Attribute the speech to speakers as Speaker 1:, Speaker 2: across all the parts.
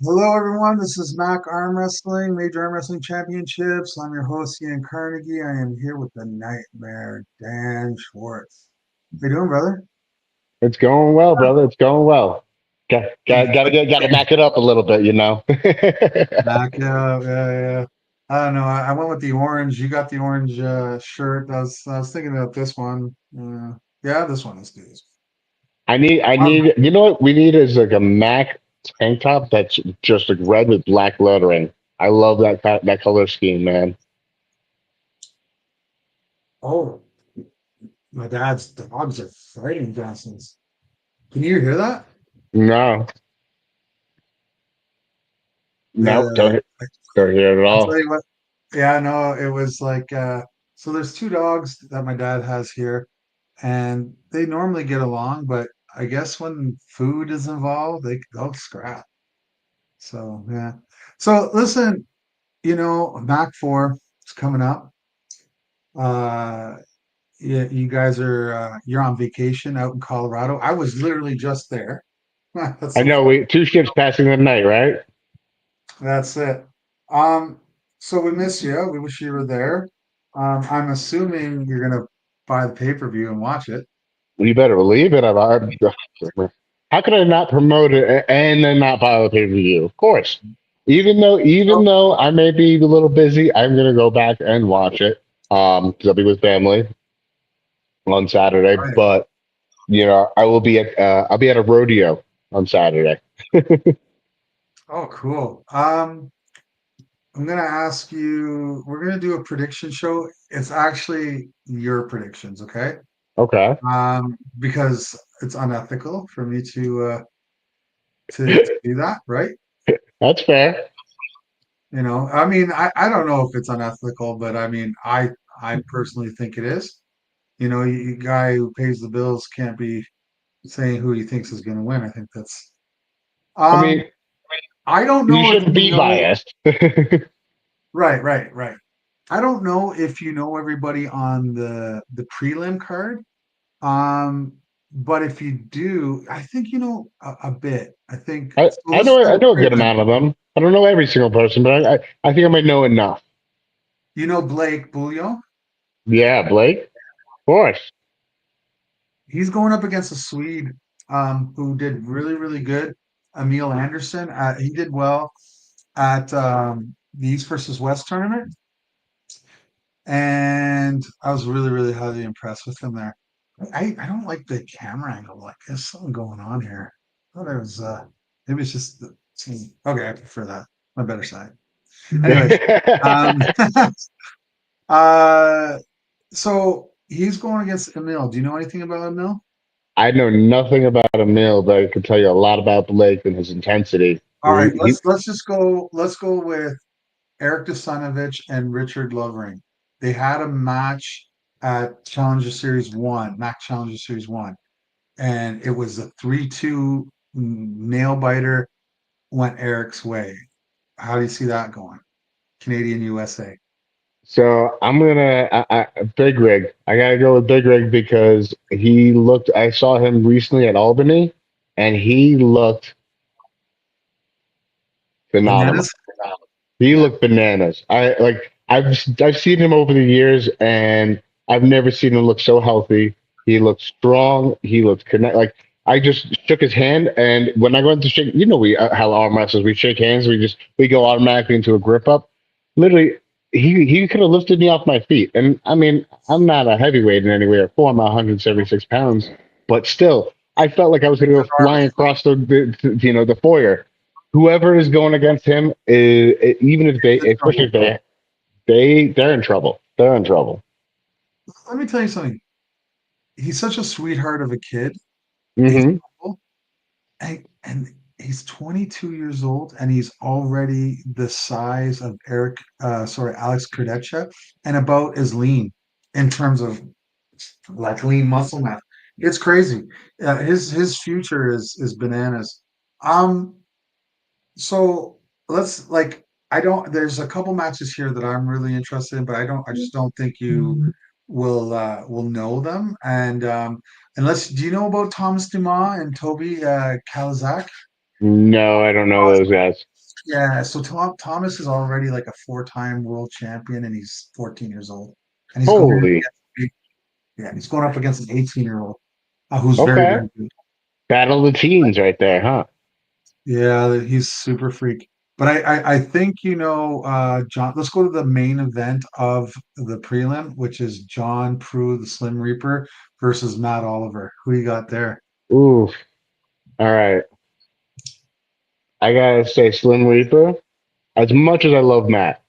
Speaker 1: Hello, everyone. This is Mac Arm Wrestling, Major Arm Wrestling Championships. I'm your host, Ian Carnegie. I am here with the Nightmare, Dan Schwartz. How you doing, brother?
Speaker 2: It's going well, brother. It's going well. Gotta back it up a little bit, you know.
Speaker 1: Mac, yeah. I don't know. I went with the orange. You got the orange shirt. I was thinking about this one. Yeah, this one. Let's do this.
Speaker 2: I
Speaker 1: Um,
Speaker 2: need. You know what we need is like a Mac tank top that's just like red with black lettering. I love that color scheme, man.
Speaker 1: oh, my dad's dogs are fighting downstairs. Can you hear that?
Speaker 2: No, no,
Speaker 1: The
Speaker 2: don't hear it at
Speaker 1: I'll tell
Speaker 2: all.
Speaker 1: you what. Yeah, no, it was like so there's two dogs that my dad has here, and they normally get along, but I guess when food is involved, they'll scrap. So yeah. So listen, Mac 4 is coming up. Uh yeah, you guys are you're on vacation out in Colorado. I was literally just there. That's
Speaker 2: I
Speaker 1: so
Speaker 2: know
Speaker 1: funny.
Speaker 2: we two ships passing the night, right?
Speaker 1: That's it. Um, so we miss you. We wish you were there. I'm assuming you're gonna buy the pay-per-view and watch it.
Speaker 2: You better believe it. How could I not promote it and then not buy the pay per view? Of course. Even
Speaker 1: So,
Speaker 2: though I may be a little busy, I'm gonna go back and watch it. 'Cause I'll be with family on Saturday.
Speaker 1: right.
Speaker 2: But I'll be at a rodeo on Saturday.
Speaker 1: Oh, cool. I'm gonna ask you, we're gonna do a prediction show. It's actually your predictions, okay?
Speaker 2: Okay,
Speaker 1: Because it's unethical for me to do that, right?
Speaker 2: that's fair.
Speaker 1: I mean, I don't know if it's unethical, but I mean, I personally think it is. Guy who pays the bills can't be saying who he thinks is going to win. I think that's.
Speaker 2: I mean,
Speaker 1: Um, I don't
Speaker 2: you
Speaker 1: know if
Speaker 2: shouldn't
Speaker 1: you
Speaker 2: be
Speaker 1: know.
Speaker 2: biased.
Speaker 1: Right, right, right. I don't know if you know everybody on the prelim card. Um, but if you do, I think you know a bit. I think so. Let's
Speaker 2: I
Speaker 1: start
Speaker 2: know a good
Speaker 1: prelim.
Speaker 2: amount of them. I don't know every single person, but I think I might know enough.
Speaker 1: You know Blake Bouillon.
Speaker 2: Yeah, Blake, of course.
Speaker 1: He's going up against a Swede who did really, really good. Emil Anderson. He did well at the East versus West tournament, and I was really, really highly impressed with him there. I don't like the camera angle. Like, there's something going on here. I thought it was maybe it's just okay. I prefer that. My better side. Anyways, um, uh, so he's going against Emil. Do you know anything about Emil?
Speaker 2: I know nothing about Emil, but I can tell you a lot about Blake and his intensity.
Speaker 1: All right, let's go with Eric Dusanovich and Richard Lovering. They had a match at Challenger Series 1, Mac Challenger Series 1, and it was a 3-2 nail biter went Eric's way. How do you see that going? Canadian USA.
Speaker 2: So I'm gonna Big Rig. I gotta go with Big Rig because he looked. I saw him recently at Albany, and he looked phenomenal.
Speaker 1: Bananas?
Speaker 2: He
Speaker 1: Yeah.
Speaker 2: looked bananas. I've seen him over the years, and I've never seen him look so healthy. He looked strong. He looked connect. Like I just shook his hand, and when I go into shake, we how arm wrestlers we shake hands. We go automatically into a grip up. Literally, he could have lifted me off my feet, and I mean I'm not a heavyweight in any way or form. I'm 176 pounds, but still, I felt like I was going to go flying across the foyer. Whoever is going against him is even if they,
Speaker 1: He's in
Speaker 2: especially
Speaker 1: trouble.
Speaker 2: if they're in trouble. They're in trouble.
Speaker 1: Let me tell you something. He's such a sweetheart of a kid. He's
Speaker 2: Hmm.
Speaker 1: humble, and he's 22 years old, and he's already the size of Alex Kardashev, and about as lean in terms of like lean muscle mass. It's crazy. His future is bananas. Um, so let's like I don't. There's a couple matches here that I'm really interested in, but I don't. I just don't think you will know them. And unless do you know about Thomas Dumas and Toby Kalazak?
Speaker 2: No, I don't know those guys.
Speaker 1: Yeah, so Thomas is already like a four-time world champion, and he's 14 years old, and he's going up
Speaker 2: Holy,
Speaker 1: against, yeah, he's going up against an 18-year-old who's very,
Speaker 2: okay.
Speaker 1: very good.
Speaker 2: Battle of the teens right there, huh?
Speaker 1: Yeah, he's super freak. But I think John. Let's go to the main event of the prelim, which is John Prue, the Slim Reaper, versus Matt Oliver. Who you got there?
Speaker 2: Ooh, all right. I gotta say, Slim Reaper. As much as I love Matt,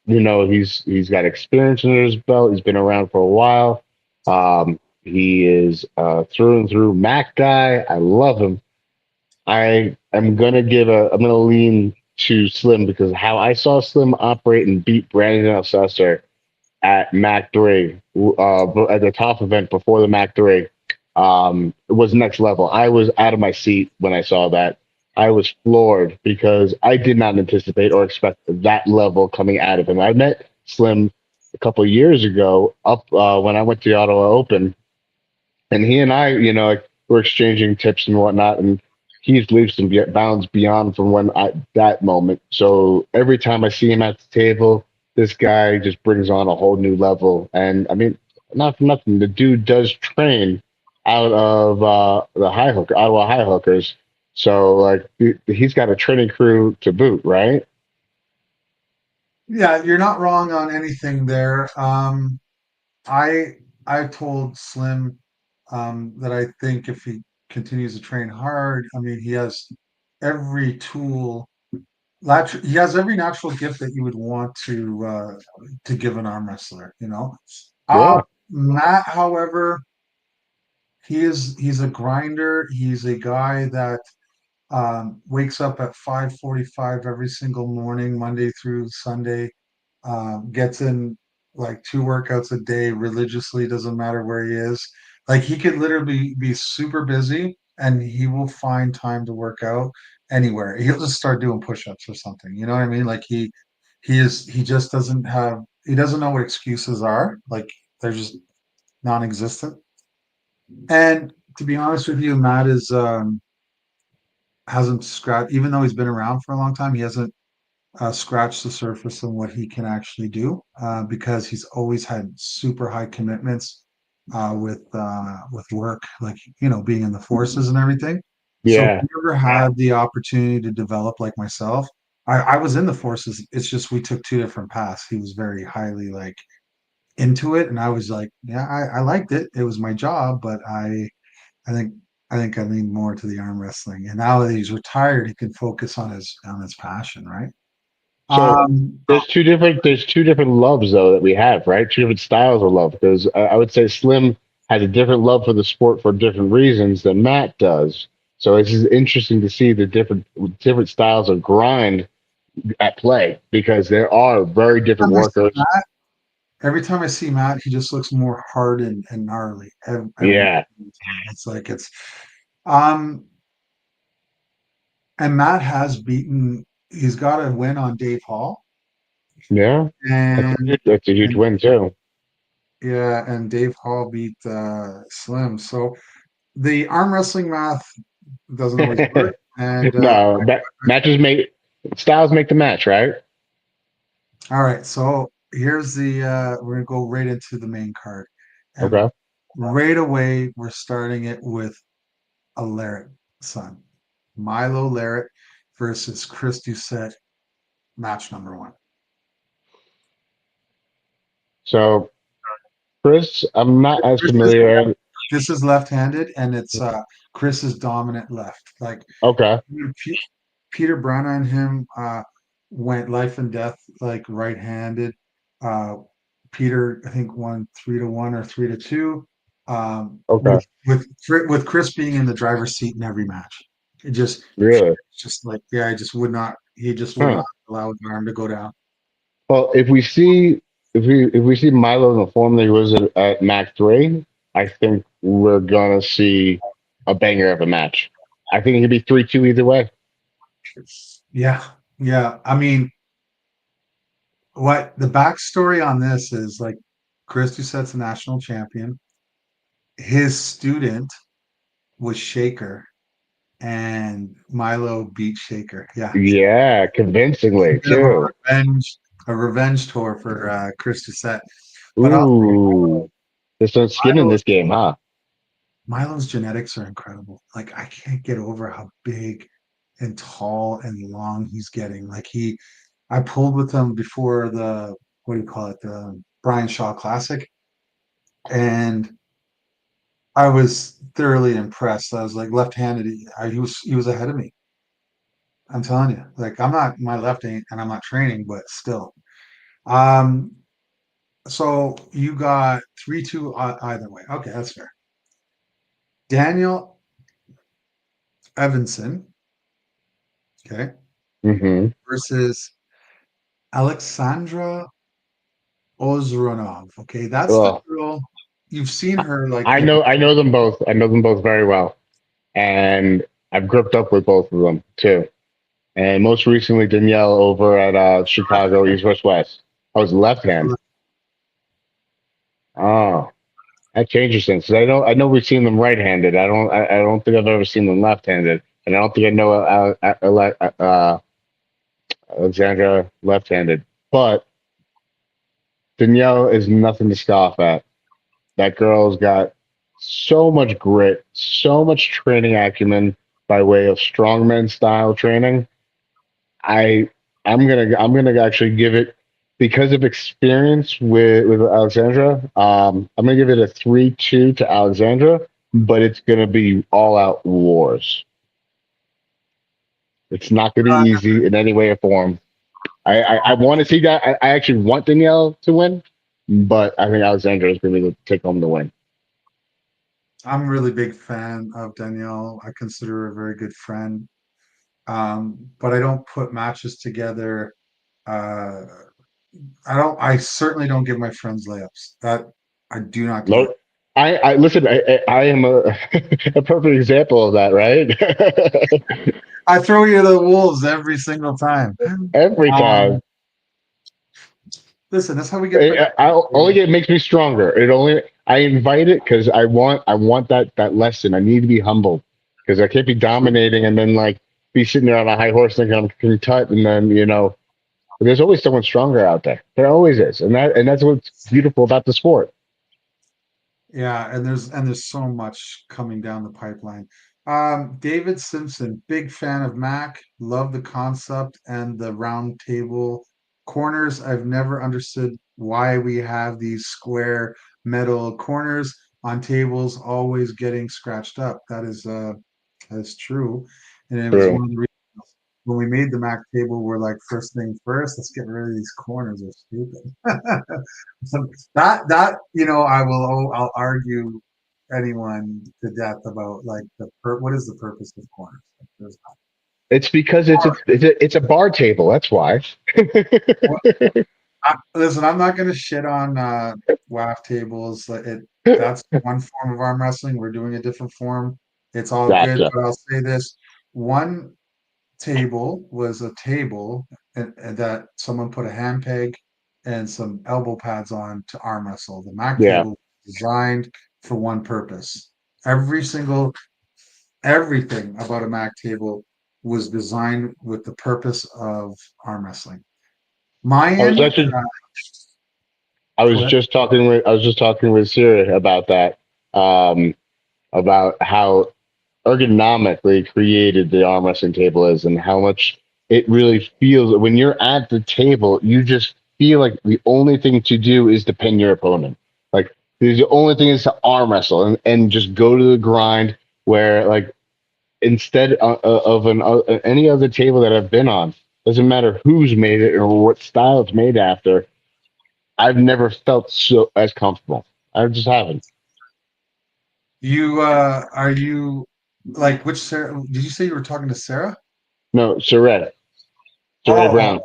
Speaker 2: he's got experience under his belt. He's been around for a while. He is through and through Mac guy. I love him. I'm gonna lean to Slim because how I saw Slim operate and beat Brandon Alcester at Mac 3, at the top event before the Mac 3, it was next level. I was out of my seat when I saw that. I was floored because I did not anticipate or expect that level coming out of him. I met Slim a couple of years ago up when I went to the Ottawa Open, and he and I, like, were exchanging tips and whatnot, and he's leaps and bounds beyond from that moment. So every time I see him at the table, this guy just brings on a whole new level. And I mean, not for nothing, the dude does train out of the Ottawa High Hookers. So like he's got a training crew to boot, right?
Speaker 1: Yeah, you're not wrong on anything there. I I told Slim that I think if he continues to train hard, I mean, he has every tool. He has every natural gift that you would want to give an arm wrestler. Uh,
Speaker 2: Yeah,
Speaker 1: Matt, however, he's a grinder. He's a guy that wakes up at 5:45 every single morning, Monday through Sunday, gets in like two workouts a day religiously, doesn't matter where he is. Like he could literally be super busy and he will find time to work out anywhere. He'll just start doing push-ups or something. You know what I mean? Like he just he doesn't know what excuses are. Like they're just non-existent. And to be honest with you, Matt is hasn't scratched, even though he's been around for a long time, he hasn't scratched the surface of what he can actually do because he's always had super high commitments with work, like being in the forces and everything. So if
Speaker 2: yeah.
Speaker 1: you ever had the opportunity to develop like myself, I was in the forces. It's just we took two different paths. He was very highly like into it, and I was like, yeah, I liked it. It was my job, but I think I think I lean more to the arm wrestling. And now that he's retired, he can focus on his passion, right?
Speaker 2: So
Speaker 1: Um,
Speaker 2: there's two different loves though that we have, right? Two different styles of love. Because I would say Slim has a different love for the sport for different reasons than Matt does. So it's just interesting to see the different styles of grind at play because there are very different
Speaker 1: time I see
Speaker 2: workers.
Speaker 1: Matt, every time I see Matt, he just looks more hard and gnarly. Every
Speaker 2: Yeah,
Speaker 1: time. It's like it's um and Matt has beaten he's got a win on Dave Hall
Speaker 2: yeah,
Speaker 1: and
Speaker 2: that's a huge
Speaker 1: and
Speaker 2: win too.
Speaker 1: yeah, and Dave Hall beat Slim. So the arm wrestling math doesn't always work. And
Speaker 2: No, matches make styles make the match, right?
Speaker 1: all right, so here's the we're gonna go right into the main card. And
Speaker 2: Okay.
Speaker 1: right away we're starting it with a Larrett son. Milo Larrett versus Chris Doucette, match number one.
Speaker 2: So Chris, I'm not as
Speaker 1: Chris is,
Speaker 2: familiar.
Speaker 1: this is left-handed and it's Chris's dominant left. Like
Speaker 2: Okay.
Speaker 1: P- Peter Brana and him went life and death like right-handed. Uh, Peter, I think, won 3-1 or 3-2.
Speaker 2: Okay.
Speaker 1: With Chris being in the driver's seat in every match, it
Speaker 2: Really?
Speaker 1: just like yeah, I just would not. He just would
Speaker 2: Huh.
Speaker 1: not allow his arm to go down.
Speaker 2: Well, if we see Milo in the form that he was at Mac 3, I think we're gonna see a banger of a match. I think it could be 3-2 either way.
Speaker 1: Yeah, yeah. I mean, what the backstory on this is like Chris Doucette's a national champion. His student was Shaker, and Milo beat Shaker. Yeah,
Speaker 2: Yeah, convincingly
Speaker 1: bit of
Speaker 2: too.
Speaker 1: a revenge tour for Chris Doucette. But
Speaker 2: Ooh, there's some skin in
Speaker 1: Milo's,
Speaker 2: this game, huh?
Speaker 1: Milo's genetics are incredible. Like I can't get over how big and tall and long he's getting. I pulled with him before the what do you call it, the Brian Shaw Classic, and I was thoroughly impressed. I was like left-handed. He was ahead of me. I'm telling you, like I'm not my left ain't, and I'm not training, but still. Um, so you got 3-2 either way. Okay, that's fair. Daniel Evanson, okay,
Speaker 2: Mm-hmm.
Speaker 1: versus Alexandra Ozronov. Okay, that's the
Speaker 2: Well,
Speaker 1: girl. You've seen her like
Speaker 2: I know them both. I know them both very well, and I've gripped up with both of them too. And most recently, Danielle over at Chicago East West West. I was left hand. Oh, that changes things. 'Cause I know we've seen them right handed. I don't think I've ever seen them left handed, and I don't think I know Alexandra left handed. But Danielle is nothing to scoff at. That girl's got so much grit, so much training acumen by way of strongman style training. I I'm gonna actually give it because of experience with Alexandra. I'm gonna give it a 3-2 to Alexandra, but it's gonna be all out wars. It's not gonna be easy in any way or form. I want to see that. I actually want Danielle to win, but I think Alexandra is gonna take home the win.
Speaker 1: I'm a really big fan of Danielle. I consider her a very good friend. But I don't put matches together. Uh, I certainly don't give my friends layups. That I do not do that.
Speaker 2: Look, I listen. I am a a perfect example of that, right?
Speaker 1: I throw you to the wolves every single time.
Speaker 2: Every time.
Speaker 1: Um, listen, that's how we get better.
Speaker 2: Only it makes me stronger. It only I invite it because I want that lesson. I need to be humbled because I can't be dominating and then like be sitting there on a high horse thinking I'm content and then there's always someone stronger out there. There always is, and that's what's beautiful about the sport.
Speaker 1: Yeah, and there's so much coming down the pipeline. David Simpson, big fan of Mac, love the concept and the round table corners. I've never understood why we have these square metal corners on tables always getting scratched up. That is true. And it was
Speaker 2: True.
Speaker 1: one of the reasons when we made the Mac table, we're like, first thing first, let's get rid of these corners. They're stupid. So I'll argue anyone to death about like what is the purpose of corners? Like, there's
Speaker 2: It's because it's a bar table. That's why.
Speaker 1: not. Listen, I'm not going to shit on WAF tables. That's one form of arm wrestling. We're doing a different form. It's all good,
Speaker 2: Gotcha.
Speaker 1: but I'll say this: one table was a table and that someone put a hand peg and some elbow pads on to arm wrestle. The Mac
Speaker 2: Yeah.
Speaker 1: table was designed for one purpose. Every single everything about a Mac table was designed with the purpose of arm wrestling.
Speaker 2: I was
Speaker 1: Mayan,
Speaker 2: actually
Speaker 1: go ahead.
Speaker 2: I was just talking with Siri about that, um, about how ergonomically created the arm wrestling table is and how much it really feels when you're at the table, you just feel like the only thing to do is to pin your opponent. Like the only thing is to arm wrestle and just go to the grind where like instead of any other table that I've been on, doesn't matter who's made it or what style it's made after, I've never felt so as comfortable. I just haven't.
Speaker 1: You are you like which Sarah? Did you say you were talking to Sarah?
Speaker 2: No, Soretta
Speaker 1: Oh,
Speaker 2: Brown.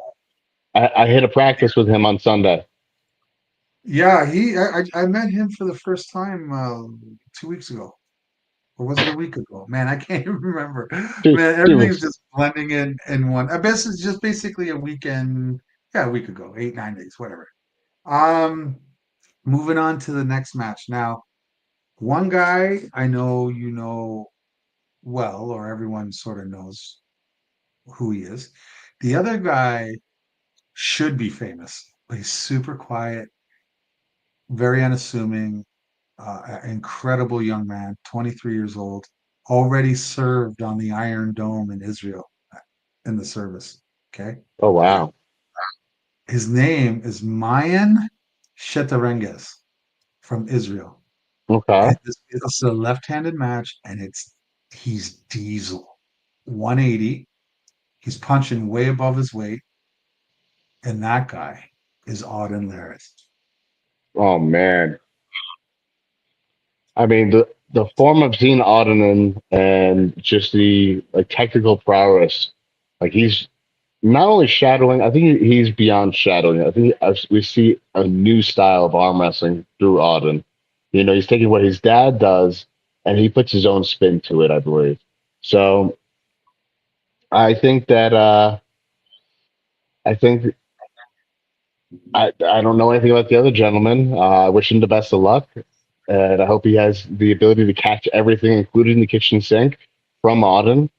Speaker 2: I hit a practice with him on Sunday.
Speaker 1: yeah. I met him for the first time 2 weeks ago, or was it a week ago? Man, I can't even remember.
Speaker 2: Two,
Speaker 1: Man,
Speaker 2: 2 weeks.
Speaker 1: everything's just blending in one. I guess it's just basically a weekend. Yeah, a week ago, 8, 9 days, whatever. Um, moving on to the next match now. One guy I know well, or everyone sort of knows who he is. The other guy should be famous, but he's super quiet, very unassuming, incredible young man, 23 years old, already served on the Iron Dome in Israel in the service. Okay.
Speaker 2: Oh wow.
Speaker 1: His name is Mayan Shetarenges from Israel.
Speaker 2: Okay.
Speaker 1: And it's a left-handed match, and he's diesel. 180. He's punching way above his weight, and that guy is Auden Laris.
Speaker 2: Oh man. I mean, the form of Zine Ottonen and just the like technical prowess, like he's not only shadowing. I think he's beyond shadowing. I think we see a new style of arm wrestling through Auden. You know, he's taking what his dad does and he puts his own spin to it. I believe. So I think that I think I don't know anything about the other gentleman. I wish him the best of luck, and I hope he has the ability to catch everything, including the kitchen sink, from Auden.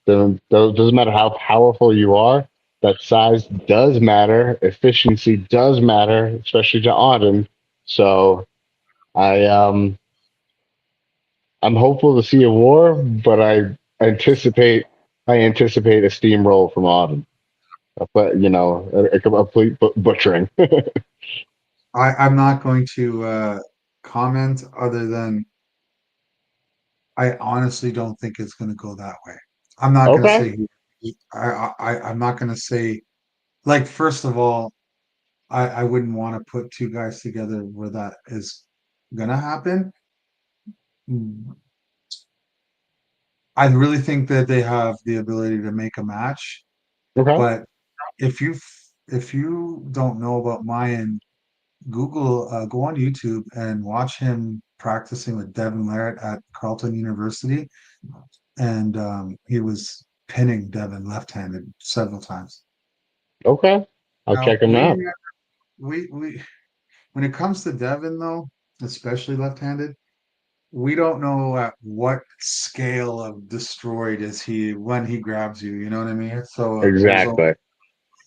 Speaker 2: Doesn't matter how powerful you are. That size does matter. Efficiency does matter, especially to Auden. So I I'm hopeful to see a war, but anticipate I anticipate a steamroll from Auden. But you know, a complete butchering.
Speaker 1: I'm not going to comment other than I honestly don't think it's going to go that way. I'm not going to
Speaker 2: Okay.
Speaker 1: say I'm not going to say like first of all, I wouldn't want to put two guys together where that is going to happen. Mm, I really think that they have the ability to make a match,
Speaker 2: Okay.
Speaker 1: but if you don't know about Mayan, go on YouTube and watch him practicing with Devin Larratt at Carleton University, and he was pinning Devin left-handed several times.
Speaker 2: Okay. I'll
Speaker 1: Now
Speaker 2: check him out.
Speaker 1: we when it comes to Devin though, especially left-handed, we don't know at what scale of destroyed is he when he grabs you. You know what I mean? So there's a
Speaker 2: Exactly.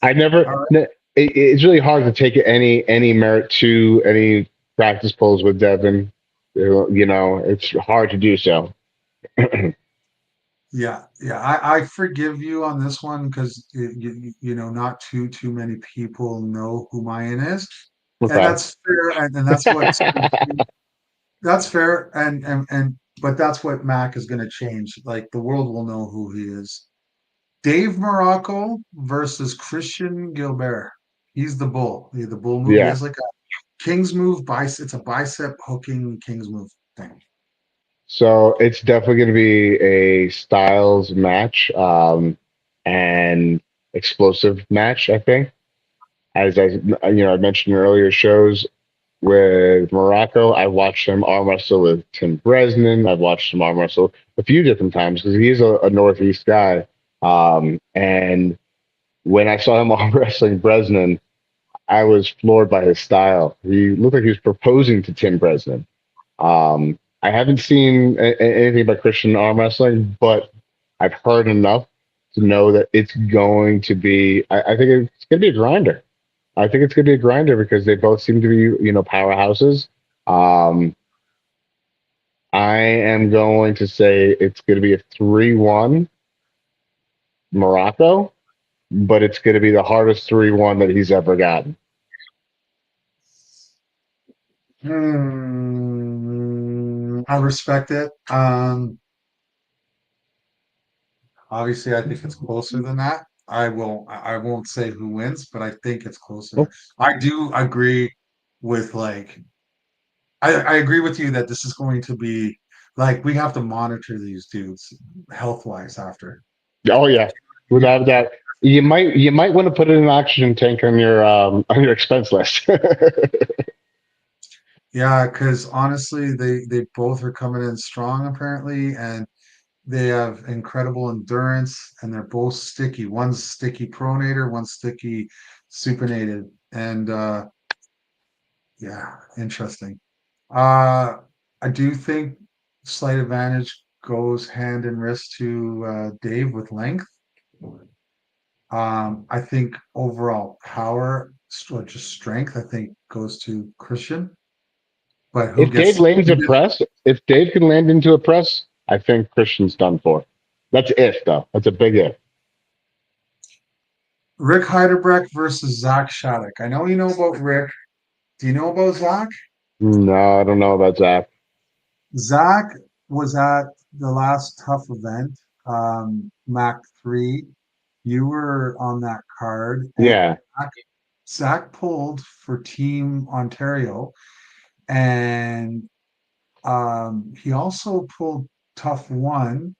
Speaker 2: I never.
Speaker 1: all right.
Speaker 2: It's really hard to take any merit to any practice polls with Devin. You know, it's hard to do so.
Speaker 1: Yeah, I forgive you on this one because you know not too many people know who Mayan is, and
Speaker 2: Okay.
Speaker 1: that's fair, and that's fair, and but that's what Mac is going to change. Like the world will know who he is. Dave Morocco versus Christian Gilbert. He's the bull. The bull move. He
Speaker 2: Yeah.
Speaker 1: has like a king's move. Bicep. It's a bicep hooking king's move thing.
Speaker 2: So it's definitely going to be a Styles match, and explosive match. I think, as I mentioned in earlier shows, with Morocco. I watched him arm wrestle with Tim Bresnan. I've watched him arm wrestle a few different times because he's a Northeast guy. And when I saw him arm wrestling Bresnan, I was floored by his style. He looked like he was proposing to Tim Bresnan. I haven't seen anything about Christian arm wrestling, but I've heard enough to know that it's going to be. I think it's going to be a grinder. I think it's going to be a grinder because they both seem to be, powerhouses. Um, I am going to say it's going to be a 3-1 Morocco, but it's going to be the hardest 3-1 that he's ever gotten.
Speaker 1: I respect it. Obviously, I think it's closer than that. I won't say who wins, but I think it's closer.
Speaker 2: Oh,
Speaker 1: I do agree with like I agree with you that this is going to be like we have to monitor these dudes health wise after.
Speaker 2: oh yeah, without that, you might want to put it in an oxygen tank on your expense list.
Speaker 1: Yeah, because honestly, they both are coming in strong apparently, and they have incredible endurance, and they're both sticky. One's sticky pronator, one's sticky supinated, and yeah, interesting. Uh, I do think slight advantage. goes hand in wrist to Dave with length. I think overall power, just strength, I think goes to Christian. But who
Speaker 2: If Dave
Speaker 1: gets
Speaker 2: lands a press, if Dave can land into a press, I think Christian's done for. That's if though. That's a big if.
Speaker 1: Rick Heiderbrecht versus Zach Shattuck? I know you know about Rick. Do you know about Zach?
Speaker 2: No, I don't know about Zach.
Speaker 1: Zach was at the last tough event, Mac 3. You were on that card, and
Speaker 2: Yeah.
Speaker 1: Zach pulled for Team Ontario, and he also pulled Tough 1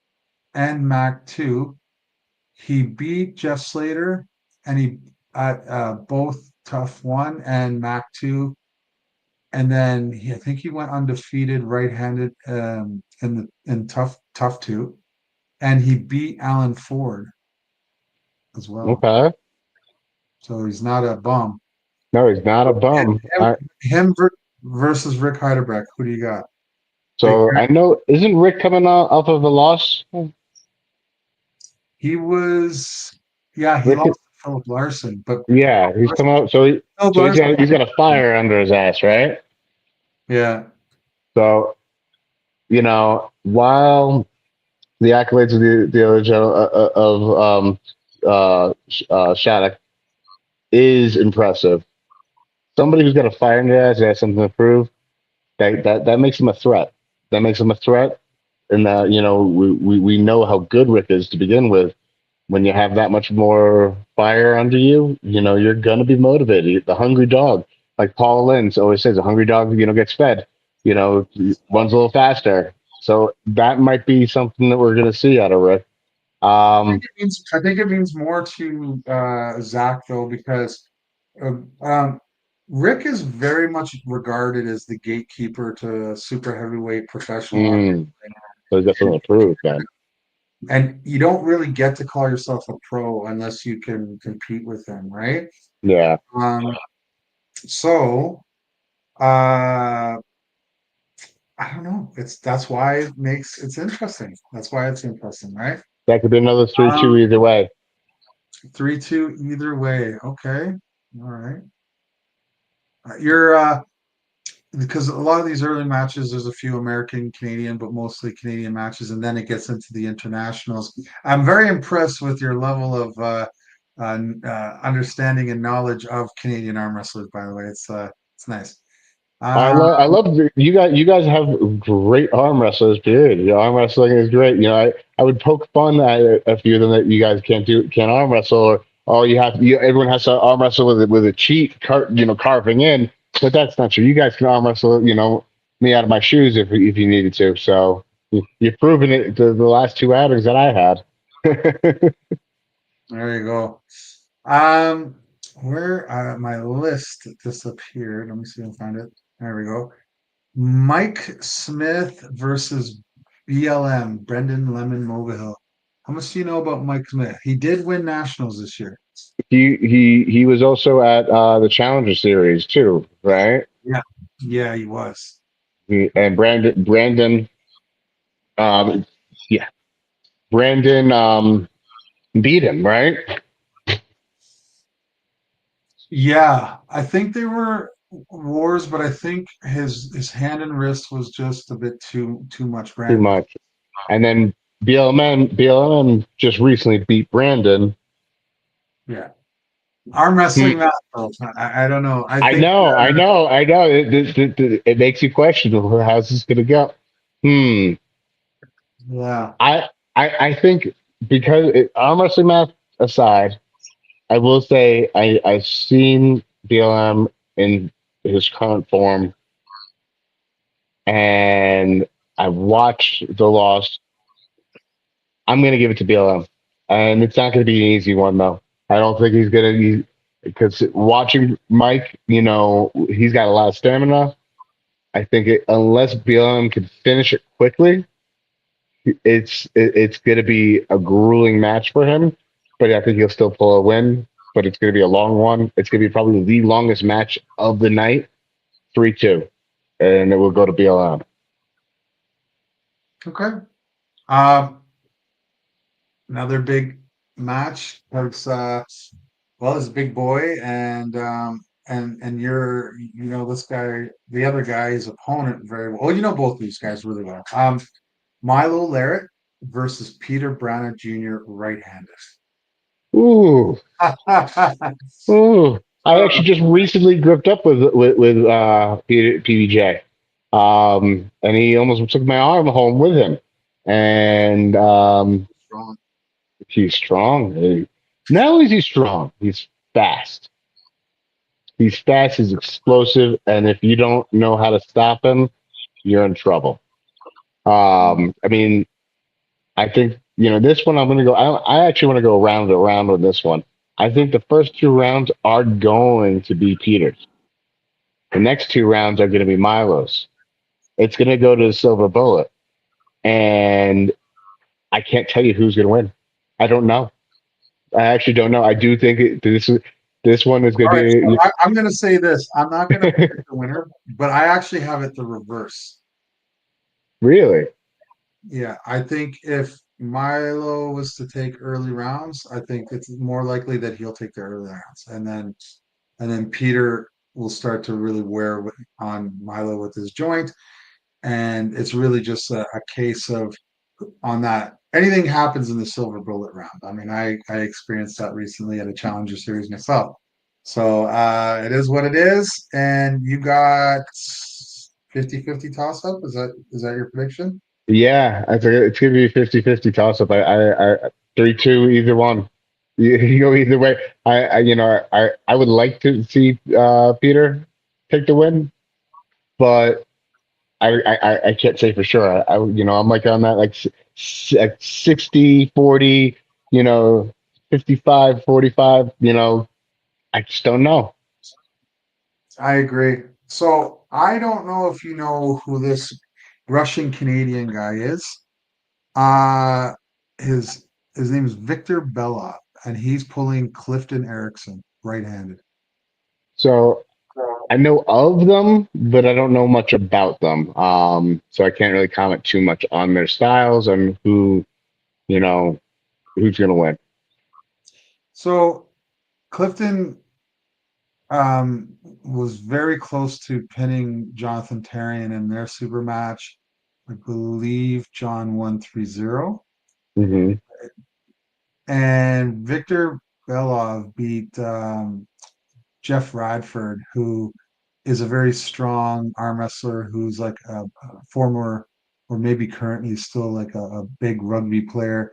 Speaker 1: and Mac 2. He beat Jeff Slater, and he at both Tough 1 and Mac 2. And then I think he went undefeated right-handed in Tough 2, and he beat Alan Ford as well.
Speaker 2: Okay.
Speaker 1: So he's not a bum.
Speaker 2: No, he's not a
Speaker 1: So
Speaker 2: bum.
Speaker 1: him versus Rick Heiderbrecht. Who do you got? Big
Speaker 2: So
Speaker 1: Rick.
Speaker 2: I know, isn't Rick coming off of a loss?
Speaker 1: He was, yeah, he
Speaker 2: Rick,
Speaker 1: lost to Philip Larson, but
Speaker 2: yeah, he's come out.
Speaker 1: Philip
Speaker 2: So
Speaker 1: Larson,
Speaker 2: he's got a fire under his ass, right?
Speaker 1: yeah,
Speaker 2: So while the accolades of the other general of Shattuck is impressive, somebody who's got a fire in their ass has something to prove. That makes him a threat. That makes him a threat, and that we know how good Rick is to begin with. When you have that much more fire under you, you're gonna be motivated. The hungry dog, like Paul Lynch always says, a hungry dog, gets fed. Runs a little faster. So that might be something that we're gonna see out of Rick. Um,
Speaker 1: I think it means more to Zach though, because Rick is very much regarded as the gatekeeper to super heavyweight professional,
Speaker 2: mm, so he's got something to prove, man.
Speaker 1: and you don't really get to call yourself a pro unless you can compete with them, right?
Speaker 2: Yeah,
Speaker 1: Um, so uh, I don't know. That's why it's interesting. That's why it's interesting, right?
Speaker 2: that could be another 3-2
Speaker 1: Um,
Speaker 2: either way.
Speaker 1: 3-2 either way. Okay, all right. You're because a lot of these early matches, there's a few American, Canadian, but mostly Canadian matches, and then it gets into the internationals. I'm very impressed with your level of understanding and knowledge of Canadian arm wrestlers. By the way, it's nice. Uh,
Speaker 2: I love you guys. You guys have great arm wrestlers. Period. Your arm wrestling is great. I would poke fun at a few of them that you guys can't arm wrestle, or everyone has to arm wrestle with a cheat, carving in. But that's not true. You guys can arm wrestle. Me out of my shoes if you needed to. So you've proven it the last two outings that I had.
Speaker 1: there you go. Um, where my list disappeared. Let me see if I can find it. There we go. Mike Smith versus BLM, Brendan Lemon Mobile. How much do you know about Mike Smith? He did win nationals this year.
Speaker 2: He was also at the Challenger Series too, right?
Speaker 1: Yeah, yeah, he was.
Speaker 2: And Brandon, um, yeah, Brandon beat him, right?
Speaker 1: Yeah, I think they were wars, but I think his hand and wrist was just a bit too much,
Speaker 2: Too
Speaker 1: Brandon.
Speaker 2: much. And then BLM just recently beat Brandon.
Speaker 1: Yeah, arm
Speaker 2: Hmm.
Speaker 1: wrestling masters. I don't know. I
Speaker 2: I
Speaker 1: think
Speaker 2: know, I know, I know. It makes you question, well, how's this going to go? Hmm.
Speaker 1: yeah,
Speaker 2: I think because arm wrestling math aside, I will say I've seen BLM in his current form, and I've watched the loss. I'm going to give it to BLM, and it's not going to be an easy one though. I don't think he's going to be because watching Mike, he's got a lot of stamina. I think unless BLM can finish it quickly, it's going to be a grueling match for him. But I think he'll still pull a win. But it's going to be a long one. It's going to be probably the longest match of the night, 3-2, and it will go to BLM.
Speaker 1: okay. Um, another big match because well, it's a big boy, and you know this guy, the other guy's opponent very well. Well, you know both these guys really well. Milo Larrett versus Peter Brana Jr. right-handed.
Speaker 2: Ooh, ooh. I actually just recently gripped up with PBJ, and he almost took my arm home with him, and
Speaker 1: Strong.
Speaker 2: he's strong. Not only is he strong, he's fast. He's fast, he's explosive, and if you don't know how to stop him, you're in trouble. I mean, I think this one. I'm going to go. I actually want to go round and round on this one. I think the first two rounds are going to be Peters. The next two rounds are going to be Milo's. It's going to go to the silver bullet, and I can't tell you who's going to win. I don't know. I actually don't know. I do think this one is going
Speaker 1: All right,
Speaker 2: to
Speaker 1: so
Speaker 2: be
Speaker 1: I'm going to say this. I'm not going to pick the winner, but I actually have it the reverse.
Speaker 2: really.
Speaker 1: Yeah, I think if Milo was to take early rounds, I think it's more likely that he'll take the early rounds, and then Peter will start to really on Milo with his joint, and it's really just a case of on that anything happens in the silver bullet round. I mean, I experienced that recently at a Challenger Series myself. So it is what it is, and you got 50-50 toss up. Is that your prediction?
Speaker 2: Yeah, I think it's going to be a 50-50 toss up. I 3-2 either one. You go either way. I would like to see Peter take the win, but I can't say for sure. I'm like on that like 60-40, 55-45. I just don't know.
Speaker 1: I agree. So I don't know if you know who this Russian Canadian guy is. Uh his his name is Victor Belov, and he's pulling Clifton Erickson right-handed.
Speaker 2: So I know of them, but I don't know much about them. So I can't really comment too much on their styles and you know, who's gonna win.
Speaker 1: So Clifton was very close to pinning Jonathan Tarian in their super match. I believe John won 3-0.
Speaker 2: Hmm.
Speaker 1: And Victor Belov beat Jeff Radford, who is a very strong arm wrestler who's like a former or maybe currently still like a big rugby player,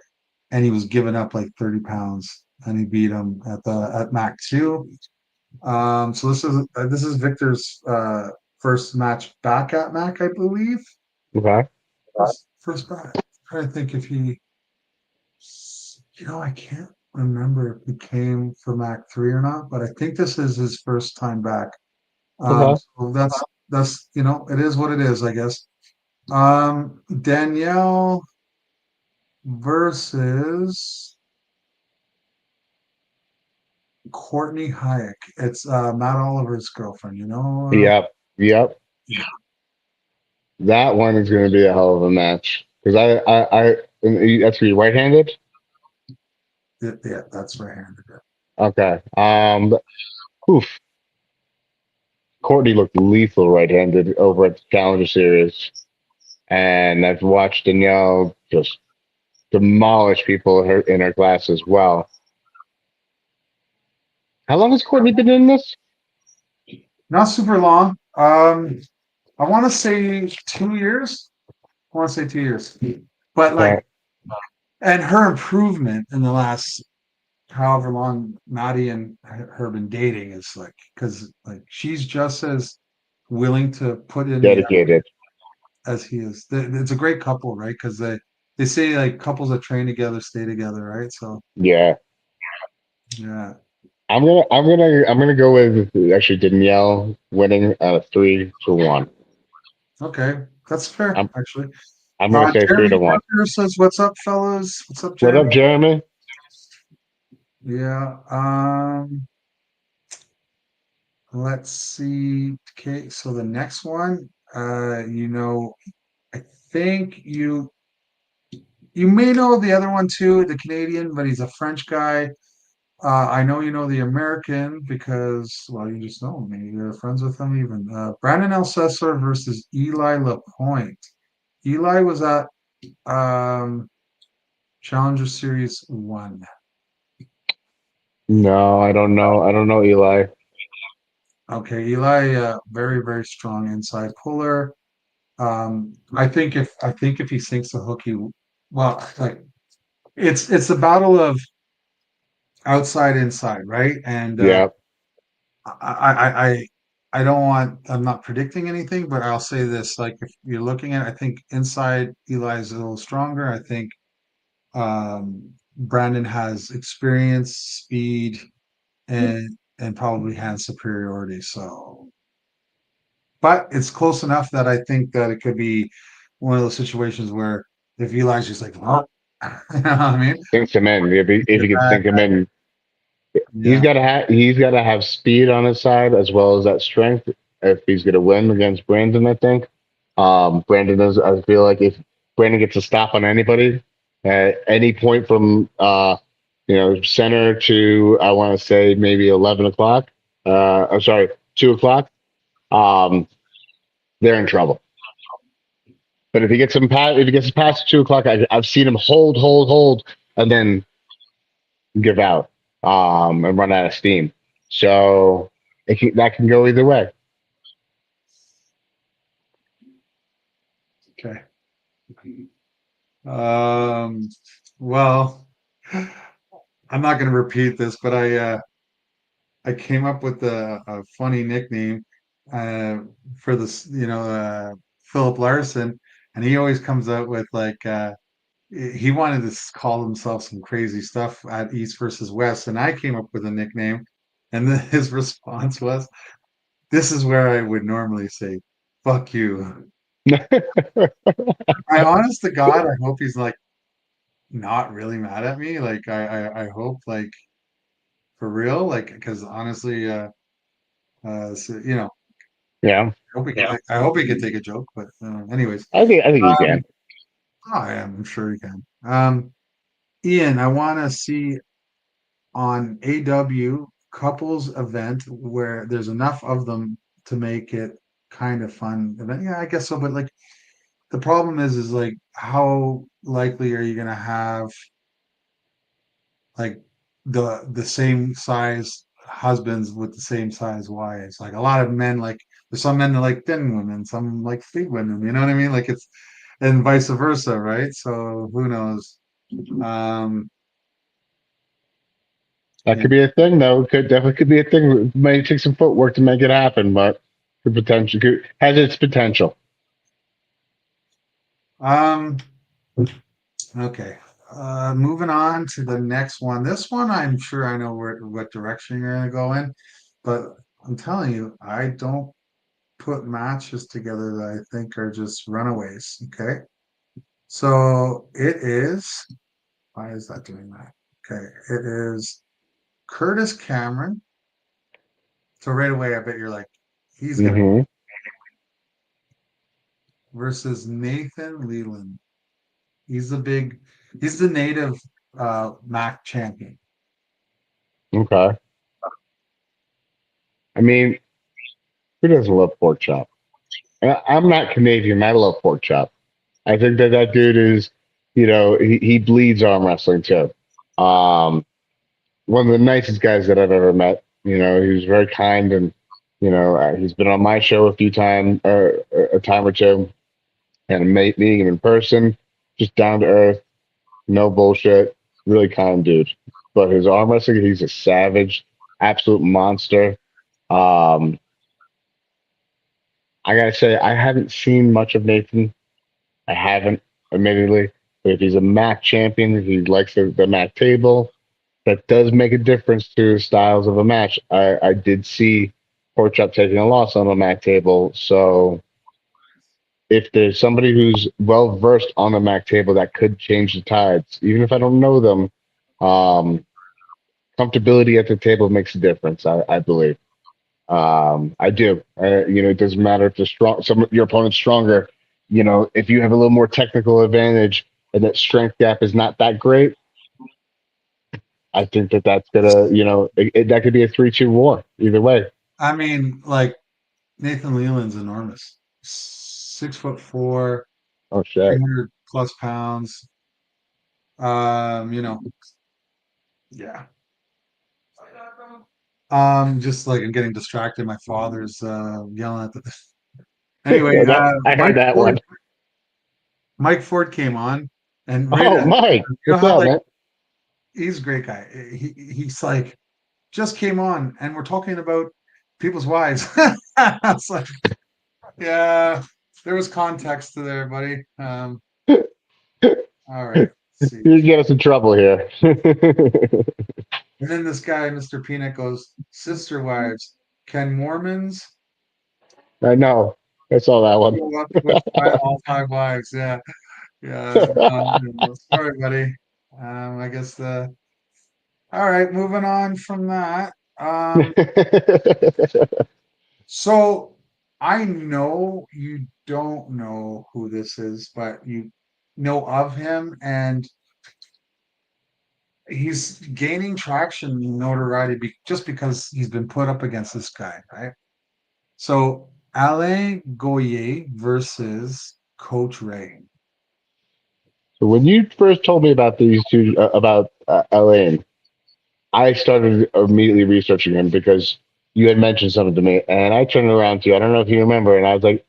Speaker 1: and he was giving up like 30 pounds, and he beat him at Mac 2. So this is Victor's first match back at Mac, I believe.
Speaker 2: Okay.
Speaker 1: First back. I'm trying to think if he, I can't remember if he came for Mac 3 or not, but I think this is his first time back.
Speaker 2: Okay.
Speaker 1: So that's it is what it is, I guess. Danielle versus Courtney Hayek. It's Matt Oliver's girlfriend,
Speaker 2: Yep. Yep.
Speaker 1: Yeah,
Speaker 2: That one is gonna be a hell of a match because and that's gonna be right-handed.
Speaker 1: yeah, that's right-handed.
Speaker 2: Okay. Oof. Courtney looked lethal right-handed over at the Challenger Series, and I've watched Danielle just demolish people in her class as well. How long has Courtney been in this?
Speaker 1: Not super long. I want to say 2 years. I want to say 2 years, but like,
Speaker 2: Okay.
Speaker 1: and her improvement in the last however long Maddie and her been dating is like, because like she's just as willing to put in the
Speaker 2: Dedicated.
Speaker 1: as he is. It's a great couple, right? Because they say like couples that train together stay together, right? So
Speaker 2: Yeah.
Speaker 1: yeah,
Speaker 2: I'm gonna go with actually Danielle winning 3-1.
Speaker 1: okay, that's fair
Speaker 2: I'm
Speaker 1: actually.
Speaker 2: I'm gonna say three
Speaker 1: Jeremy
Speaker 2: to one.
Speaker 1: Parker says, "What's up, fellas? What's up,
Speaker 2: What
Speaker 1: Jeremy?"
Speaker 2: up, Jeremy?
Speaker 1: Yeah. Let's see. Okay, so the next one, I think You may know the other one too, the Canadian, but he's a French guy. I know you know the American because, well, you just know me. You're friends with him even. Brandon Alcessor versus Eli Lapointe. Eli was at um, Challenger Series 1.
Speaker 2: No, I don't know. I don't know Eli.
Speaker 1: Okay, Eli, very, very strong inside puller. I think if he sinks the hook, well, like it's a battle of outside inside, right? And
Speaker 2: Yeah,
Speaker 1: I don't want I'm not predicting anything, but I'll say this: like if you're looking at, I think inside Eli's a little stronger. I think Brandon has experience, speed, and probably hand superiority. So, but it's close enough that I think that it could be one of those situations where if Eli's just like, oh, you know what I mean?
Speaker 2: thinks him in. If
Speaker 1: Get
Speaker 2: he can
Speaker 1: back.
Speaker 2: think him in,
Speaker 1: Yeah.
Speaker 2: he's got to have speed on his side as well as that strength if he's going to win against Brandon. I think Brandon is. I feel like if Brandon gets a stop on anybody at any point from center to I want to say maybe 11 o'clock. I'm sorry, 2 o'clock. Um, they're in trouble. But if he gets past 2 o'clock, I've seen him hold, and then give out and run out of steam. So that can go either way.
Speaker 1: Okay. Um, well, I'm not going to repeat this, but I came up with a funny nickname uh, for this, Philip Larson, and he always comes out with like he wanted to call himself some crazy stuff at East versus West, and I came up with a nickname, and then his response was, "This is where I would normally say, fuck you." I honest to God, I hope he's like not really mad at me. Like I hope like for real, like because honestly, so,
Speaker 2: Yeah,
Speaker 1: I hope he could take a joke. But anyways,
Speaker 2: I think you
Speaker 1: um,
Speaker 2: can.
Speaker 1: I am sure he can. Ian, I want to see on AW couples event where there's enough of them to make it kind of fun event. Yeah, I guess so. But like the problem is like how likely are you gonna have like the same size husbands with the same size wives? Like a lot of men like there's some men that like thin women, some like big women, you know what I mean? Like it's and vice versa, right? So who knows? Um
Speaker 2: That
Speaker 1: yeah.
Speaker 2: could be a thing, though. Could be a thing. It may take some footwork to make it happen, but has its potential.
Speaker 1: Um okay. Moving on to the next one. This one I'm sure I know what direction you're gonna go in, but I'm telling you, I don't put matches together that I think are just runaways. Okay. So it is, why is that doing that? Okay, it is Curtis Cameron. So right away, I bet you're like, he's gonna
Speaker 2: Hmm.
Speaker 1: versus Nathan Leland. He's the big, he's the native MAC champion.
Speaker 2: Okay. I mean, who doesn't love pork chop? I'm not Canadian. I love pork chop. I think that dude is, he bleeds arm wrestling too. Um, One of the nicest guys that I've ever met. He was very kind and, he's been on my show a few times, or a time or two, and meeting him in person, just down to earth, no bullshit, really kind dude. But his arm wrestling, he's a savage, absolute monster. Um, I gotta say, I haven't seen much of Nathan. I haven't, admittedly. But if he's a MAC champion, if he likes the MAC table, that does make a difference to styles of a match. I did see Porkchop taking a loss on the MAC table, so if there's somebody who's well versed on the MAC table, that could change the tides. Even if I don't know them, um, comfortability at the table makes a difference. I believe. I do. It doesn't matter if your opponent's stronger. If you have a little more technical advantage, and that strength gap is not that great, I think that that's gonna, that could be a 3-2 war either way.
Speaker 1: I mean, like Nathan Leland's enormous. 6'4",
Speaker 2: Oh shit.
Speaker 1: 300 plus pounds. You know, yeah. Just like I'm getting distracted. My father's yelling at the. Anyway,
Speaker 2: Yeah, I heard that one.
Speaker 1: Mike Ford came on, and right,
Speaker 2: Oh, Mike,
Speaker 1: you know
Speaker 2: what's
Speaker 1: how
Speaker 2: up,
Speaker 1: like
Speaker 2: man?
Speaker 1: he's a great guy. He's like just came on, and we're talking about people's wives. It's like, yeah, there was context to there, buddy. All right, let's see.
Speaker 2: You get us in trouble here.
Speaker 1: And then this guy, Mr. Peanut, goes, "Sister wives, can Mormons
Speaker 2: I know. I saw that one.
Speaker 1: go up with all 5 wives?" Yeah, yeah. Sorry, buddy. I guess the. All right, moving on from that. So I know you don't know who this is, but you know of him, and he's gaining traction, notoriety, just because he's been put up against this guy, right? So Alain Goyer versus Coach Ray.
Speaker 2: So when you first told me about these two, about Elaine, I started immediately researching him because you had mentioned something to me, and I turned around to you. I don't know if you remember, and I was like,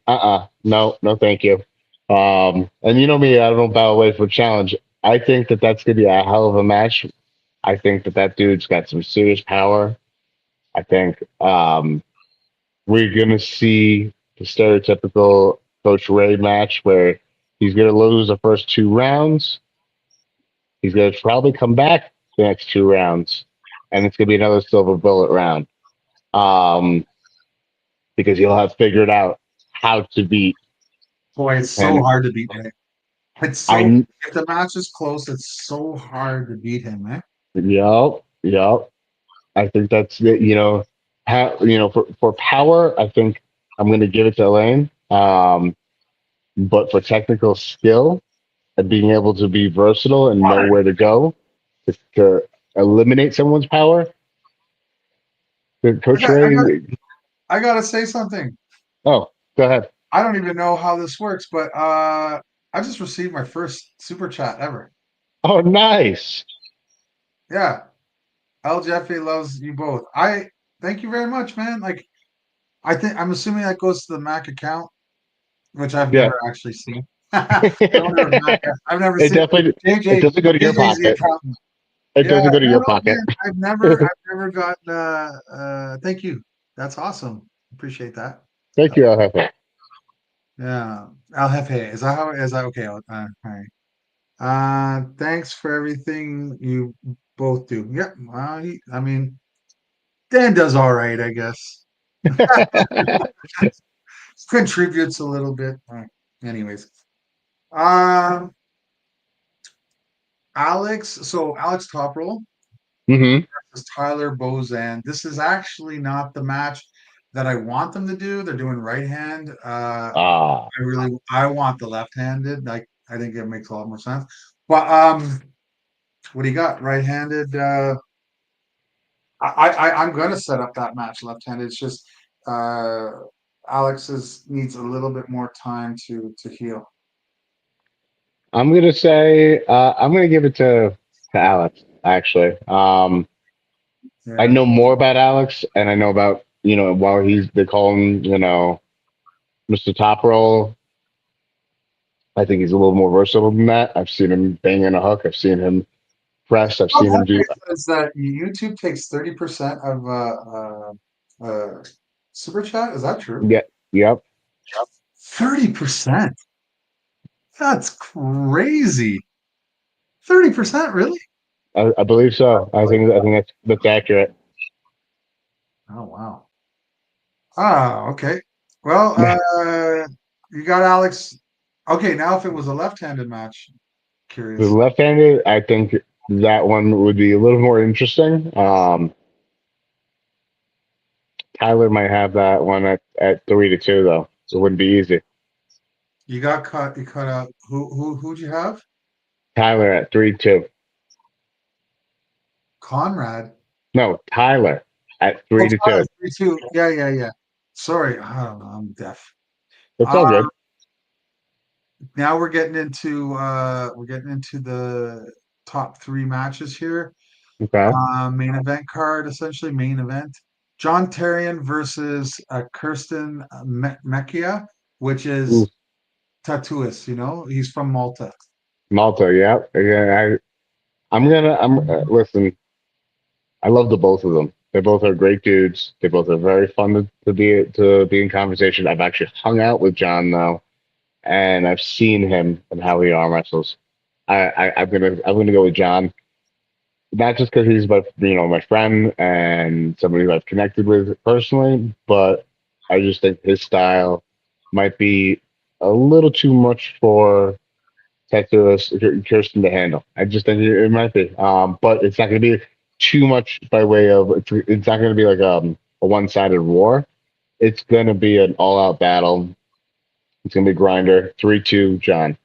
Speaker 2: no, no, thank you. And you know me, I don't bow away for a challenge. I think that that's gonna be a hell of a match. I think that that dude's got some serious power. I think we're gonna see the stereotypical Coach Ray match where he's gonna lose the first 2 rounds. He's gonna probably come back the next 2 rounds, and it's gonna be another silver bullet round. Um, because he'll have figured out how to beat.
Speaker 1: Boy, it's so
Speaker 2: And
Speaker 1: hard to beat Ray. It's so
Speaker 2: I,
Speaker 1: if the match is close, it's so hard to beat him, man.
Speaker 2: yep, yep. I think that's it. For power, I think I'm gonna give it to Elaine. But for technical skill and being able to be versatile and know where to go to eliminate someone's power,
Speaker 1: I
Speaker 2: Coach
Speaker 1: got, I got,
Speaker 2: Ray.
Speaker 1: I gotta say something.
Speaker 2: Oh, go ahead.
Speaker 1: I don't even know how this works, but I just received my first super chat ever.
Speaker 2: Oh, nice.
Speaker 1: Yeah, El Jeffy loves you both. I thank you very much, man. Like, I think I'm assuming that goes to the Mac account, which I've
Speaker 2: Yeah.
Speaker 1: never actually seen. I wonder if Mac, I've never
Speaker 2: It
Speaker 1: seen
Speaker 2: definitely it
Speaker 1: JJ.
Speaker 2: doesn't go to your
Speaker 1: JJ's the
Speaker 2: pocket.
Speaker 1: accountant.
Speaker 2: It
Speaker 1: Yeah,
Speaker 2: doesn't go to
Speaker 1: no,
Speaker 2: your
Speaker 1: no,
Speaker 2: pocket.
Speaker 1: man. I've never gotten. Thank you. That's awesome. Appreciate that.
Speaker 2: Thank you, El Jefe.
Speaker 1: Yeah, Al Jefe. Is that how? Is that okay? All right. Thanks for everything you both do. Yep. I mean, Dan does all right, I guess. Contributes a little bit. Anyways, um, Alex. So Alex Toproll
Speaker 2: Hmm.
Speaker 1: versus Tyler Bozan. This is actually not the match that I want them to do. They're doing right hand.
Speaker 2: Ah,
Speaker 1: I want the left-handed. Like I think it makes a lot more sense. But what do you got? Right-handed. I'm gonna set up that match left-handed. It's just uh Alex's needs a little bit more time to heal.
Speaker 2: I'm gonna say I'm gonna give it to Alex. Actually, I
Speaker 1: Yeah.
Speaker 2: know more about Alex, and I know about while they call him Mr. Top Roll. I think he's a little more versatile than that. I've seen him bang in a hook. I've seen him press. I've
Speaker 1: Oh,
Speaker 2: seen him do.
Speaker 1: says that YouTube takes 30% of super chat. Is that true?
Speaker 2: Yeah, yep.
Speaker 1: 30%. That's crazy. 30%, really?
Speaker 2: I believe so. I think that's accurate.
Speaker 1: Oh wow. Ah, okay. Well, you got Alex. Okay, now if it was a left-handed match,
Speaker 2: The
Speaker 1: curious.
Speaker 2: left-handed, I think that one would be a little more interesting. Tyler might have that one at 3-2 though. So it wouldn't be easy.
Speaker 1: You got cut. You cut out. Who'd you have?
Speaker 2: Tyler at 3-2.
Speaker 1: Conrad.
Speaker 2: No, Tyler at
Speaker 1: Oh,
Speaker 2: three to
Speaker 1: Tyler,
Speaker 2: two.
Speaker 1: 3-2. Yeah, yeah, yeah. Sorry, I don't know. I'm deaf.
Speaker 2: It's all
Speaker 1: Uh,
Speaker 2: good.
Speaker 1: Now we're getting into the top three matches here.
Speaker 2: Okay.
Speaker 1: Main event card, essentially main event. John Tarian versus Kirsten Mechia, which
Speaker 2: Ooh,
Speaker 1: is tattooist. He's from Malta.
Speaker 2: Malta. Yeah. Yeah. I'm gonna. Listen. I love the both of them. They both are great dudes. They both are very fun to be in conversation. I've actually hung out with John though, and I've seen him and how he arm wrestles. I'm gonna go with John, not just because he's my friend and somebody who I've connected with personally, but I just think his style might be a little too much for Texas Kirsten to handle. I just think it might be, but it's not going to be too much by way of it's not going to be like a one-sided war. It's going to be an all-out battle. It's going to be grinder 3-2 John.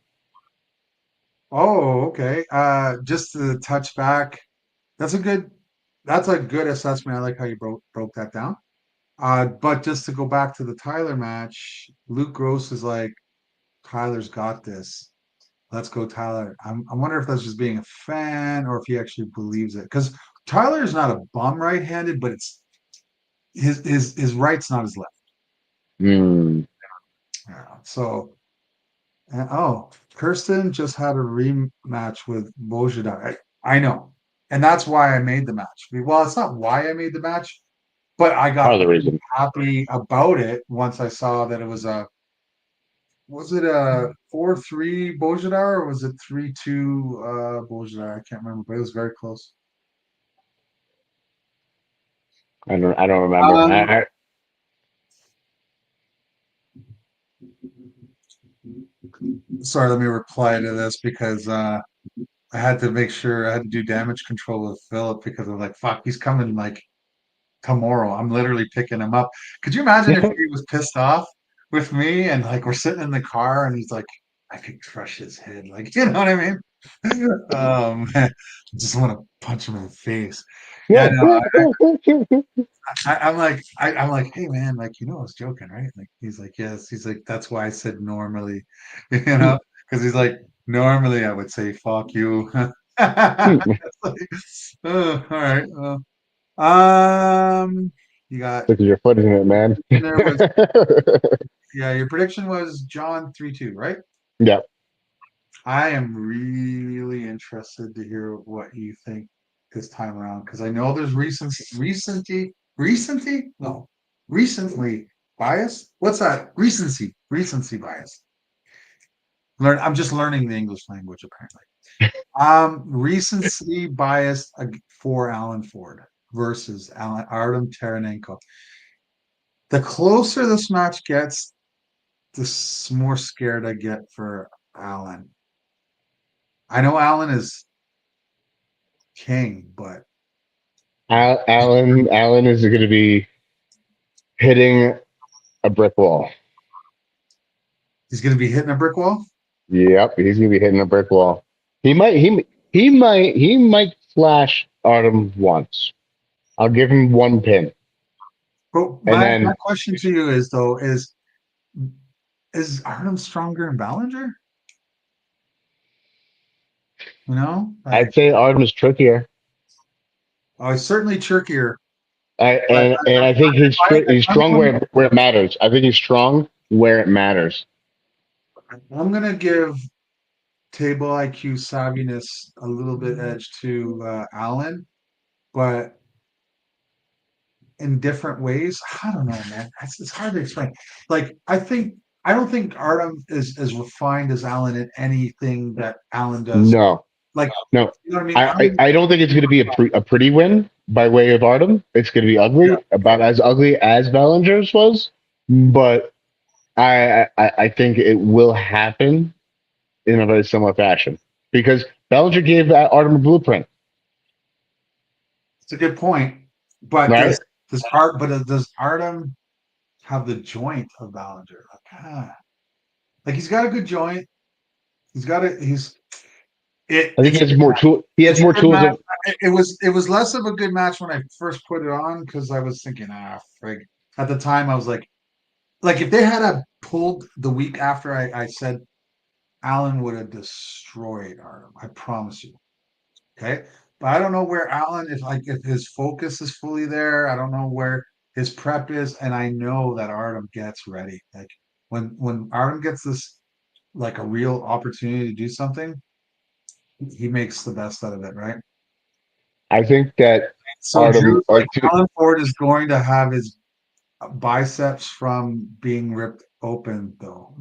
Speaker 1: Oh, okay. Just to touch back, that's a good that's a good assessment. I like how you broke that down. But just to go back to the Tyler match, Luke Gross is like, Tyler's got this. Let's go, Tyler. I wonder if that's just being a fan or if he actually believes it. Because Tyler is not a bum right-handed, but it's his right's not his left.
Speaker 2: Hmm.
Speaker 1: Yeah. So, Kirsten just had a rematch with Bojida. I know, and that's why I made the match. Well, it's not why I made the match, but I
Speaker 2: Part of
Speaker 1: got
Speaker 2: the
Speaker 1: really
Speaker 2: reason.
Speaker 1: happy about it once I saw that it was it a 4-3 Bojidar or was it 3-2 Bojidar? I can't remember, but it was very close.
Speaker 2: I don't remember.
Speaker 1: Um, Sorry, let me reply to this because I had to make sure I had to do damage control with Philip because I'm like, fuck, he's coming like tomorrow. I'm literally picking him up. Could you imagine if he was pissed off with me and like we're sitting in the car and he's like, I could crush his head, like you know what I mean? I just want to punch him in the face. Yeah, no, I'm like, hey man, like I was joking, right? Like he's like, yes, he's like, that's why I said normally, because he's like, normally I would say fuck you. It's like, oh, all right. You got
Speaker 2: Look at your foot in it, man.
Speaker 1: and there was yeah, your prediction was John 3-2, right?
Speaker 2: Yeah.
Speaker 1: I am really interested to hear what you think this time around because I know there's recently bias. What's that? Recency bias. I'm just learning the English language apparently. Recency bias for Alan Ford versus Artem Taranenko. The closer this match gets, the more scared I get for Alan. I know Alan is king, but
Speaker 2: Alan is going to be hitting a brick wall.
Speaker 1: he's going to be hitting a brick wall.
Speaker 2: Yep, he's gonna be hitting a brick wall. He might flash Artem once. I'll give him one pin,
Speaker 1: But
Speaker 2: and
Speaker 1: my
Speaker 2: then
Speaker 1: question to you is though is Artem stronger in Ballinger?
Speaker 2: I'd say Artem is trickier.
Speaker 1: He's certainly trickier.
Speaker 2: I,
Speaker 1: But
Speaker 2: and I think he's
Speaker 1: I'm
Speaker 2: strong
Speaker 1: going
Speaker 2: where it matters. I think he's strong where it matters.
Speaker 1: I'm going to give table IQ savviness a little bit edge to Allen, but in different ways. I don't know, man. It's hard to explain. Like I don't think Artem is as refined as Allen in anything that Allen does.
Speaker 2: No,
Speaker 1: Like
Speaker 2: no,
Speaker 1: you know what I mean?
Speaker 2: I don't think it's gonna be a pretty win by way of Artem. It's gonna be
Speaker 1: Yeah.
Speaker 2: ugly, about as ugly as Bellinger's was, but I think it will happen in a very similar fashion because Bellinger gave Artem a blueprint,
Speaker 1: It's a good point. But
Speaker 2: right?
Speaker 1: does Artem have the joint of Ballinger? Like he's got a good joint. He's got it.
Speaker 2: I think he
Speaker 1: it's
Speaker 2: has more tool. He has
Speaker 1: it's a
Speaker 2: more
Speaker 1: good
Speaker 2: tools.
Speaker 1: match. It was less of a good match when I first put it on because I was thinking, frig. At the time, I was like if they had a pulled the week after I said Allen would have destroyed Artem. I promise you. Okay. But I don't know where Allen, if his focus is fully there. I don't know where his prep is. And I know that Artem gets ready. Like when Artem gets this like a real opportunity to do something, he makes the best out of it, right?
Speaker 2: I think that
Speaker 1: So
Speaker 2: Artem,
Speaker 1: Drew's like Alan Ford is going to have his biceps from being ripped open though.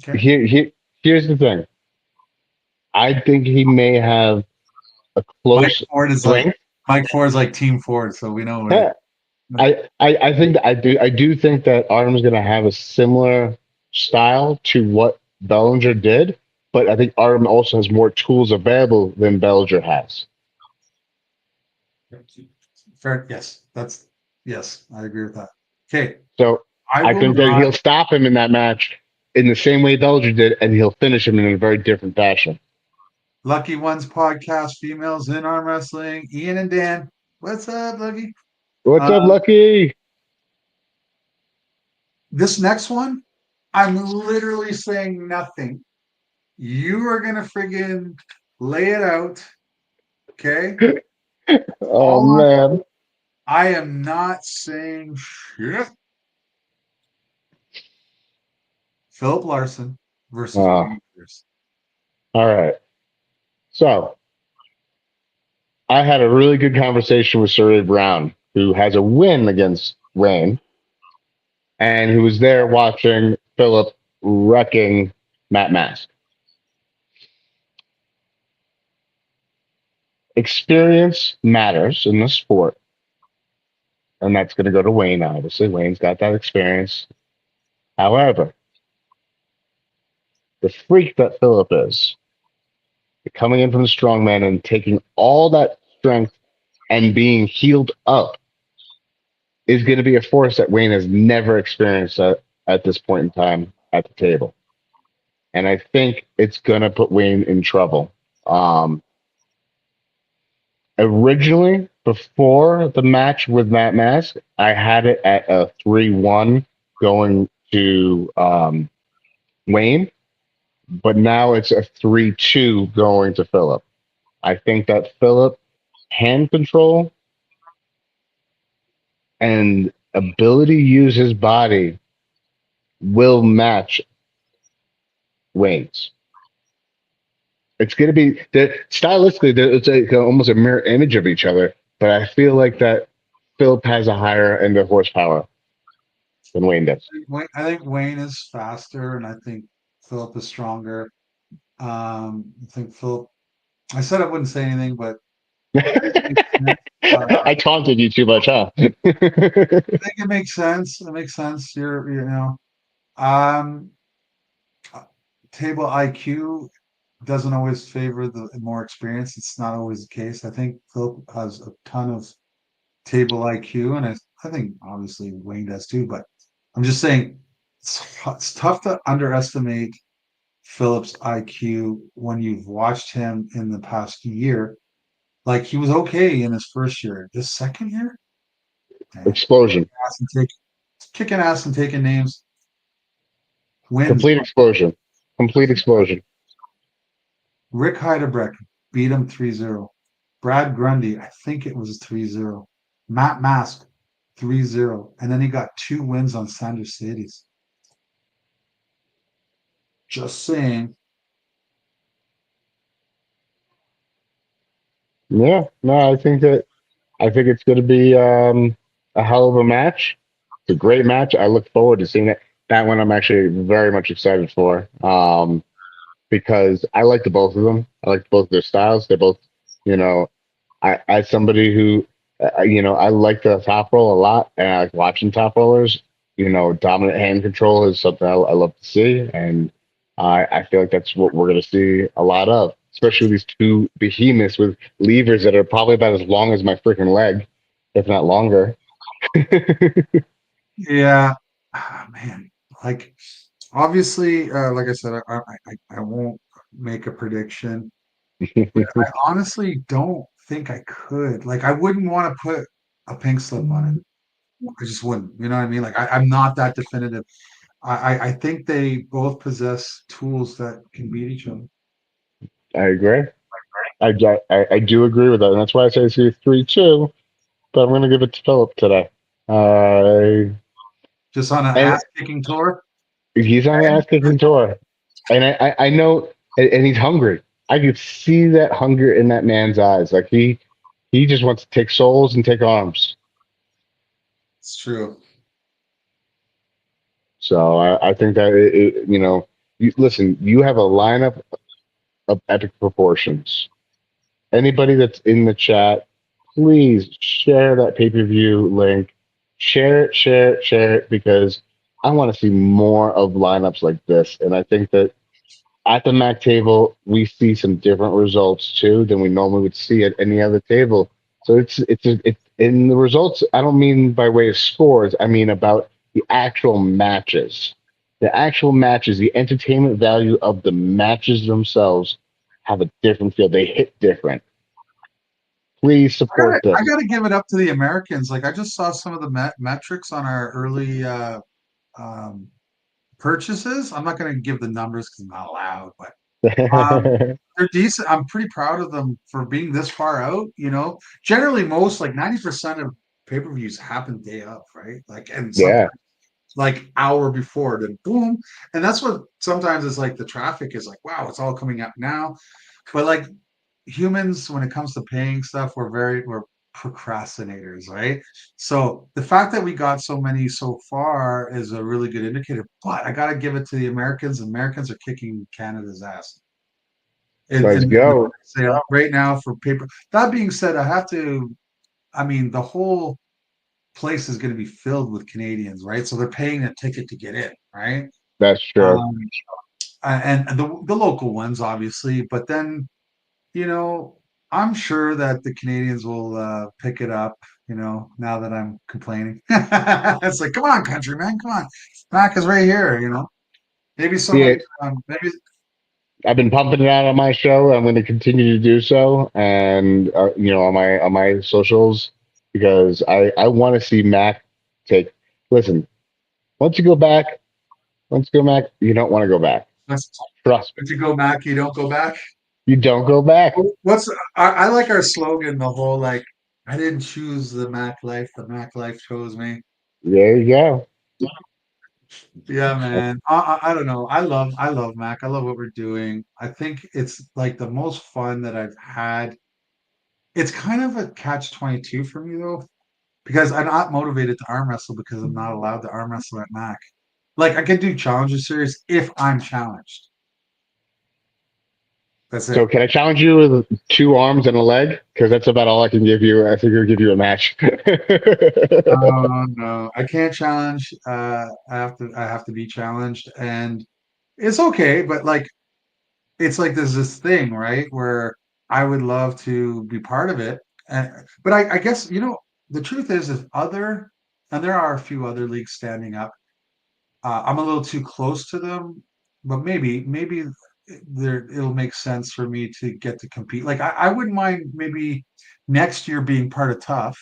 Speaker 1: Okay.
Speaker 2: here's the thing. I think he may have a
Speaker 1: Mike
Speaker 2: close
Speaker 1: Ford is like
Speaker 2: strength.
Speaker 1: Mike Ford is like Team Ford, so we know what it.
Speaker 2: Yeah, I think that I do think that Artem's going to have a similar style to what Bellinger did, but I think Artem also has more tools available than Bellinger has.
Speaker 1: Fair, yes, yes, I agree with that. Okay,
Speaker 2: So
Speaker 1: I
Speaker 2: I
Speaker 1: will
Speaker 2: think that
Speaker 1: not.
Speaker 2: he'll stop him in that match in the same way Bellinger did, and he'll finish him in a very different fashion.
Speaker 1: Lucky Ones podcast, females in arm wrestling. Ian and Dan, what's up, Lucky?
Speaker 2: What's
Speaker 1: Uh,
Speaker 2: up, Lucky?
Speaker 1: this next one, I'm literally saying nothing. You are gonna friggin' lay it out, okay?
Speaker 2: Oh
Speaker 1: All
Speaker 2: man.
Speaker 1: I am not saying shit. Philip Larson versus
Speaker 2: Uh,
Speaker 1: Wayne Pierce.
Speaker 2: all right. So I had a really good conversation with Surrey Brown, who has a win against Wayne, and who was there watching Philip wrecking Matt Mask. Experience matters in the sport, and that's going to go to Wayne. Obviously, Wayne's got that experience. However, the freak that Philip is, coming in from the strongman and taking all that strength and being healed up, is going to be a force that Wayne has never experienced at this point in time at the table. And I think it's going to put Wayne in trouble. Um, Originally, before the match with Matt Mask, I had it at a 3-1 going to Wayne, but now it's a 3-2 going to Philip. I think that Philip hand control and ability to use his body will match Wayne's. It's going to be stylistically, it's almost a mirror image of each other, but I feel like that Philip has a higher end of horsepower than Wayne does.
Speaker 1: I think Wayne is faster, and I think Philip is stronger. I think Philip. I said I wouldn't say anything, but I
Speaker 2: I taunted you too much, huh?
Speaker 1: think it makes sense. It makes sense. Um, uh, table IQ doesn't always favor the more experience. It's not always the case. I think Philip has a ton of table IQ, and I think obviously Wayne does too. But I'm just saying it's tough to underestimate Phillips' IQ when you've watched him in the past year. Like he was okay in his first year. This second year, man,
Speaker 2: Explosion.
Speaker 1: kicking ass and taking names, wins.
Speaker 2: Complete explosion. Complete explosion.
Speaker 1: Rick Heidebreck beat him 3-0. Brad Grundy, I think it was 3-0. Matt Mask 3-0. And then he got 2 wins on Sanders Cities. Just saying.
Speaker 2: Yeah, no, I think it's going to be a hell of a match. It's a great match. I look forward to seeing it. That one I'm actually very much excited for because I like the both of them. I like both their styles. They're both, you know, as somebody who, I like the top roll a lot, and I like watching top rollers. Dominant hand control is something I love to see, and I feel like that's what we're going to see a lot of, especially these two behemoths with levers that are probably about as long as my freaking leg, if not longer.
Speaker 1: Yeah. Man. Like obviously, like I said, I won't make a prediction. But I honestly don't think I could. Like, I wouldn't want to put a pink slip on it. I just wouldn't. You know what I mean? Like, I'm not that definitive. I think they both possess tools that can beat each other.
Speaker 2: I agree. I do agree with that, and that's why I say it's 3-2. But I'm going to give it to Philip today. Uh,
Speaker 1: Just on an
Speaker 2: and
Speaker 1: ass kicking tour.
Speaker 2: he's on an ass kicking tour, and I know, and he's hungry. I could see that hunger in that man's eyes. Like he just wants to take souls and take arms.
Speaker 1: It's true.
Speaker 2: So I think that listen, you have a lineup of epic proportions. Anybody that's in the chat, please share that pay-per-view link. Share it, share it, share it, because I want to see more of lineups like this. And I think that at the MAC table, we see some different results too than we normally would see at any other table. So it's in the results. I don't mean by way of scores. I mean about the actual matches. The actual matches, the entertainment value of the matches themselves have a different feel. They hit different. Please support
Speaker 1: I
Speaker 2: this.
Speaker 1: gotta give it up to the Americans. Like, I just saw some of the metrics on our early um, purchases. I'm not gonna give the numbers because I'm not allowed, but they're decent. I'm pretty proud of them for being this far out. Generally, most like 90% of pay-per-views happen day of, right? Like, and sometimes
Speaker 2: Yeah,
Speaker 1: like hour before, then boom. And that's what sometimes is like the traffic is like, wow, it's all coming up now. But like humans, when it comes to paying stuff, we're procrastinators, right? So the fact that we got so many so far is a really good indicator. But I gotta give it to the Americans. Americans are kicking Canada's ass.
Speaker 2: let's
Speaker 1: And
Speaker 2: go.
Speaker 1: say right now for paper. That being said, I have to. I mean, the whole place is going to be filled with Canadians, right? So they're paying a ticket to get in, right?
Speaker 2: That's true.
Speaker 1: Um, and the local ones, obviously, but then you know, I'm sure that the Canadians will pick it up. Now that I'm complaining, it's like, come on, countryman, come on, Mac is right here. Maybe
Speaker 2: Yeah,
Speaker 1: someone, maybe
Speaker 2: I've been pumping it out on my show. I'm going to continue to do so, and on my socials, because I want to see Mac take. Listen, once you go back, once you go back, you don't want to go back.
Speaker 1: let's
Speaker 2: Trust me,
Speaker 1: if you go back, you don't go back.
Speaker 2: you don't go back.
Speaker 1: What's I like our slogan, the whole like, I didn't choose the Mac life chose me.
Speaker 2: There you go.
Speaker 1: Yeah, man. I don't know. I love Mac. I love what we're doing. I think it's like the most fun that I've had. It's kind of a catch 22 for me though, because I'm not motivated to arm wrestle because I'm not allowed to arm wrestle at Mac. Like, I can do challenger series if I'm challenged. That's
Speaker 2: So
Speaker 1: it.
Speaker 2: can I challenge you with 2 arms and a leg? Because that's about all I can give you. I figure give you a match.
Speaker 1: Oh no, I can't challenge. I have to be challenged, and it's okay, but like it's like there's this thing, right, where I would love to be part of it. But I guess, the truth is, and there are a few other leagues standing up. I'm a little too close to them, but maybe it'll make sense for me to get to compete. Like, I wouldn't mind maybe next year being part of Tough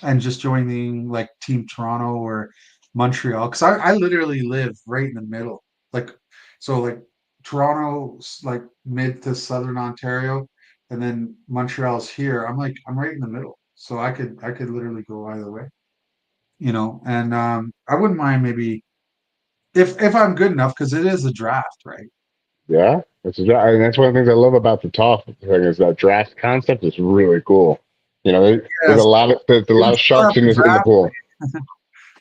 Speaker 1: and just joining like Team Toronto or Montreal, because I literally live right in the middle. Like, so like Toronto's like mid to southern Ontario, and then Montreal's here. I'm right in the middle, so I could literally go either way. And I wouldn't mind maybe if I'm good enough, because it is a draft, right?
Speaker 2: Yeah, and that's one of the things I love about the talk thing is that draft concept is really cool. There's
Speaker 1: Yes,
Speaker 2: a
Speaker 1: they
Speaker 2: lot
Speaker 1: would
Speaker 2: of
Speaker 1: still
Speaker 2: sharks
Speaker 1: have to
Speaker 2: in the
Speaker 1: draft.
Speaker 2: pool.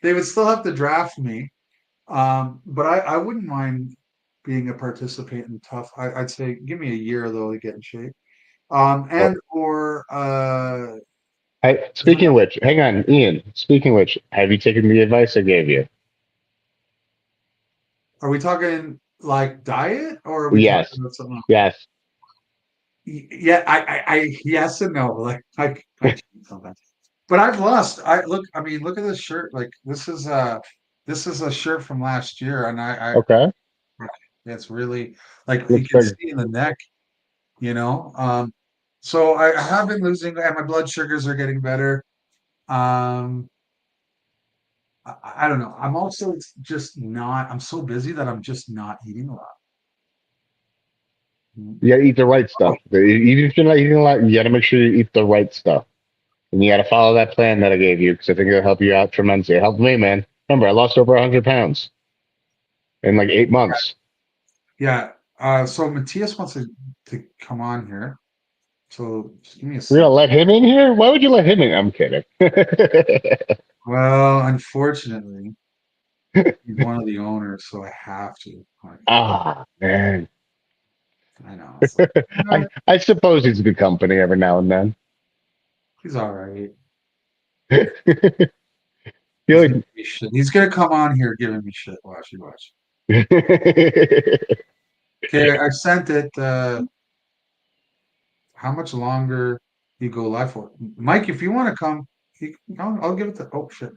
Speaker 1: They would still have to draft me. But I wouldn't mind being a participant in Tough. I'd say give me a year though to get in shape.
Speaker 2: Well,
Speaker 1: And or
Speaker 2: speaking of which, hang on, Ian. Speaking of which, have you taken the advice I gave you?
Speaker 1: are we talking like diet, or are we talking
Speaker 2: Yes,
Speaker 1: about something else?
Speaker 2: yes.
Speaker 1: Yeah, yes and no. Like, I cheat sometimes, but I've lost. I mean, look at this shirt. Like, this is a shirt from last year, and I
Speaker 2: Okay.
Speaker 1: It's really like you
Speaker 2: Looks
Speaker 1: can
Speaker 2: like
Speaker 1: see in the neck, you know. So I have been losing, and my blood sugars are getting better. Um, I don't know. I'm also just not. I'm so busy that I'm just not eating a lot. Mm.
Speaker 2: you gotta eat the right
Speaker 1: Oh,
Speaker 2: stuff. Even if you're not eating a lot, you gotta make sure you eat the right stuff. And you gotta follow that plan that I gave you because I think it'll help you out tremendously. It helped me, man. Remember, I lost over 100 pounds in like 8 months.
Speaker 1: yeah. So Matthias wants to come on here. So just give me a
Speaker 2: We're
Speaker 1: sec.
Speaker 2: gonna let him in here? Why would you let him in? I'm kidding.
Speaker 1: Well, unfortunately, he's one of the owners, so I have to. Like,
Speaker 2: Ah, man.
Speaker 1: I know. It's like, you know what?
Speaker 2: I suppose he's good company every now and then.
Speaker 1: He's all right.
Speaker 2: You
Speaker 1: He's
Speaker 2: like,
Speaker 1: giving me shit. He's gonna come on here giving me shit. Watch, you watch. Okay, I sent it. How much longer you go live for? Mike, if you want to come, I'll give it to. Oh shit.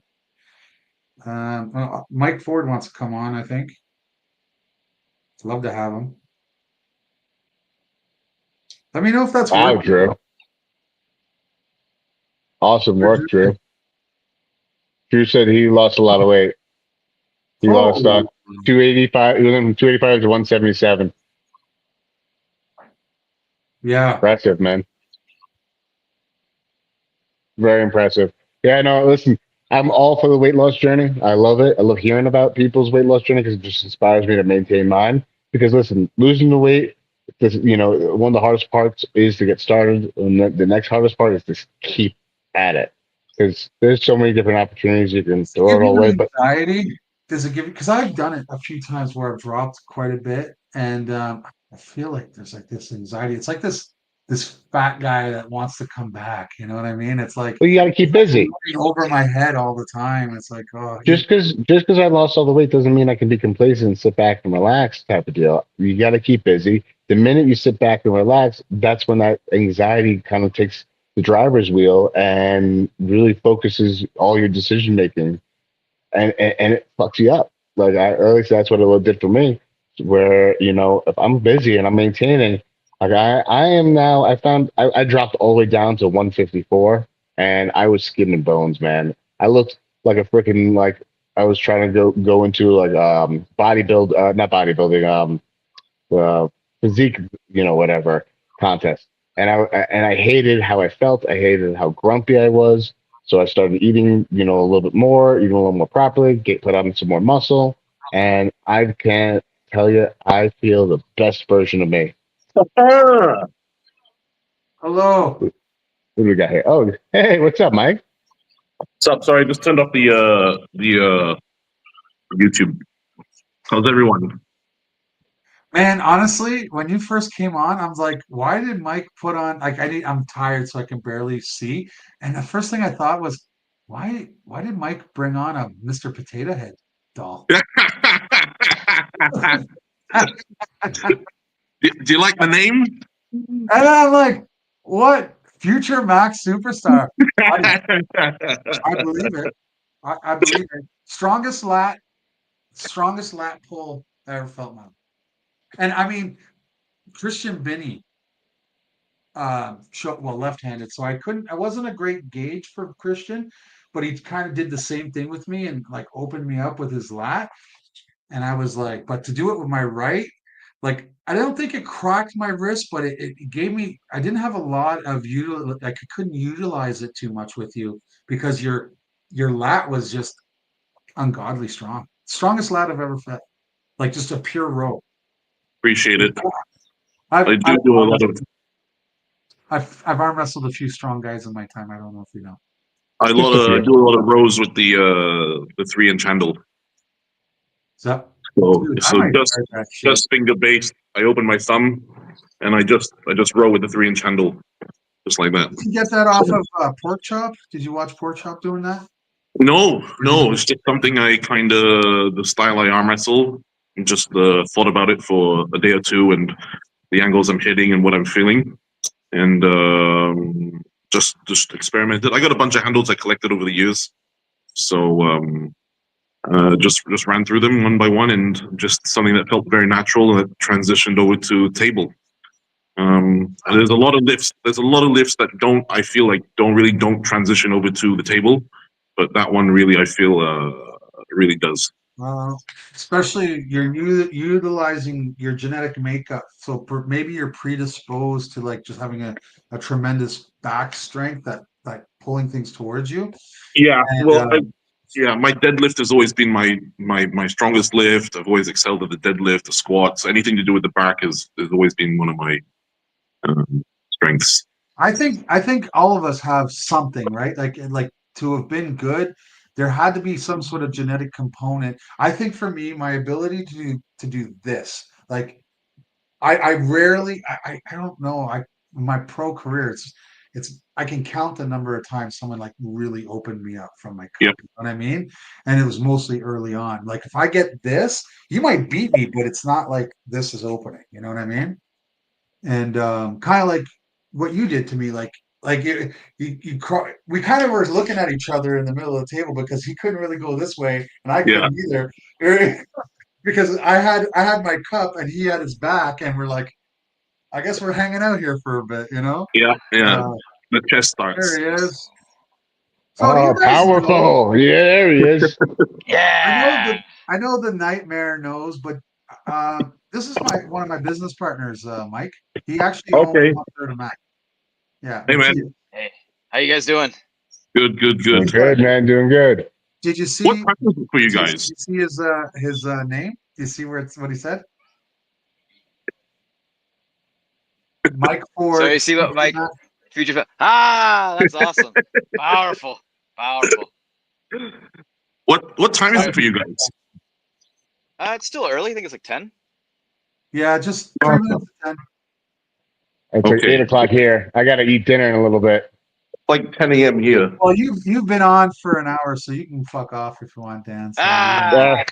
Speaker 1: Mike Ford wants to come on. I think. Love to have him. Let me know if that's
Speaker 2: wow,
Speaker 1: working.
Speaker 2: Drew. Awesome work, Drew. Drew said he lost a lot of weight. He lost
Speaker 1: Oh,
Speaker 2: 285. He went from 285 to 177.
Speaker 1: yeah.
Speaker 2: Impressive, man. Very impressive. Yeah, no, listen, I'm all for the weight loss journey. I love it. I love hearing about people's weight loss journey because it just inspires me to maintain mine. Because listen, losing the weight, this, one of the hardest parts is to get started, and the next hardest part is to keep at it. Because there's so many different opportunities you can
Speaker 1: Does it
Speaker 2: throw
Speaker 1: give
Speaker 2: it all
Speaker 1: you
Speaker 2: away. But
Speaker 1: anxiety? Does it give you? Because I've done it a few times where I've dropped quite a bit, and I feel like there's like this anxiety. It's like this fat guy that wants to come back. You know what I mean?
Speaker 2: you got to
Speaker 1: It's
Speaker 2: keep
Speaker 1: like
Speaker 2: busy.
Speaker 1: running over my head all the time. It's like, oh,
Speaker 2: Just because I lost all the weight doesn't mean I can be complacent and sit back and relax type of deal. You got to keep busy. The minute you sit back and relax, that's when that anxiety kind of takes the driver's wheel and really focuses all your decision making, and it fucks you up. Like at least that's what it did for me. Where if I'm busy and I'm maintaining, like I am now. I dropped all the way down to 154, and I was skin and bones, man. I looked like a freaking like I was trying to go into like bodybuild, not bodybuilding, physique, whatever contest. And I hated how I felt. I hated how grumpy I was. So I started eating, a little bit more, eating a little more properly, put on some more muscle, and I can't tell you, I feel the best version of me.
Speaker 3: Ah,
Speaker 1: hello.
Speaker 2: What do we got here? Oh, hey, what's up, Mike?
Speaker 3: what's up? Sorry, I just turned off the YouTube. How's everyone?
Speaker 1: Man, honestly, when you first came on, I was like, why did Mike put on like I'm tired so I can barely see? And the first thing I thought was, why did Mike bring on a Mr. Potato Head doll?
Speaker 3: Do you like the name?
Speaker 1: And I'm like, what? Future Max superstar. I, I believe it. I believe it. Strongest lat pull I ever felt, man. And I mean, Christian Binney, well, left-handed, so I wasn't a great gauge for Christian, but he kind of did the same thing with me and like opened me up with his lat. And I was like, but to do it with my right, like I don't think it cracked my wrist, but it gave me. I didn't have a lot of like I couldn't utilize it too much with you because your lat was just ungodly strong. Strongest lat I've ever felt. Like just a pure rope.
Speaker 3: Appreciate it.
Speaker 1: I've
Speaker 3: I
Speaker 1: I've
Speaker 3: do do a lot of
Speaker 1: I've arm wrestled a few strong guys in my time. I don't know if you know.
Speaker 2: Just a
Speaker 3: I
Speaker 2: few.
Speaker 3: do a lot of rows with the 3-inch handle.
Speaker 1: So,
Speaker 3: So
Speaker 1: dude, I
Speaker 3: so
Speaker 1: might
Speaker 3: just
Speaker 1: try that shit.
Speaker 3: just finger based. I open my thumb and I just row with the 3-inch handle just like that.
Speaker 1: Did you get that
Speaker 3: So
Speaker 1: off of Pork Chop? Did you watch Pork Chop doing that?
Speaker 3: no, it's just something I kind of the style I arm wrestle. Just thought about it for a day or two and the angles I'm hitting and what I'm feeling, and just experimented. I got a bunch of handles I collected over the years, so Just ran through them one by one, and just something that felt very natural that transitioned over to table. There's a lot of lifts. There's a lot of lifts that don't. I feel like don't transition over to the table, but that one really I feel really does.
Speaker 1: Especially you're utilizing your genetic makeup, so maybe you're predisposed to like just having a tremendous back strength that pulling things towards you.
Speaker 3: Yeah,
Speaker 1: And,
Speaker 3: well, yeah, my deadlift has always been my strongest lift. I've always excelled at the deadlift, the squats, anything to do with the back has always been one of my strengths.
Speaker 1: I think all of us have something, right? Like to have been good, there had to be some sort of genetic component. I think for me, my ability to do this, like I rarely I don't know, my pro career, it's I can count the number of times someone like really opened me up from my cup,
Speaker 3: Yeah.
Speaker 1: you know what I mean? And it was mostly early on. Like if I get this, you might beat me, but it's not like this is opening, you know what I mean? And kind of like what you did to me, like we kind of were looking at each other in the middle of the table because he couldn't really go this way and I
Speaker 3: Yeah.
Speaker 1: couldn't either. Because I had my cup and he had his back, and we're like, I guess we're hanging out here for a bit, you know.
Speaker 3: Yeah, yeah.
Speaker 1: Uh,
Speaker 3: The chest
Speaker 1: there
Speaker 3: starts.
Speaker 1: he is. So you
Speaker 2: Oh,
Speaker 1: guys know,
Speaker 2: powerful! Yeah, there he is.
Speaker 4: Yeah.
Speaker 1: I know the nightmare knows, but this is one of my business partners, Mike. He actually owns
Speaker 3: Okay.
Speaker 1: one third of Mac. Yeah,
Speaker 3: Hey, man.
Speaker 1: Matthias.
Speaker 4: Hey, how you guys doing?
Speaker 3: Good, good,
Speaker 2: Doing
Speaker 3: good.
Speaker 2: good, man. Doing good.
Speaker 1: Did you
Speaker 3: What
Speaker 1: see?
Speaker 3: time is it for you
Speaker 1: Did
Speaker 3: guys?
Speaker 1: you see his name? Do you see what he said? Mike
Speaker 4: So
Speaker 1: Ford.
Speaker 4: you see what Mike future? That's awesome. Powerful, powerful.
Speaker 3: What time is it for you guys?
Speaker 4: It's still early. I think it's like 10.
Speaker 1: Yeah, just 3 minutes to 10.
Speaker 2: It's like
Speaker 3: Okay.
Speaker 2: 8 o'clock here. I gotta eat dinner in a little bit.
Speaker 3: Like 10 a.m. here.
Speaker 1: Well, you've been on for an hour, so you can fuck off if you want, Dan. So,
Speaker 4: Ah,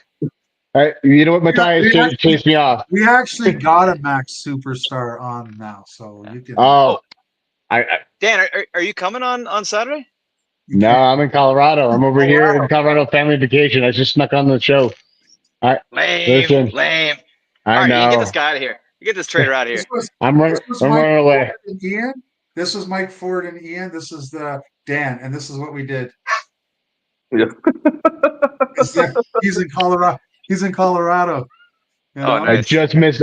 Speaker 2: You know what, Matthias
Speaker 1: we
Speaker 2: chased me off.
Speaker 1: we actually got a Max Superstar on now, so you can.
Speaker 2: Oh, I
Speaker 4: Dan, are you coming on Saturday?
Speaker 1: you
Speaker 2: no,
Speaker 1: can-
Speaker 2: I'm in Colorado. I'm over here in Colorado family vacation. I just snuck on the show.
Speaker 4: Lame,
Speaker 2: Listen.
Speaker 4: lame.
Speaker 2: I
Speaker 4: All right, you get
Speaker 2: know.
Speaker 4: this guy out of here. You get this traitor out of here.
Speaker 1: This was
Speaker 2: I'm running.
Speaker 1: this was
Speaker 2: I'm
Speaker 1: Mike
Speaker 2: running away.
Speaker 1: Ford and Ian. This was Mike Ford and Ian. This is the Dan, and this is what we did.
Speaker 3: Yeah.
Speaker 1: He's in Colorado. He's in Colorado. You
Speaker 4: Oh,
Speaker 1: know?
Speaker 2: I
Speaker 4: nice.
Speaker 2: just missed.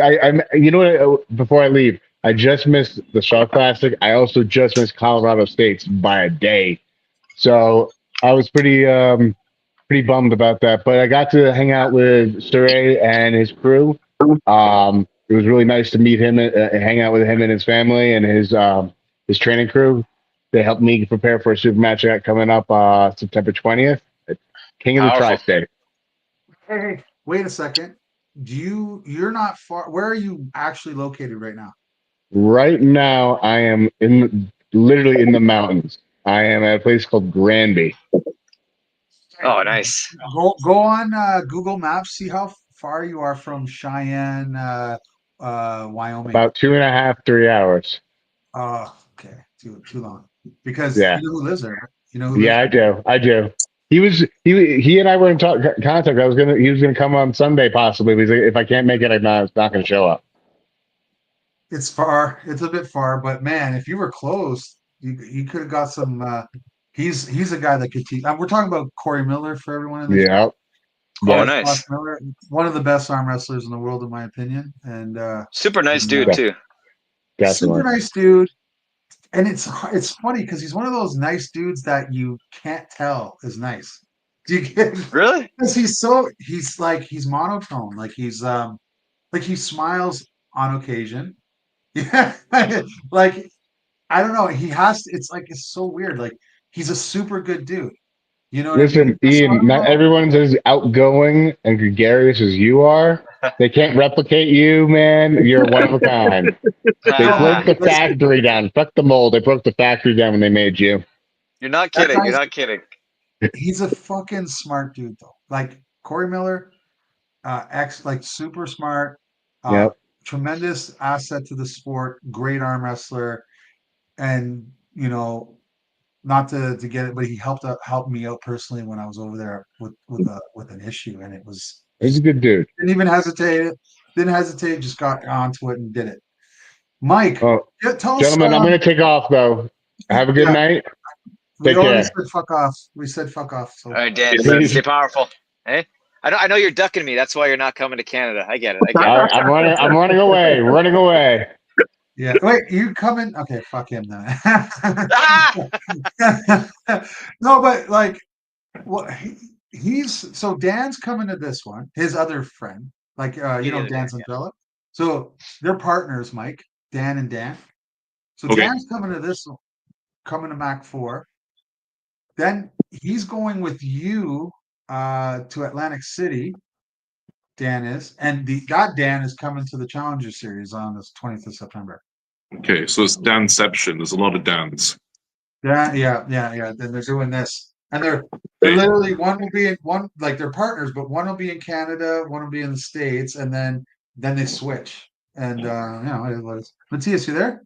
Speaker 2: You know what? Before I leave, I just missed the Shark Classic. I also just missed Colorado States by a day, so I was pretty bummed about that. But I got to hang out with Surrey and his crew. It was really nice to meet him and hang out with him and his family and his training crew. They helped me prepare for a super match I got coming up September 20th. King of the
Speaker 4: Powerful.
Speaker 2: Tri-State.
Speaker 1: Hey, wait a second. You're not far. Where are you actually located right now?
Speaker 2: Right now, I am literally in the mountains. I am at a place called Granby.
Speaker 4: Oh, nice.
Speaker 1: Go on Google Maps. See how far you are from Cheyenne, Wyoming.
Speaker 2: About 2.5, 3 hours.
Speaker 1: Oh, okay, too long. Because
Speaker 2: Yeah.
Speaker 1: you know who lives there. Right? You know who
Speaker 2: Yeah,
Speaker 1: lives
Speaker 2: I do. He and I were in contact. He was gonna come on Sunday possibly. He's like, if I can't make it, I'm not gonna show up.
Speaker 1: It's far. It's a bit far, but man, if you were close, you could have got some. He's a guy that could teach. We're talking about Corey Miller for everyone in the
Speaker 2: Yeah.
Speaker 4: Oh,
Speaker 2: Yeah.
Speaker 4: nice.
Speaker 1: Miller, one of the best arm wrestlers in the world, in my opinion, and
Speaker 4: Super nice dude too.
Speaker 1: super
Speaker 2: Definitely.
Speaker 1: nice dude. And it's funny because he's one of those nice dudes that you can't tell is nice. Do you get?
Speaker 4: Really?
Speaker 1: Because he's monotone, like he smiles on occasion. Yeah, like I don't know. He has. It's so weird. Like he's a super good dude. You know what I mean?
Speaker 2: Listen, Ian, not everyone's as outgoing and gregarious as you are. They can't replicate you, man. You're one of a kind. They broke the factory down. Fuck the mold. They broke the factory down when they made you.
Speaker 4: You're not
Speaker 1: That
Speaker 4: kidding. You're
Speaker 1: guy's-
Speaker 4: not kidding.
Speaker 1: He's a fucking smart dude, though. Like Corey Miller, super smart,
Speaker 2: Yep.
Speaker 1: tremendous asset to the sport, great arm wrestler, and not to get it, but he helped me out personally when I was over there with an issue, and it was
Speaker 2: He's a good dude.
Speaker 1: didn't hesitate, just got onto it and did it. Mike,
Speaker 2: Well,
Speaker 1: tell us.
Speaker 2: gentlemen, I'm going to take off though. Have a good
Speaker 1: Yeah,
Speaker 2: night.
Speaker 1: we
Speaker 2: Take
Speaker 1: already
Speaker 2: care.
Speaker 1: said fuck off. We said fuck off. So
Speaker 4: All right, Dan.
Speaker 2: Please.
Speaker 4: Stay powerful. Hey, I know you're ducking me. That's why you're not coming to Canada. I get it. I get
Speaker 2: All
Speaker 4: it.
Speaker 2: right, I'm running away. Running away.
Speaker 1: yeah, wait, you coming? Okay, fuck him then.
Speaker 4: Ah!
Speaker 1: No, but like, what he's so Dan's coming to this one. His other friend, like
Speaker 4: Yeah, the other
Speaker 1: Dan
Speaker 4: Dan, yeah.
Speaker 1: Santrella. So they're partners, Mike, Dan and Dan. So
Speaker 3: Okay.
Speaker 1: Dan's coming to this, coming to Mac 4. Then he's going with you to Atlantic City. Dan is, and that Dan is coming to the Challenger Series on this 20th of September.
Speaker 3: Okay, so it's Danception. There's a lot of Dans.
Speaker 1: Yeah. Then they're doing this, and they're literally one will be in one like they're partners, but one will be in Canada, one will be in the States, and then they switch. And it was. Matthias, you there?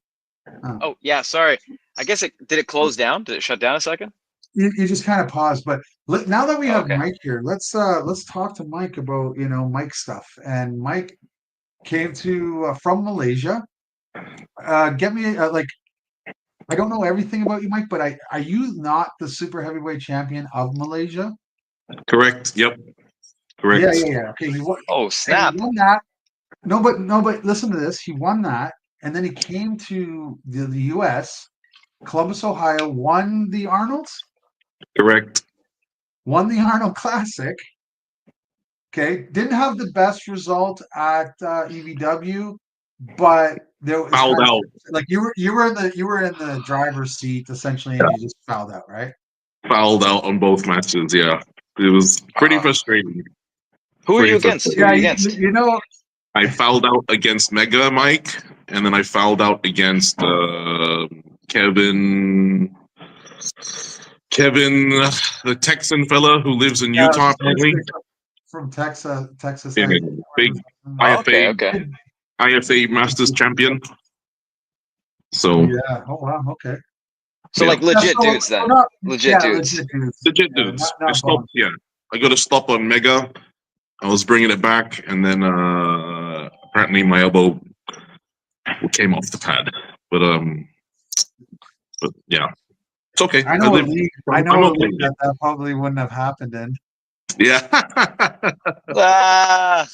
Speaker 4: Oh yeah. Sorry. I guess did it close down? Did it shut down a second?
Speaker 1: You just kind of paused, but now that we have
Speaker 4: Okay.
Speaker 1: Mike here, let's talk to Mike about Mike stuff. And Mike came to from Malaysia. Get me like I don't know everything about you, Mike, but are you not the super heavyweight champion of Malaysia?
Speaker 3: Correct. Yep. Correct.
Speaker 1: Yeah. Okay,
Speaker 4: Oh snap!
Speaker 1: he won that. No, but listen to this. He won that, and then he came to the U.S. Columbus, Ohio, won the Arnold's.
Speaker 3: Correct.
Speaker 1: Won the Arnold Classic. Okay, didn't have the best result at EVW, but there was
Speaker 3: Fouled out.
Speaker 1: like you were in the driver's seat essentially, and you just fouled out, right?
Speaker 3: Fouled out on both matches. Yeah, it was pretty frustrating.
Speaker 4: Who are
Speaker 3: Pretty
Speaker 4: you against? Who
Speaker 3: frustrating.
Speaker 4: are
Speaker 1: Yeah,
Speaker 4: you against?
Speaker 3: I fouled out against Mega Mike, and then I fouled out against Kevin, the Texan fella who lives in Utah apparently.
Speaker 1: From Texas.
Speaker 3: Yeah, big
Speaker 4: Oh, okay.
Speaker 3: IFA Masters champion. So
Speaker 1: Yeah. Oh wow. Okay.
Speaker 4: So
Speaker 3: Yeah.
Speaker 4: like legit
Speaker 1: Yeah, so
Speaker 4: dudes then.
Speaker 1: we're not-
Speaker 4: Legit dudes.
Speaker 3: legit
Speaker 1: Yeah,
Speaker 3: dudes.
Speaker 1: not
Speaker 3: I stopped.
Speaker 1: bums.
Speaker 3: Yeah, I got a stop on Mega. I was bringing it back, and then apparently my elbow came off the pad. But yeah, it's okay.
Speaker 1: I know a
Speaker 3: live-
Speaker 1: league.
Speaker 3: I'm
Speaker 1: I know a
Speaker 3: okay
Speaker 1: league
Speaker 3: with it.
Speaker 1: that probably wouldn't have happened in.
Speaker 3: Yeah.
Speaker 4: Ah,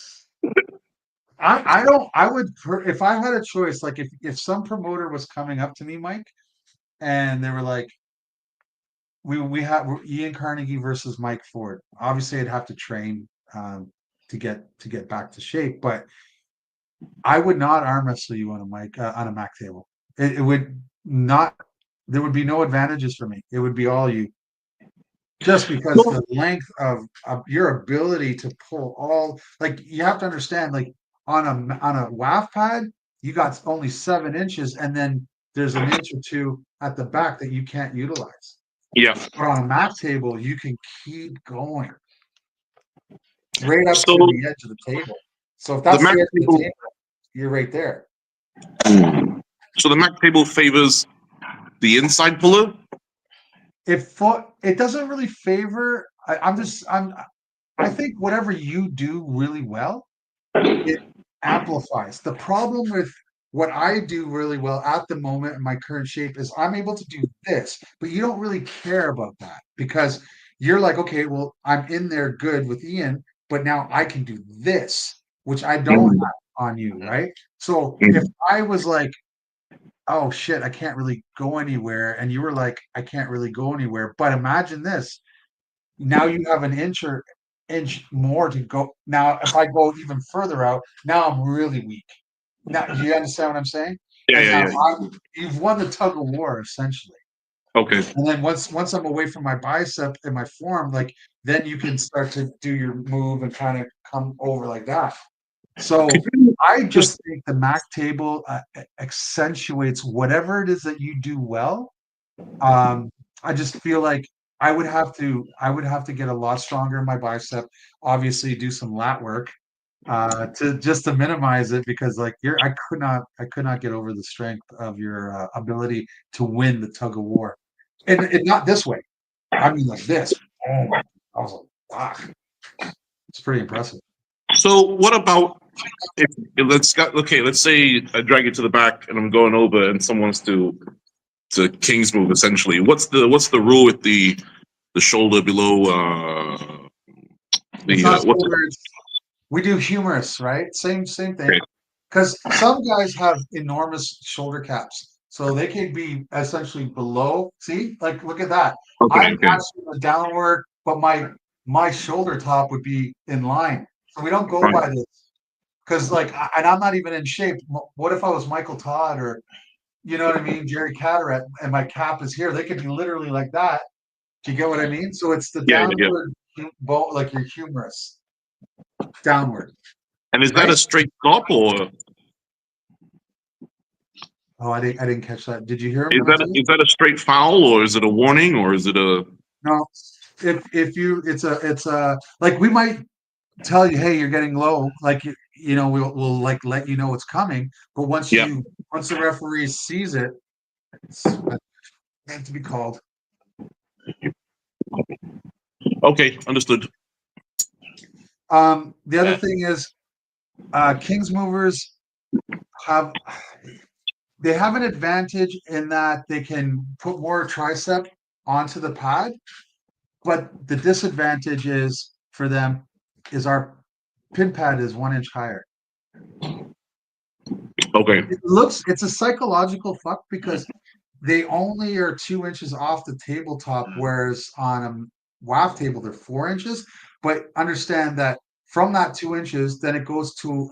Speaker 1: I would if I had a choice, like if some promoter was coming up to me, Mike, and they were like, we have Ian Carnegie versus Mike Ford. Obviously, I'd have to train to get back to shape, but I would not arm wrestle you on a Mac table. It would not. There would be no advantages for me. It would be all you. Just because the length of your ability to pull all like you have to understand like on a WAF pad you got only 7 inches and then there's an inch or two at the back that you can't utilize.
Speaker 3: Yeah.
Speaker 1: But on a Mac table you can keep going right up
Speaker 3: So-
Speaker 1: to the edge of the table. So if that's the
Speaker 3: Mac
Speaker 1: edge of the
Speaker 3: table-
Speaker 1: table, you're right there.
Speaker 3: So the Mac table favors the inside puller.
Speaker 1: It doesn't really favor. I think whatever you do really well, it amplifies. The problem with what I do really well at the moment in my current shape is I'm able to do this, but you don't really care about that because you're like, okay, well, I'm in there good with Ian, but now I can do this, which I don't have on you, right? So if I was like, oh shit, I can't really go anywhere. And you were like, I can't really go anywhere. But imagine this. Now you have an inch more to go. Now, if I go even further out, now I'm really weak. Now, do you understand what I'm saying?
Speaker 3: Yeah.
Speaker 1: You've won the tug of war essentially.
Speaker 3: Okay.
Speaker 1: And then once I'm away from my bicep and my forearm, like then you can start to do your move and kind of come over like that. So I just think the Mac table accentuates whatever it is that you do well. I just feel like I would have to get a lot stronger in my bicep. Obviously, do some lat work to minimize it because like I could not get over the strength of your ability to win the tug of war. and not this way. I mean, like this. Oh, I was like, wow, it's pretty impressive.
Speaker 3: So what about if let's say I drag it to the back and I'm going over and someone wants to king's move essentially. What's the rule with the shoulder below
Speaker 1: It's
Speaker 3: the
Speaker 1: not
Speaker 3: what's
Speaker 1: shoulder. We do humerus, right? Same thing.
Speaker 3: okay.
Speaker 1: Because some guys have enormous shoulder caps, so they can be essentially below. See, like look at that.
Speaker 3: Okay,
Speaker 1: I'm
Speaker 3: okay.
Speaker 1: actually a downward, but my shoulder top would be in line. So we don't go
Speaker 3: Right.
Speaker 1: by this because and I'm not even in shape. What if I was Michael Todd or you know what I mean, Jerry Cataract, and my cap is here? They could be literally like that. Do you get what I mean? So it's the
Speaker 3: Yeah, yeah, yeah.
Speaker 1: downward bone, like your humerus, downward,
Speaker 3: And is that
Speaker 1: right?
Speaker 3: a straight stop or
Speaker 1: Oh, I didn't catch that. Did you hear him when I told you?
Speaker 3: is that a straight foul or is it a warning or is it a
Speaker 1: No. If you it's a like we might tell you, hey, you're getting low. Like you know, we'll like let you know it's coming. But
Speaker 3: yeah.
Speaker 1: once the referee sees it, it's meant to be called.
Speaker 3: Okay, understood.
Speaker 1: The other
Speaker 4: Okay.
Speaker 1: thing is, Kings movers have they have an advantage in that they can put more tricep onto the pad, but the disadvantage is for them is our pin pad is 1 inch higher.
Speaker 3: Okay.
Speaker 1: It's a psychological fuck because they only are 2 inches off the tabletop, whereas on a WAF table they're 4 inches. But understand that from that 2 inches, then it goes to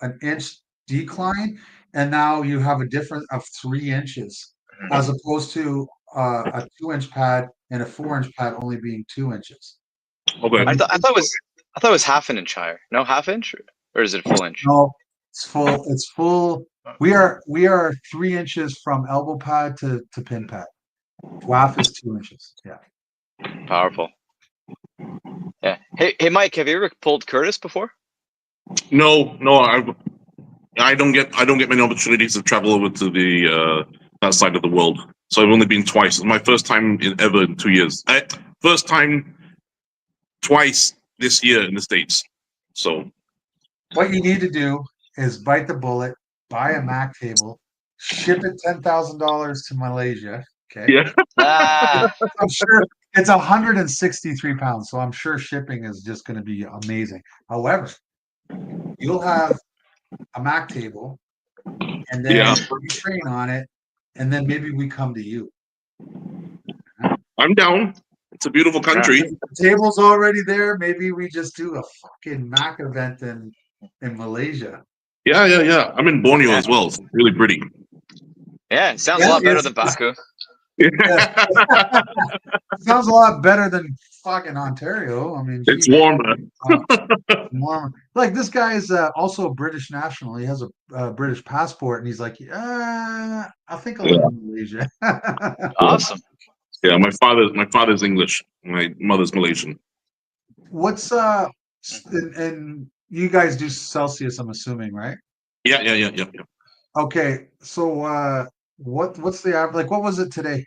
Speaker 1: an inch decline, and now you have a difference of 3 inches, as opposed to a 2 inch pad and a 4 inch pad only being 2 inches.
Speaker 3: Okay.
Speaker 4: I thought it was half an inch higher. No, half inch, or is it a full inch?
Speaker 1: No, it's full. It's full. We are 3 inches from elbow pad to pin pad. WAF is 2 inches. Yeah.
Speaker 4: Powerful. Yeah. Hey, Mike, have you ever pulled Curtis before?
Speaker 3: No, I don't get many opportunities to travel over to the that side of the world. So I've only been twice. It's my first time ever in 2 years. First time twice this year in the States. So
Speaker 1: What you need to do is bite the bullet, buy a Mac table, ship it $10,000 to Malaysia. Okay.
Speaker 3: yeah.
Speaker 4: Ah,
Speaker 1: I'm sure it's 163 pounds, so I'm sure shipping is just going to be amazing. However, you'll have a Mac table, and then
Speaker 3: Yeah.
Speaker 1: you train on it, and then maybe we come to you.
Speaker 3: I'm down. It's a beautiful country.
Speaker 1: The table's already there. Maybe we just do a fucking Mac event in Malaysia.
Speaker 3: Yeah. I'm in Borneo
Speaker 4: Yeah.
Speaker 3: as well. It's really pretty.
Speaker 4: yeah. It sounds
Speaker 1: Yeah,
Speaker 4: a lot better
Speaker 1: it's-
Speaker 4: than Baku.
Speaker 1: Sounds a lot better than fucking Ontario. I mean,
Speaker 3: It's
Speaker 1: geez,
Speaker 3: warmer.
Speaker 1: warm. Like this guy is also a British national. He has a British passport, and he's like, I think I'll live in Malaysia.
Speaker 4: Awesome.
Speaker 3: Yeah, my father's English. My mother's Malaysian.
Speaker 1: What's and you guys do Celsius, I'm assuming, right?
Speaker 3: Yeah.
Speaker 1: Okay, so what's the average? Like, what was it today?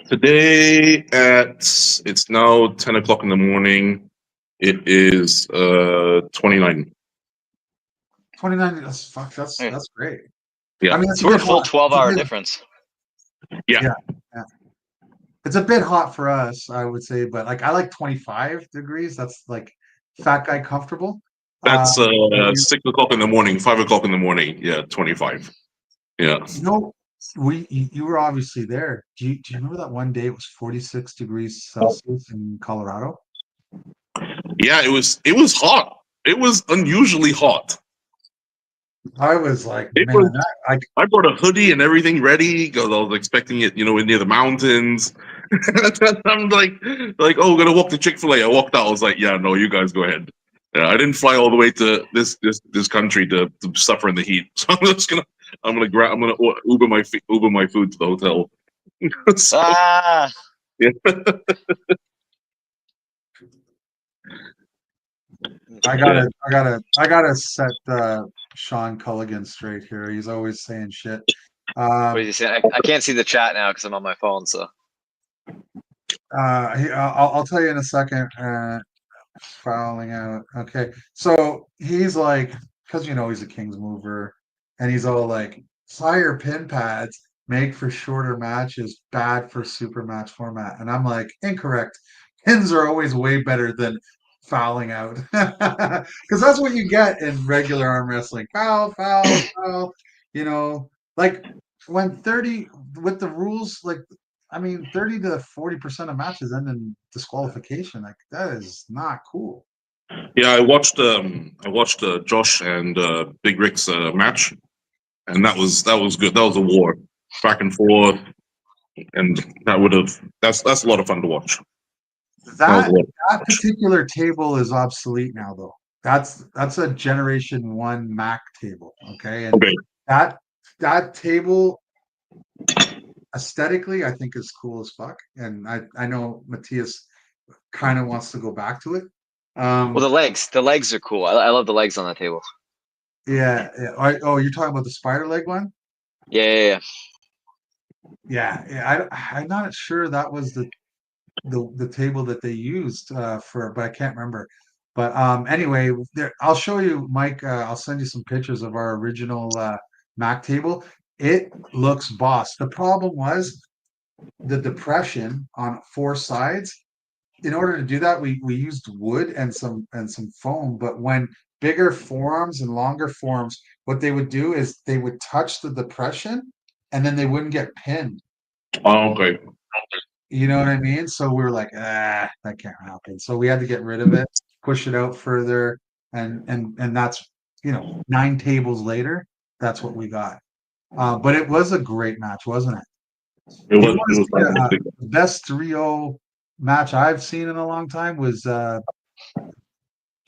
Speaker 3: Today it's now 10 o'clock in the morning. It is 29.
Speaker 1: 29. That's fuck.
Speaker 4: Yeah.
Speaker 1: That's great.
Speaker 3: Yeah.
Speaker 1: I mean, it's
Speaker 4: So we're a
Speaker 1: bit
Speaker 4: full
Speaker 1: hot.
Speaker 4: 12-hour
Speaker 1: It's a bit-
Speaker 4: difference.
Speaker 1: It's a bit hot for us, I would say, but like I like 25 degrees. That's like fat guy comfortable.
Speaker 3: That's
Speaker 1: You
Speaker 3: 6 o'clock in the morning, 5 o'clock in the morning. Yeah, 25. Yeah.
Speaker 1: know, you were obviously there. Do you remember that one day it was 46 degrees Celsius in Colorado?
Speaker 3: Yeah, it was hot. It was unusually hot.
Speaker 1: I was like,
Speaker 3: It
Speaker 1: man,
Speaker 3: was
Speaker 1: I
Speaker 3: I brought a hoodie and everything ready because I was expecting it, near the mountains. I'm like, oh, gonna walk to Chick-fil-A. I walked out. I was like, yeah, no, you guys go ahead. Yeah, I didn't fly all the way to this country to suffer in the heat. So I'm gonna Uber my food to the hotel. So,
Speaker 4: Ah,
Speaker 3: yeah.
Speaker 1: I gotta set Sean Culligan straight here. He's always saying shit.
Speaker 4: What is he saying? I can't see the chat now because I'm on my phone. So
Speaker 1: I'll tell you in a second. Fouling out. Okay, so he's like, because he's a Kings mover, and he's all like, higher pin pads make for shorter matches, bad for super match format, and I'm like, incorrect. Pins are always way better than fouling out, because that's what you get in regular arm wrestling. Foul, foul, foul. Like when 30 with the rules, like 30 to 40% of matches end in disqualification. Like that is not cool.
Speaker 3: Yeah, I watched Josh and Big Rick's match, and that was good. That was a war, back and forth, and that's a lot of fun to watch. That was
Speaker 1: That
Speaker 3: a lot.
Speaker 1: that particular table is obsolete now, though. That's a Generation One Mac table. Okay, and
Speaker 3: Okay,
Speaker 1: that table aesthetically, I think is cool as fuck. And I know Matthias kind of wants to go back to it.
Speaker 4: well, the legs are cool. I love the legs on the table.
Speaker 1: Yeah. Oh, you're talking about the spider leg one?
Speaker 4: Yeah.
Speaker 1: Yeah. I'm not sure that was the table that they used but I can't remember. But anyway, I'll show you, Mike. I'll send you some pictures of our original Mac table. It looks boss. The problem was the depression on four sides. In order to do that, we used wood and some foam. But when bigger forearms and longer forms, what they would do is they would touch the depression, and then they wouldn't get pinned.
Speaker 3: okay.
Speaker 1: You know what I mean? So we were like, that can't happen. So we had to get rid of it, push it out further, and that's 9 tables later, that's what we got. But it was a great match, wasn't it?
Speaker 3: It
Speaker 1: You
Speaker 3: was
Speaker 1: want
Speaker 3: it
Speaker 1: to
Speaker 3: was
Speaker 1: see
Speaker 3: fantastic.
Speaker 1: the best 3-0 match I've seen in a long time was John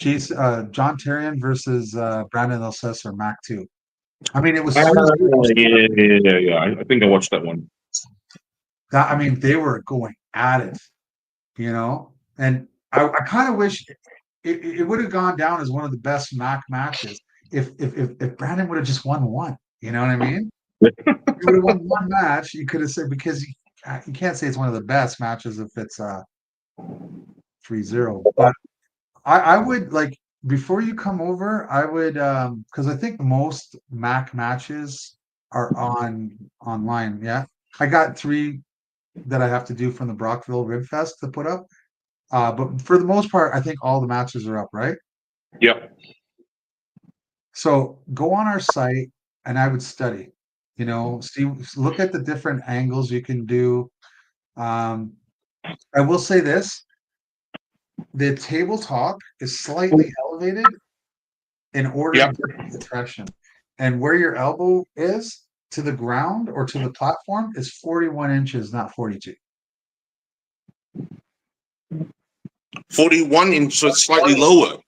Speaker 1: Terrian versus Brandon Alcessa, Mac 2. It was
Speaker 3: Yeah. I think I watched that one.
Speaker 1: they were going at it, and I kind of wish it would have gone down as one of the best Mac matches if Brandon would have just won one. You know what I mean? If you would have won one match, you could have said, because you can't say it's one of the best matches if it's 3-0. But I would, like, before you come over, I would, because I think most Mac matches are online. Yeah, I got 3 that I have to do from the Brockville Rib Fest to put up. But for the most part, I think all the matches are up, right?
Speaker 3: Yep.
Speaker 1: So go on our site, and I would study. Look at the different angles you can do. I will say this: the tabletop is slightly elevated in order to
Speaker 3: Yep.
Speaker 1: get the depression, and where your elbow is to the ground or to the platform is 41 inches, not 42.
Speaker 3: 41 inch, so it's slightly lower.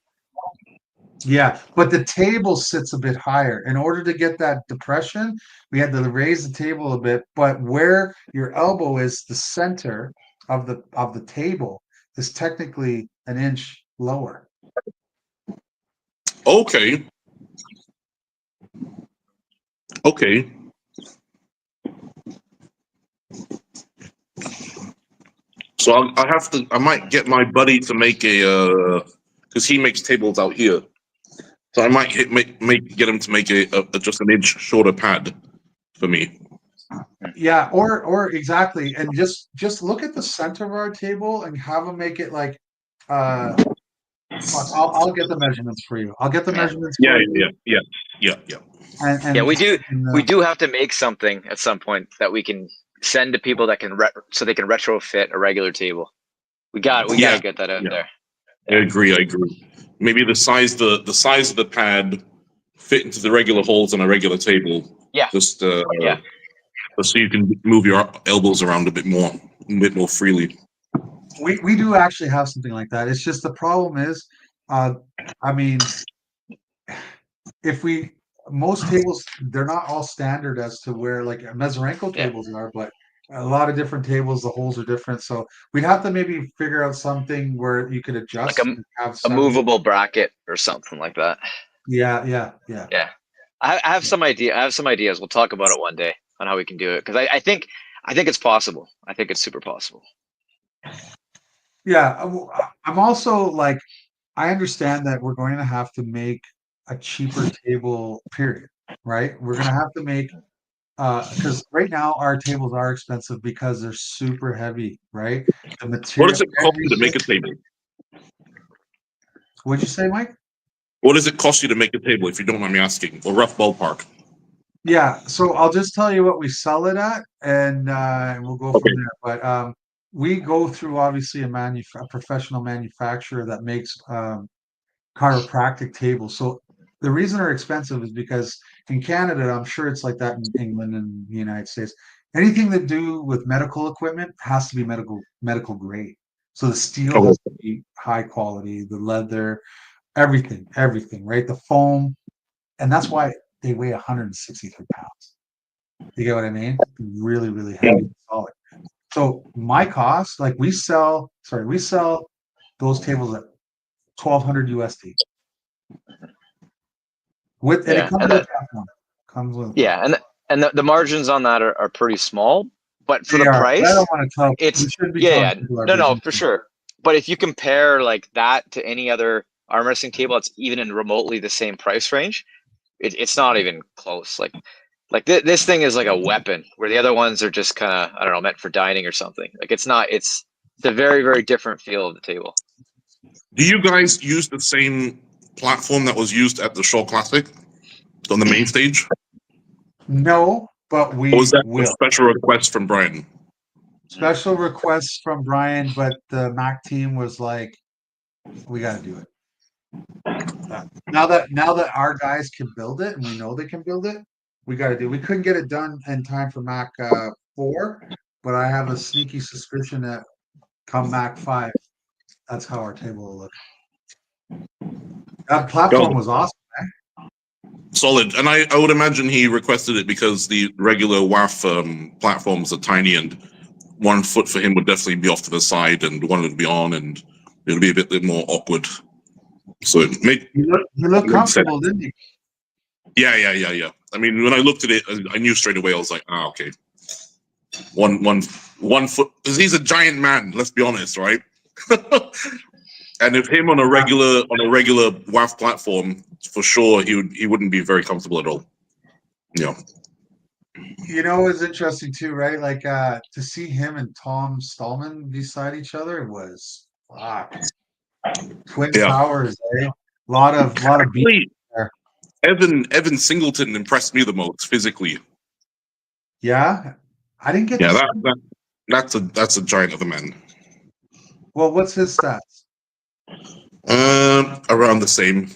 Speaker 1: Yeah, but the table sits a bit higher. In order to get that depression, we had to raise the table a bit, but where your elbow is, the center of the table is technically an inch lower.
Speaker 3: Okay. So I might get my buddy to make because he makes tables out here. So I might get him to make a just an inch shorter pad for me.
Speaker 1: Yeah, or exactly, and just look at the center of our table and have them make it like I'll get the measurements for you. I'll get the measurements
Speaker 3: Yeah,
Speaker 1: for you.
Speaker 3: yeah.
Speaker 1: And
Speaker 4: We
Speaker 1: and,
Speaker 4: do have to make something at some point that we can send to people that can so they can retrofit a regular table. We got to get that out there.
Speaker 3: I agree. Maybe the size of the pad fit into the regular holes on a regular table.
Speaker 4: Yeah.
Speaker 3: Just so you can move your elbows around a bit more freely.
Speaker 1: we do actually have something like that. It's just the problem is, if most tables, they're not all standard as to where, like, Mazarenko tables are, but a lot of different tables, the holes are different. So we'd have to maybe figure out something where you could adjust
Speaker 4: Like
Speaker 1: and have
Speaker 4: a movable bracket or something like that.
Speaker 1: Yeah.
Speaker 4: I have some ideas. We'll talk about it one day. how we can do it, because I think it's possible. I think it's super possible.
Speaker 1: Yeah, I'm also like, I understand that we're going to have to make a cheaper table, period, right? We're gonna have to make, because right now our tables are expensive because they're super heavy, right? The
Speaker 3: What
Speaker 1: material,
Speaker 3: does it cost you to
Speaker 1: everything.
Speaker 3: make a table?
Speaker 1: What'd you say, Mike?
Speaker 3: What does it cost you to make a table, if you don't mind me asking? A rough ballpark.
Speaker 1: Yeah, so I'll just tell you what we sell it at, and we'll go from
Speaker 3: Okay.
Speaker 1: there. But we go through obviously a professional manufacturer that makes chiropractic tables. So the reason they're expensive is because in Canada, I'm sure it's like that in England and the United States. Anything to do with medical equipment has to be medical grade. So the steel
Speaker 3: Okay.
Speaker 1: has to be high quality, the leather, everything, right? The foam, and that's why they weigh 163 pounds. You get what I mean? Really, really heavy and solid. So my cost, like we sell those tables at 1,200 USD. And it
Speaker 4: Yeah,
Speaker 1: comes
Speaker 4: and
Speaker 1: with a
Speaker 4: that,
Speaker 1: platform. Comes with a
Speaker 4: yeah,
Speaker 1: platform.
Speaker 4: and the margins on that are pretty small, but for
Speaker 1: They
Speaker 4: the
Speaker 1: are, but I
Speaker 4: price,
Speaker 1: don't want to tell. We
Speaker 4: it's
Speaker 1: shouldn't be
Speaker 4: yeah,
Speaker 1: telling
Speaker 4: yeah,
Speaker 1: people our
Speaker 4: no,
Speaker 1: business.
Speaker 4: for sure. But if you compare like that to any other arm wrestling table, it's even in remotely the same price range. It's not even close. This thing is like a weapon, where the other ones are just kind of, I don't know, meant for dining or something. Like it's not. It's a very very different feel of the table.
Speaker 3: Do you guys use the same platform that was used at the Shaw Classic on the main stage?
Speaker 1: No, but
Speaker 3: Or was
Speaker 1: we
Speaker 3: that a
Speaker 1: will.
Speaker 3: special request from Brian?
Speaker 1: Special requests from Brian, but the Mac team was like, "We got to do it." Now that our guys can build it, and we know they can build it, we got to do. We couldn't get it done in time for Mac 4, but I have a sneaky suspicion that come Mac 5, that's how our table will look. That platform was awesome.
Speaker 3: Solid. And I would imagine he requested it because the regular WAF platforms are tiny, and 1 foot for him would definitely be off to the side and one would be on, and it would be a bit more awkward. So it
Speaker 1: He looked
Speaker 3: makes sense.
Speaker 1: comfortable, didn't he?
Speaker 3: Yeah. I mean, when I looked at it, I knew straight away. I was like, okay. One foot, because he's a giant man. Let's be honest, right? And if him on a regular WAF platform, for sure, he wouldn't be very comfortable at all. Yeah.
Speaker 1: You know, it's interesting too, right? Like to see him and Tom Stallman beside each other was twin
Speaker 3: Yeah.
Speaker 1: towers, eh? A lot of beat
Speaker 3: Actually,
Speaker 1: there.
Speaker 3: Evan Singleton impressed me the most physically.
Speaker 1: Yeah, I didn't get
Speaker 3: Yeah,
Speaker 1: to see.
Speaker 3: that's a giant of a man.
Speaker 1: Well, what's his stats?
Speaker 3: Around the same,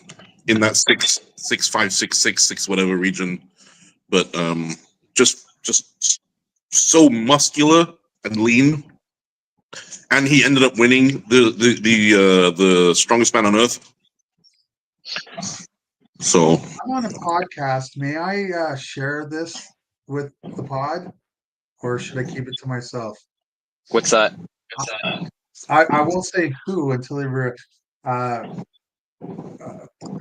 Speaker 3: in that 6'5", 6'6", whatever region, but just so muscular and lean, and he ended up winning the strongest man on earth. So
Speaker 1: I'm on a podcast. May I share this with the pod, or should I keep it to myself?
Speaker 4: What's that?
Speaker 1: I won't say who until they were, uh,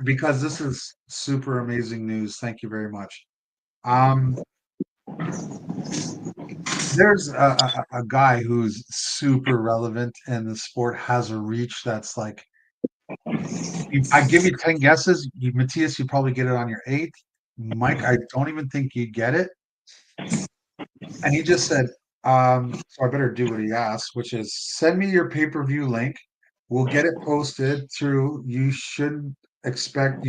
Speaker 1: because this is super amazing news. Thank you very much. Um, there's a guy who's super relevant in the sport, has a reach that's like, I give you 10 guesses. Matthias, you probably get it on your 8th. Mike, I don't even think you get it. And he just said, so I better do what he asked, which is send me your pay-per-view link. We'll get it posted through. You should expect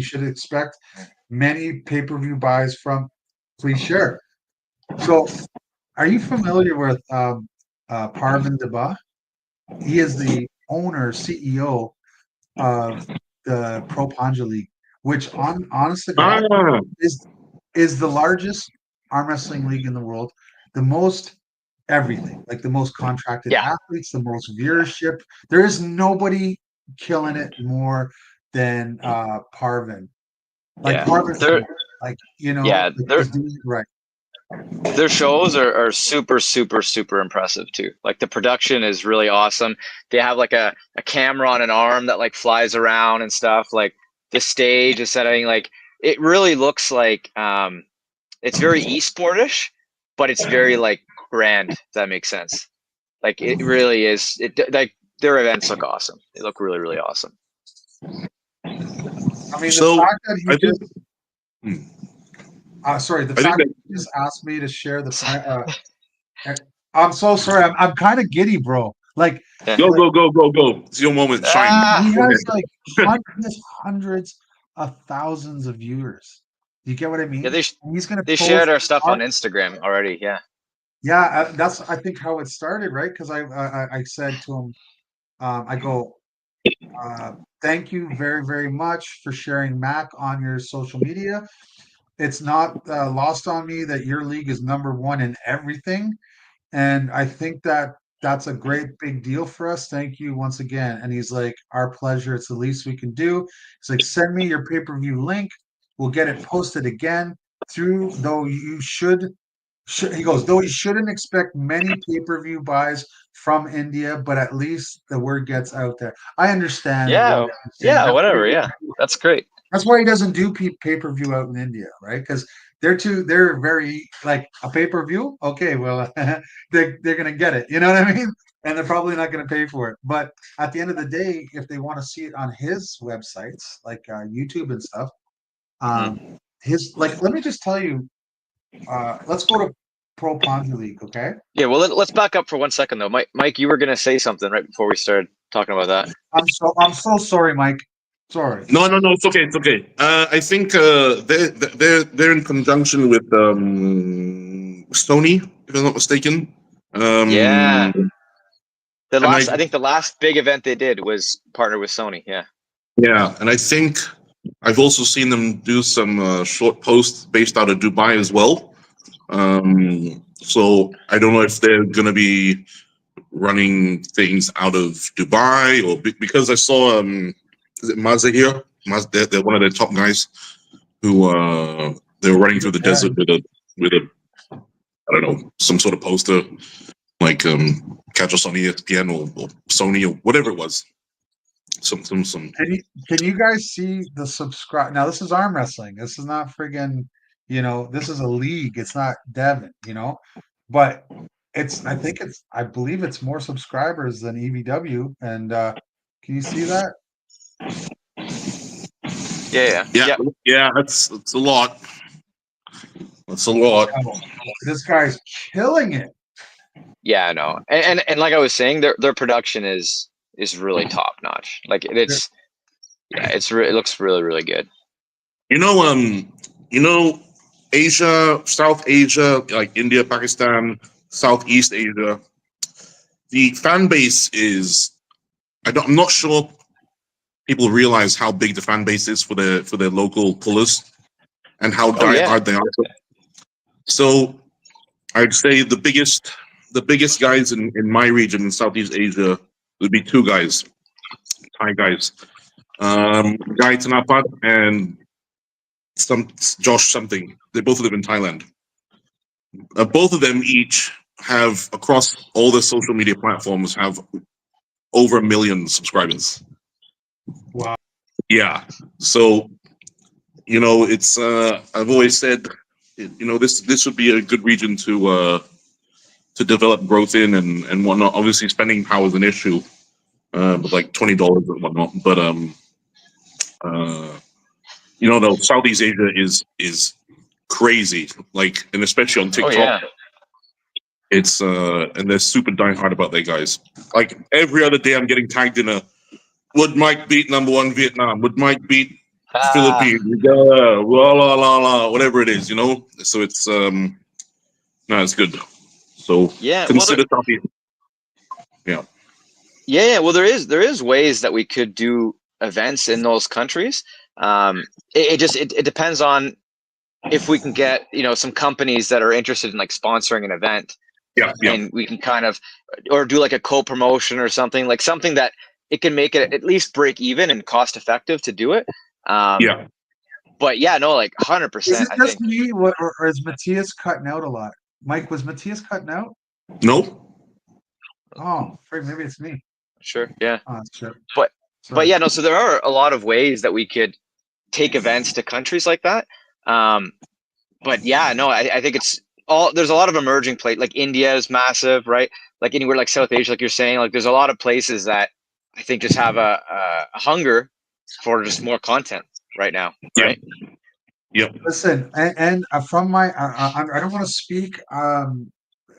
Speaker 1: many pay-per-view buys from Please Share. So are you familiar with Parvin Deba? He is the owner, CEO of the Pro Panja League, which honest to God is the largest arm wrestling league in the world, the most everything, like the most contracted
Speaker 4: Yeah,
Speaker 1: athletes, the most viewership. There is nobody killing it more than Parvin. Like
Speaker 4: yeah.
Speaker 1: Parvin's
Speaker 4: They're
Speaker 1: like,
Speaker 4: yeah,
Speaker 1: like
Speaker 4: they're
Speaker 1: he's doing it right.
Speaker 4: their shows are super super super impressive too. Like the production is really awesome. They have like a camera on an arm that like flies around and stuff. Like the stage is setting, like it really looks like it's very esportish, but it's very like grand. If that makes sense. Like it really is. Like their events look awesome. They look really, really awesome.
Speaker 1: I mean,
Speaker 3: So,
Speaker 1: the fact that
Speaker 3: I
Speaker 1: he
Speaker 3: think-
Speaker 1: just, sorry, the
Speaker 3: I think
Speaker 1: fact
Speaker 3: that-
Speaker 1: that he just asked me to share I'm so sorry. I'm kind of giddy, bro. Like,
Speaker 3: Go. It's your moment. Shine.
Speaker 4: Ah!
Speaker 1: he
Speaker 3: Go
Speaker 1: has
Speaker 3: ahead.
Speaker 1: like hundreds of thousands of viewers. You get what I mean?
Speaker 4: Yeah,
Speaker 1: And he's gonna
Speaker 4: they
Speaker 1: post
Speaker 4: shared our stuff on
Speaker 1: art-
Speaker 4: Instagram already. Yeah.
Speaker 1: Yeah, that's I think how it started, right? Because I said to him, I go, thank you very very much for sharing Mac on your social media. It's not lost on me that your league is #1 in everything, and I think that that's a great big deal for us. Thank you once again. And he's like, our pleasure. It's the least we can do. He's like, send me your pay-per-view link. We'll get it posted again through, though you should he goes, though you shouldn't expect many pay-per-view buys from India, but at least the word gets out there. I understand.
Speaker 4: Yeah.
Speaker 1: what you're saying.
Speaker 4: Yeah. Whatever. Yeah. That's great.
Speaker 1: That's why he doesn't do pay-per-view out in India, right? Because they're very like a pay-per-view. Okay, well, they're gonna get it. You know what I mean? And they're probably not gonna pay for it. But at the end of the day, if they want to see it on his websites, like YouTube and stuff, his like, let me just tell you, let's go to Pro Ponzi League, okay?
Speaker 4: Yeah. Well, let's back up for 1 second though. Mike, you were gonna say something right before we started talking about that.
Speaker 1: I'm so sorry, Mike. Sorry.
Speaker 3: No. It's okay. I think they're in conjunction with Sony, if I'm not mistaken.
Speaker 4: Yeah.
Speaker 3: I
Speaker 4: I think the last big event they did was partner with Sony. Yeah.
Speaker 3: Yeah, and I think I've also seen them do some short posts based out of Dubai as well. So I don't know if they're going to be running things out of Dubai or because I saw is it Mazda here? They're one of their top guys who they were running through the desert with a I don't know, some sort of poster like catch us on ESPN or Sony or whatever it was. Some
Speaker 1: Can you guys see the subscribe? Now this is arm wrestling. This is not friggin', this is a league. It's not Devon, but I believe it's more subscribers than EVW. And can you see that?
Speaker 4: Yeah.
Speaker 3: That's a lot. That's a lot.
Speaker 1: Oh, this guy's killing it.
Speaker 4: Yeah, I know. And like I was saying, their production is really top notch. Like it looks really, really good.
Speaker 3: Asia, South Asia, like India, Pakistan, Southeast Asia. The fan base is, I'm not sure people realize how big the fan base is for their local pullers and how diehard they are. So I'd say the biggest guys in my region in Southeast Asia would be two guys, Thai guys, Guy Tanapat and Josh something. They both live in Thailand. Both of them each have across all their social media platforms have over 1 million subscribers.
Speaker 1: Wow.
Speaker 3: Yeah. So, it's I've always said, this would be a good region to develop growth in and whatnot. Obviously, spending power is an issue, with like $20 and whatnot. But though Southeast Asia is crazy, like, and especially on TikTok.
Speaker 4: Oh, yeah.
Speaker 3: It's and they're super diehard about their guys. Like every other day, I'm getting tagged in would Mike beat #1 Vietnam? Would Mike beat Philippines? Whatever it is, So it's no, it's good. So
Speaker 4: Yeah,
Speaker 3: consider Southeast. Yeah.
Speaker 4: Yeah. Well, there is ways that we could do events in those countries. It depends on if we can get some companies that are interested in like sponsoring an event.
Speaker 3: Yeah.
Speaker 4: And we can kind of or do like a co-promotion or something that it can make it at least break even and cost effective to do it.
Speaker 3: Yeah.
Speaker 4: But yeah, no, like 100%.
Speaker 1: Is it
Speaker 4: I
Speaker 1: just
Speaker 4: think.
Speaker 1: me, or is Matthias cutting out a lot? Mike, was Matthias cutting out?
Speaker 3: No.
Speaker 1: Oh, maybe it's me.
Speaker 4: Sure. Yeah.
Speaker 1: Oh, sure.
Speaker 4: But yeah, no. So there are a lot of ways that we could take events to countries like that. But yeah, no, I think there's a lot of emerging like India is massive, right? Like anywhere like South Asia, like you're saying, like there's a lot of places that I think just have a hunger for just more content right now,
Speaker 3: Yeah.
Speaker 4: right?
Speaker 3: Yep.
Speaker 1: Listen, and from my, I don't want to speak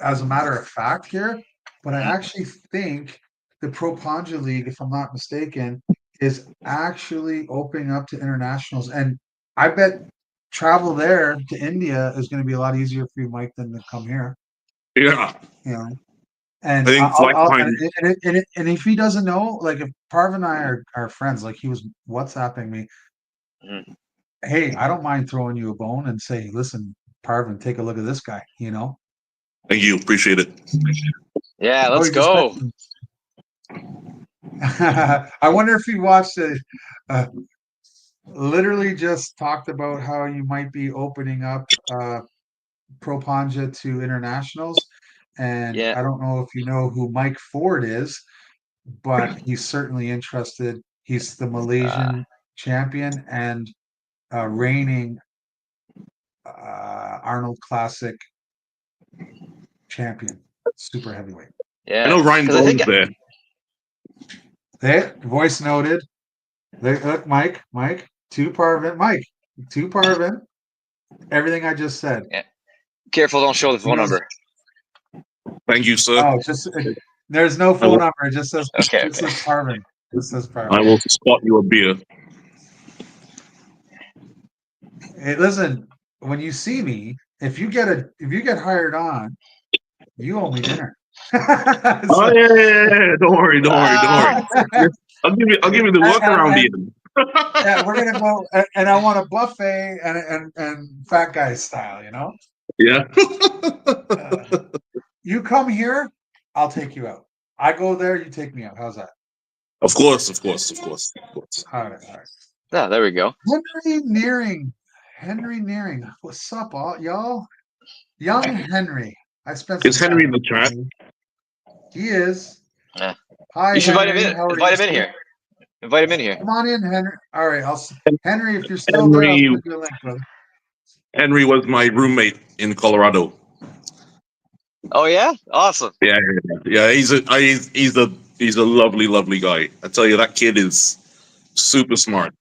Speaker 1: as a matter of fact here, but I actually think the Pro Ponja League, if I'm not mistaken, is actually opening up to internationals, and I bet travel there to India is going to be a lot easier for you, Mike, than to come here.
Speaker 3: Yeah.
Speaker 1: You know,
Speaker 3: I
Speaker 1: and
Speaker 3: think flight time.
Speaker 1: and if he doesn't know, like if Parv and I are friends, like he was WhatsApping me,
Speaker 4: Mhm.
Speaker 1: hey, I don't mind throwing you a bone and say, listen, Parvin, take a look at this guy, you know?
Speaker 3: Thank you. Appreciate it.
Speaker 4: Yeah,
Speaker 1: Oh,
Speaker 4: let's
Speaker 1: he just
Speaker 4: go.
Speaker 1: I wonder if he watched it. Literally just talked about how you might be opening up Pro Ponja to internationals. And
Speaker 4: Yeah.
Speaker 1: I don't know if you know who Mike Ford is, but he's certainly interested. He's the Malaysian champion and reigning Arnold Classic champion, super heavyweight.
Speaker 3: I
Speaker 4: Yeah.
Speaker 3: know Ryan
Speaker 4: Because I think
Speaker 3: Bowen's there.
Speaker 1: Hey, voice noted. Look, Mike, to Parvin, everything I just said.
Speaker 4: careful, don't show the phone
Speaker 1: Yes.
Speaker 4: number.
Speaker 3: Thank you, sir.
Speaker 1: Oh, just there's no
Speaker 3: I
Speaker 1: phone
Speaker 3: will,
Speaker 1: number. It just says
Speaker 4: Okay.
Speaker 1: it says Parvin. It says
Speaker 3: I
Speaker 1: Parvin.
Speaker 3: will spot you a beer.
Speaker 1: Hey, listen, when you see me, if you get hired on, you owe me dinner. It's
Speaker 3: Oh
Speaker 1: like-
Speaker 3: yeah. Don't worry. Don't worry. Don't worry. I'll give you the work around
Speaker 1: and-
Speaker 3: Ian.
Speaker 1: yeah, we're gonna go, and I want a buffet and fat guy style, you know.
Speaker 3: Yeah.
Speaker 1: You come here, I'll take you out. I go there, you take me out. How's that?
Speaker 3: Of course. Of course. Of course. Of course.
Speaker 1: All right, all right.
Speaker 4: Yeah, there we go.
Speaker 1: Henry Nearing. What's up, all y'all? Young Henry. I spent
Speaker 3: Is
Speaker 1: some
Speaker 3: Henry
Speaker 1: time
Speaker 3: in the
Speaker 1: with
Speaker 3: chat?
Speaker 1: Henry. He is.
Speaker 4: Yeah.
Speaker 1: Hi,
Speaker 4: You should invite him
Speaker 1: Henry.
Speaker 4: in.
Speaker 1: How are
Speaker 4: Invite
Speaker 1: you,
Speaker 4: him in
Speaker 1: sir?
Speaker 4: here. Invite him in here.
Speaker 1: Come on in, Henry. All right, Henry, if you're still there, I'll
Speaker 3: Henry.
Speaker 1: send you a link, brother.
Speaker 3: Henry was my roommate in Colorado.
Speaker 4: Oh yeah, awesome.
Speaker 3: Yeah. Yeah. He's a lovely, lovely guy. I tell you, that kid is super smart.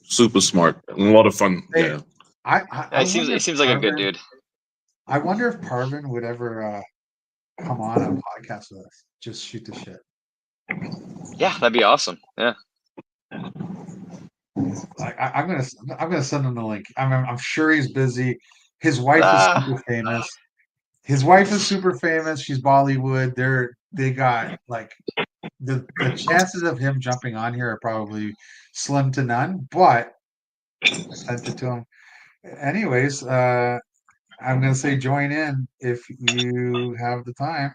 Speaker 3: Super smart. And a lot of fun.
Speaker 1: Hey,
Speaker 3: Yeah.
Speaker 1: I
Speaker 4: He
Speaker 1: wonder if
Speaker 4: seems like a good
Speaker 1: Parvin.
Speaker 4: dude.
Speaker 1: I wonder if Parvin would ever come on a podcast with us. Just shoot the shit.
Speaker 4: Yeah, that'd be awesome. Yeah.
Speaker 1: Like I'm gonna send him the link. I'm sure he's busy. His wife is
Speaker 4: Ah,
Speaker 1: super famous. His wife is super famous. She's Bollywood. They got like the chances of him jumping on here are probably slim to none. But I sent it to him. Anyways, I'm gonna say join in if you have the time.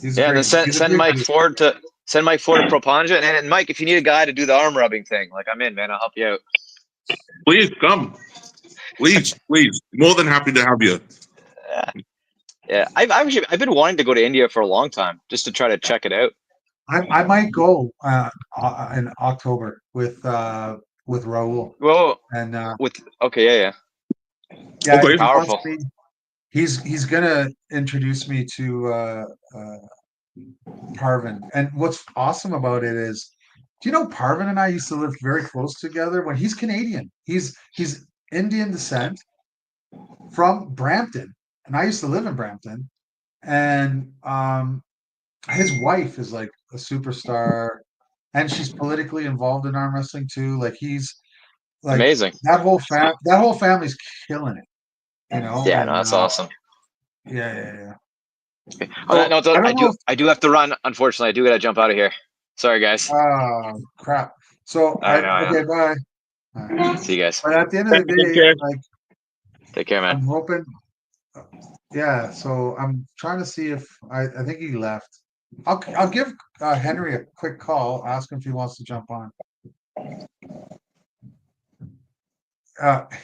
Speaker 1: He's
Speaker 4: yeah. Then
Speaker 1: great.
Speaker 4: send
Speaker 1: He's a
Speaker 4: send
Speaker 1: great
Speaker 4: Mike
Speaker 1: dude.
Speaker 4: Ford to Propanja, and Mike, if you need a guy to do the arm rubbing thing, like I'm in, man. I'll help you out.
Speaker 3: Please come. Please. More than happy to have you.
Speaker 4: Yeah, I've been wanting to go to India for a long time just to try to check it out.
Speaker 1: I might go in October with Raul
Speaker 4: Whoa,
Speaker 1: and
Speaker 4: okay, yeah.
Speaker 1: yeah,
Speaker 3: Okay.
Speaker 1: he wants
Speaker 4: Powerful.
Speaker 1: me. He's gonna introduce me to Parvin. And what's awesome about it is, do you know Parvin and I used to live very close together when he's Canadian. He's Indian descent from Brampton, and I used to live in Brampton. And his wife is like a superstar, and she's politically involved in arm wrestling too. Like he's like
Speaker 4: Amazing.
Speaker 1: that whole family's killing it, you know.
Speaker 4: Yeah,
Speaker 1: And
Speaker 4: no, that's awesome.
Speaker 1: yeah.
Speaker 4: On that
Speaker 1: So
Speaker 4: note,
Speaker 1: I
Speaker 4: though,
Speaker 1: don't know if
Speaker 4: I do have to run. Unfortunately, I do gotta jump out of here. Sorry, guys.
Speaker 1: oh crap. So
Speaker 4: I know, I know.
Speaker 1: okay, bye. All right.
Speaker 4: See you guys.
Speaker 1: But at the end of the
Speaker 3: Take
Speaker 1: day,
Speaker 3: care.
Speaker 1: like
Speaker 4: Take care, man.
Speaker 1: I'm hoping, yeah. So I'm trying to see if I think he left. I'll give Henry a quick call, ask him if he wants to jump on.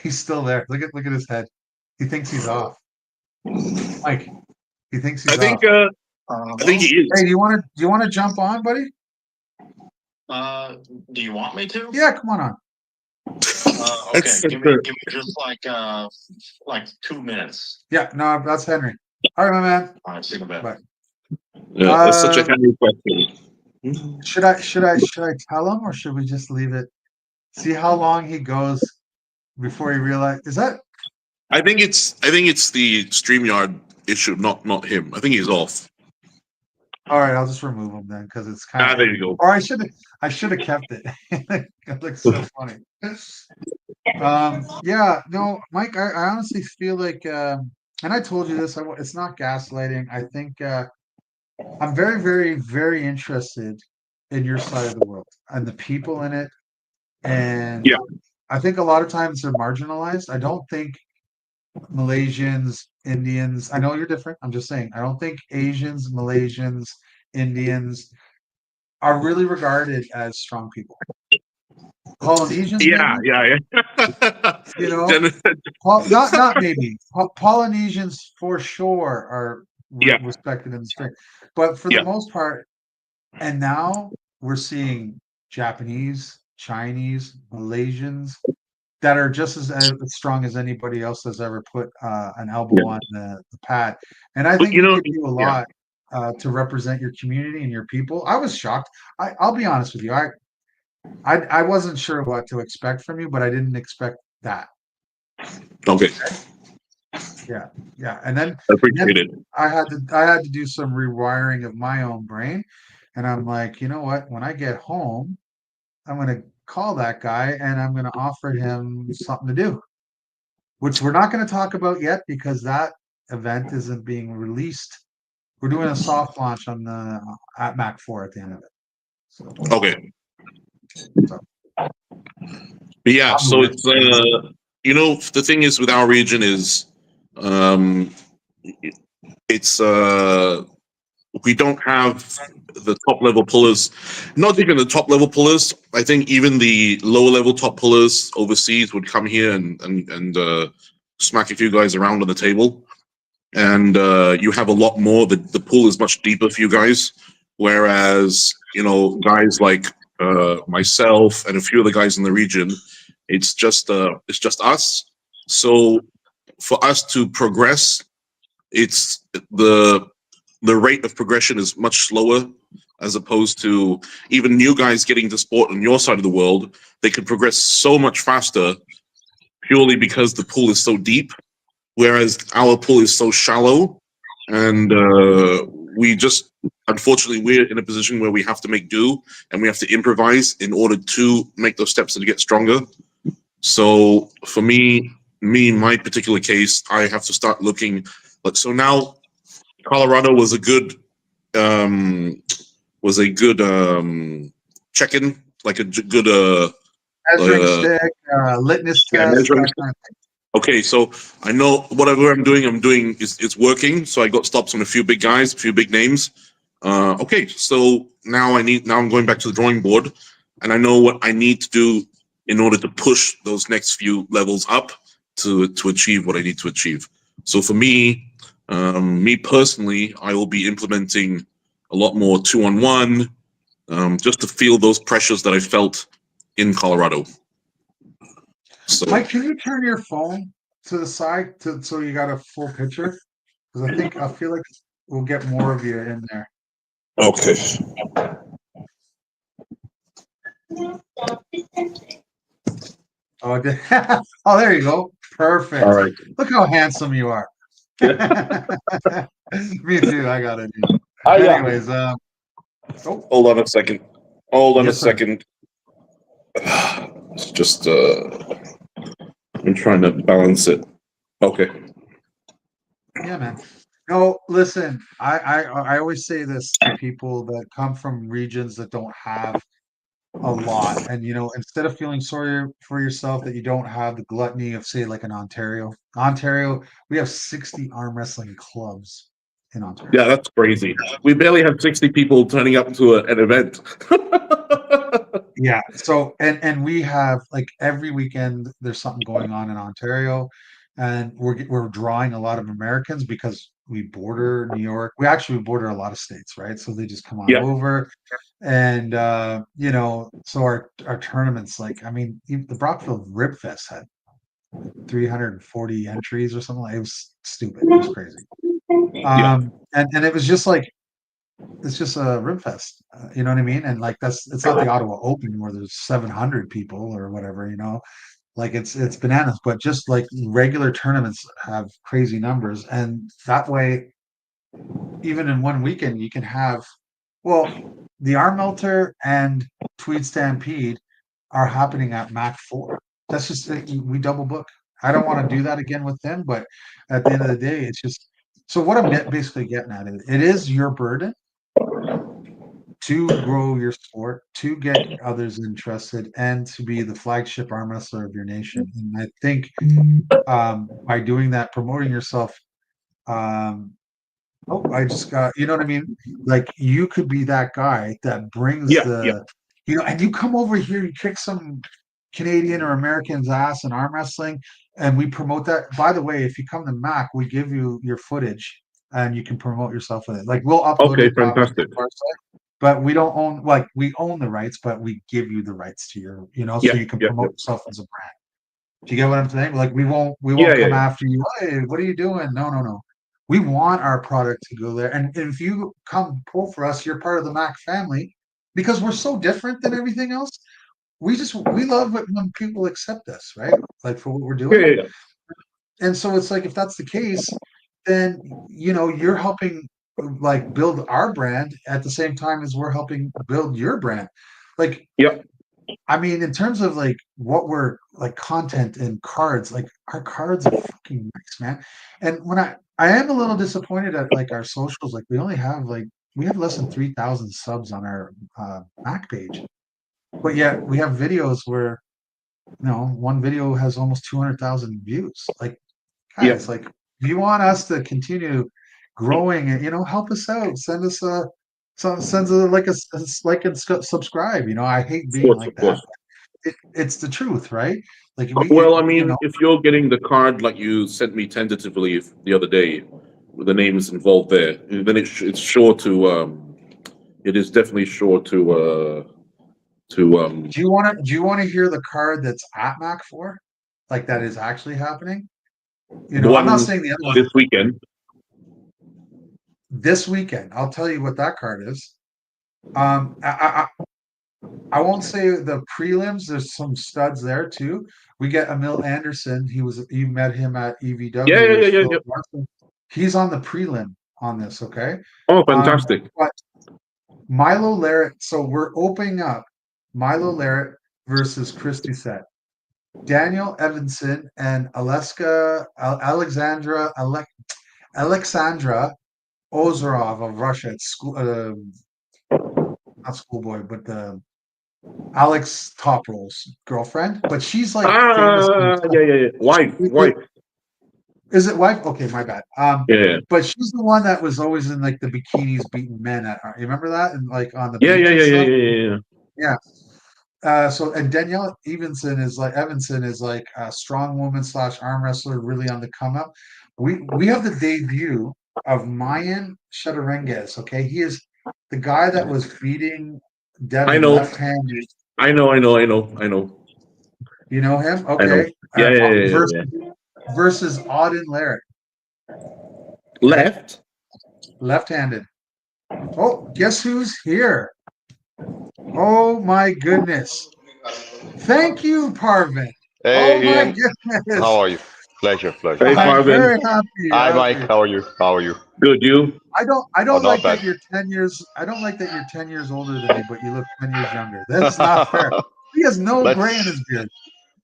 Speaker 1: He's still there. Look at his head. He thinks he's off. Mike, he thinks he's
Speaker 3: I think.
Speaker 1: off.
Speaker 3: I think he is.
Speaker 1: Hey, do you want to jump on, buddy?
Speaker 5: Do you want me to?
Speaker 1: Yeah, come on.
Speaker 5: Okay,
Speaker 3: It's
Speaker 5: give me just like 2 minutes.
Speaker 1: Yeah, no, that's Henry. All right, my man.
Speaker 5: All right, see you in a bit.
Speaker 1: Bye.
Speaker 3: yeah, it's such a
Speaker 1: Uh,
Speaker 3: Henry question.
Speaker 1: should I tell him or should we just leave it? See how long he goes before he realizes. Is that
Speaker 3: I think it's the StreamYard issue, not him. I think he's off.
Speaker 1: all right? I'll just remove him then because it's kind
Speaker 3: Ah,
Speaker 1: of.
Speaker 3: there you go.
Speaker 1: Or I should have kept it. It looks so funny. Yeah, no, Mike, I honestly feel like, and I told you this, it's not gaslighting. I think I'm very, very, very interested in your side of the world and the people in it. And
Speaker 3: Yeah.
Speaker 1: I think a lot of times they're marginalized. I don't think Malaysians, Indians, I know you're different. I'm just saying, I don't think Asians, Malaysians, Indians are really regarded as strong people. Polynesians,
Speaker 3: Yeah,
Speaker 1: maybe,
Speaker 3: yeah.
Speaker 1: you know,
Speaker 3: Gen-
Speaker 1: not maybe. Polynesians for sure are
Speaker 3: Yeah.
Speaker 1: respected in the street, but for the
Speaker 3: Yeah.
Speaker 1: most part, and now we're seeing Japanese, Chinese, Malaysians that are just as strong as anybody else has ever put an elbow
Speaker 3: Yeah.
Speaker 1: on the pad. And I
Speaker 3: But
Speaker 1: think
Speaker 3: you
Speaker 1: you
Speaker 3: know,
Speaker 1: could do a
Speaker 3: yeah.
Speaker 1: lot to represent your community and your people. I was shocked. I'll be honest with you. I wasn't sure what to expect from you, but I didn't expect that.
Speaker 3: Okay,
Speaker 1: Yeah, yeah. And then
Speaker 3: appreciate it.
Speaker 1: I had to do some rewiring of my own brain, and I'm like, you know what? When I get home, I'm gonna call that guy and I'm gonna offer him something to do, which we're not gonna talk about yet because that event isn't being released. We're doing a soft launch on the at Mac 4 at the end of it. So,
Speaker 3: Okay,
Speaker 1: so
Speaker 3: but yeah,
Speaker 1: I'm
Speaker 3: so
Speaker 1: aware.
Speaker 3: it's the thing is with our region is um it's we don't have the top level pullers, not even the top level pullers. I think even the lower level top pullers overseas would come here and smack a few guys around on the table. And you have a lot more. The pool is much deeper for you guys. Whereas, guys like myself and a few other guys in the region, it's just us. So for us to progress, it's the rate of progression is much slower as opposed to even new guys getting to sport on your side of the world. They can progress so much faster purely because the pool is so deep, whereas our pool is so shallow, and we just unfortunately we're in a position where we have to make do and we have to improvise in order to make those steps and to get stronger. So for me, my particular case, I have to start looking like so now. Colorado was a good check-in, like a good
Speaker 1: Measuring
Speaker 3: uh,
Speaker 1: stick, litmus
Speaker 3: yeah,
Speaker 1: test,
Speaker 3: measuring.
Speaker 1: that kind of thing.
Speaker 3: Okay, so I know whatever I'm doing is it's working. So I got stops on a few big guys, a few big names. Okay, so now I'm going back to the drawing board, and I know what I need to do in order to push those next few levels up to achieve what I need to achieve. So for me personally, I will be implementing a lot more 2-on-1, just to feel those pressures that I felt in Colorado. So
Speaker 1: Mike, can you turn your phone to the side so you got a full picture? Because I feel like we'll get more of you in there.
Speaker 3: okay.
Speaker 1: Oh, oh, there you go. Perfect.
Speaker 3: All right.
Speaker 1: Look how handsome you are. Me too. I got it.
Speaker 3: Yeah.
Speaker 1: Anyways, oh,
Speaker 3: Hold on a second. Hold on
Speaker 1: Yes,
Speaker 3: a
Speaker 1: sir.
Speaker 3: second. It's just I'm trying to balance it. Okay.
Speaker 1: yeah, man. No, listen. I always say this to people that come from regions that don't have a lot, and instead of feeling sorry for yourself that you don't have the gluttony of, say, like an Ontario, we have 60 arm wrestling clubs in Ontario.
Speaker 3: Yeah, that's crazy. We barely have 60 people turning up to an event.
Speaker 1: Yeah. So and we have like every weekend there's something going on in Ontario. and we're drawing a lot of Americans because we border New York. We actually border a lot of states, right? So they just come on
Speaker 3: Yeah.
Speaker 1: over, and so our tournaments, like, I mean, the Brockfield Rib Fest had 340 entries or something. It was stupid. It was crazy. And it was just like, it's just a rib fest, you know what I mean? And like, it's not the Ottawa Open where there's 700 people or whatever, like it's bananas. But just like regular tournaments have crazy numbers, and that way, even in one weekend, you can have, well, the Arm Melter and Tweed Stampede are happening at Mac 4. That's just, we double book. I don't want to do that again with them, but at the end of the day, it's just, so what I'm basically getting at is, it is your burden to grow your sport, to get others interested, and to be the flagship arm wrestler of your nation. And I think by doing that, promoting yourself, um, I just got, you know what I mean? Like, you could be that guy that brings
Speaker 3: Yeah, yeah.
Speaker 1: and you come over here, you kick some Canadian or American's ass in arm wrestling, and we promote that. By the way, if you come to Mac, we give you your footage and you can promote yourself with it. Like, we'll upload
Speaker 3: Okay,
Speaker 1: it probably to
Speaker 3: fantastic.
Speaker 1: our site, but we don't own, like, we own the rights, but we give you the rights to your,
Speaker 3: Yeah,
Speaker 1: so you can
Speaker 3: yeah, yeah.
Speaker 1: promote yourself as a brand. Do you get what I'm saying? Like, we
Speaker 3: Yeah,
Speaker 1: won't
Speaker 3: yeah,
Speaker 1: come
Speaker 3: yeah.
Speaker 1: after you. Hey, what are you doing? No, no, no. We want our product to go there. And if you come pull for us, you're part of the Mac family, because we're so different than everything else. We love it when people accept us, right? Like, for what we're
Speaker 3: Yeah,
Speaker 1: doing.
Speaker 3: yeah, yeah.
Speaker 1: And so it's like, if that's the case, then you're helping, like, build our brand at the same time as we're helping build your brand. Like,
Speaker 3: Yeah.
Speaker 1: I mean, in terms of like what we're like, content and cards, like, our cards are fucking nice, man. And when I am a little disappointed at like our socials, like, we have less than 3,000 subs on our Mac page, but yet we have videos where, one video has almost 200,000 views. Like,
Speaker 3: Yeah.
Speaker 1: guys, like, if you want us to continue growing, and help us out, send us send a like, like and subscribe. I hate
Speaker 3: Of
Speaker 1: being
Speaker 3: course,
Speaker 1: like
Speaker 3: of
Speaker 1: that.
Speaker 3: course.
Speaker 1: It's the truth, right? Like,
Speaker 3: Well, I mean, if you're getting the card like you sent me tentatively the other day, with the names involved there, then it's sure to it is definitely sure to
Speaker 1: do you want to hear the card that's at Mac 4, like, that is actually happening?
Speaker 3: the
Speaker 1: I'm not
Speaker 3: one
Speaker 1: saying the other one.
Speaker 3: this weekend.
Speaker 1: This weekend, I'll tell you what that card is. I won't say the prelims. There's some studs there too. We get Emil Anderson. You met him at
Speaker 3: Yeah,
Speaker 1: EVW.
Speaker 3: yeah,
Speaker 1: It
Speaker 3: yeah,
Speaker 1: was
Speaker 3: yeah,
Speaker 1: Philip
Speaker 3: yeah.
Speaker 1: Larson. He's on the prelim on this. Okay.
Speaker 3: Oh, fantastic.
Speaker 1: But Milo Larrett. So we're opening up Milo Larrett versus Chris Doucette. Daniel Evanson and Alexandra Ozerov of Russia. It's not schoolboy, but the Alex Toprol's girlfriend. But she's like famous.
Speaker 3: Yeah, yeah, yeah. Wife.
Speaker 1: Is it wife? Okay, my bad.
Speaker 3: Yeah,
Speaker 1: But she's the one that was always in like the bikinis beating men at. You remember that? And like on the
Speaker 3: yeah,
Speaker 1: beach
Speaker 3: yeah,
Speaker 1: and
Speaker 3: yeah, yeah,
Speaker 1: stuff.
Speaker 3: yeah, yeah.
Speaker 1: Yeah. So, and Danielle Evanson is like a strong woman / arm wrestler, really on the come up. We have the debut of Mayan Shadarenguez. Okay, he is the guy that was beating
Speaker 3: I
Speaker 1: Devin
Speaker 3: know,
Speaker 1: left-handed.
Speaker 3: I know, I know, I know, I know,
Speaker 1: You know him?
Speaker 3: I know.
Speaker 1: Okay.
Speaker 3: Yeah, yeah, yeah, yeah,
Speaker 1: Versus
Speaker 3: yeah.
Speaker 1: Auden Larrett,
Speaker 3: Left.
Speaker 1: left-handed. Oh, guess who's here? Oh my goodness! Thank you, Parvin. Oh
Speaker 6: Hey
Speaker 1: my
Speaker 6: Ian, how
Speaker 1: goodness!
Speaker 6: are you? Pleasure, pleasure.
Speaker 3: Hey,
Speaker 6: Hi.
Speaker 1: I'm
Speaker 3: Parvin.
Speaker 1: very happy.
Speaker 6: Hi Mike, how are you? How are you?
Speaker 3: Good, you?
Speaker 1: I
Speaker 6: Oh,
Speaker 1: don't
Speaker 6: not
Speaker 1: like
Speaker 6: bad.
Speaker 1: that you're 10 years. I don't like that you're 10 years older than me, but you look 10 years younger. That's not fair. He has no
Speaker 6: let's
Speaker 1: gray in his beard.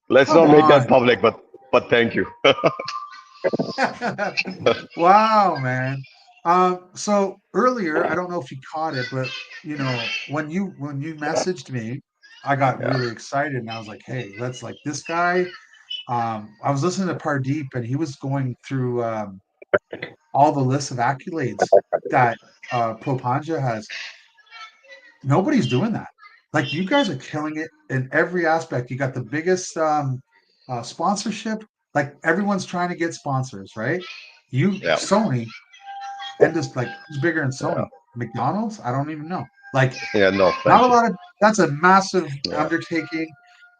Speaker 6: let's
Speaker 1: Come
Speaker 6: not make that
Speaker 1: on.
Speaker 6: public, but thank you.
Speaker 1: Wow, man. So earlier, I don't know if you caught it, but when you messaged me, I got
Speaker 6: Yeah.
Speaker 1: really excited, and I was like, hey, let's, like, this guy. I was listening to Pardeep, and he was going through all the lists of accolades that Pro Panja has. Nobody's doing that. Like, you guys are killing it in every aspect. You got the biggest sponsorship like everyone's trying to get sponsors, right? You
Speaker 6: Yeah.
Speaker 1: Sony, and just like who's bigger than Sony?
Speaker 6: Yeah.
Speaker 1: McDonald's? I don't even know. Like
Speaker 6: Yeah, no,
Speaker 1: not
Speaker 6: thank
Speaker 1: a
Speaker 6: you.
Speaker 1: lot of that's a massive
Speaker 6: Yeah.
Speaker 1: undertaking.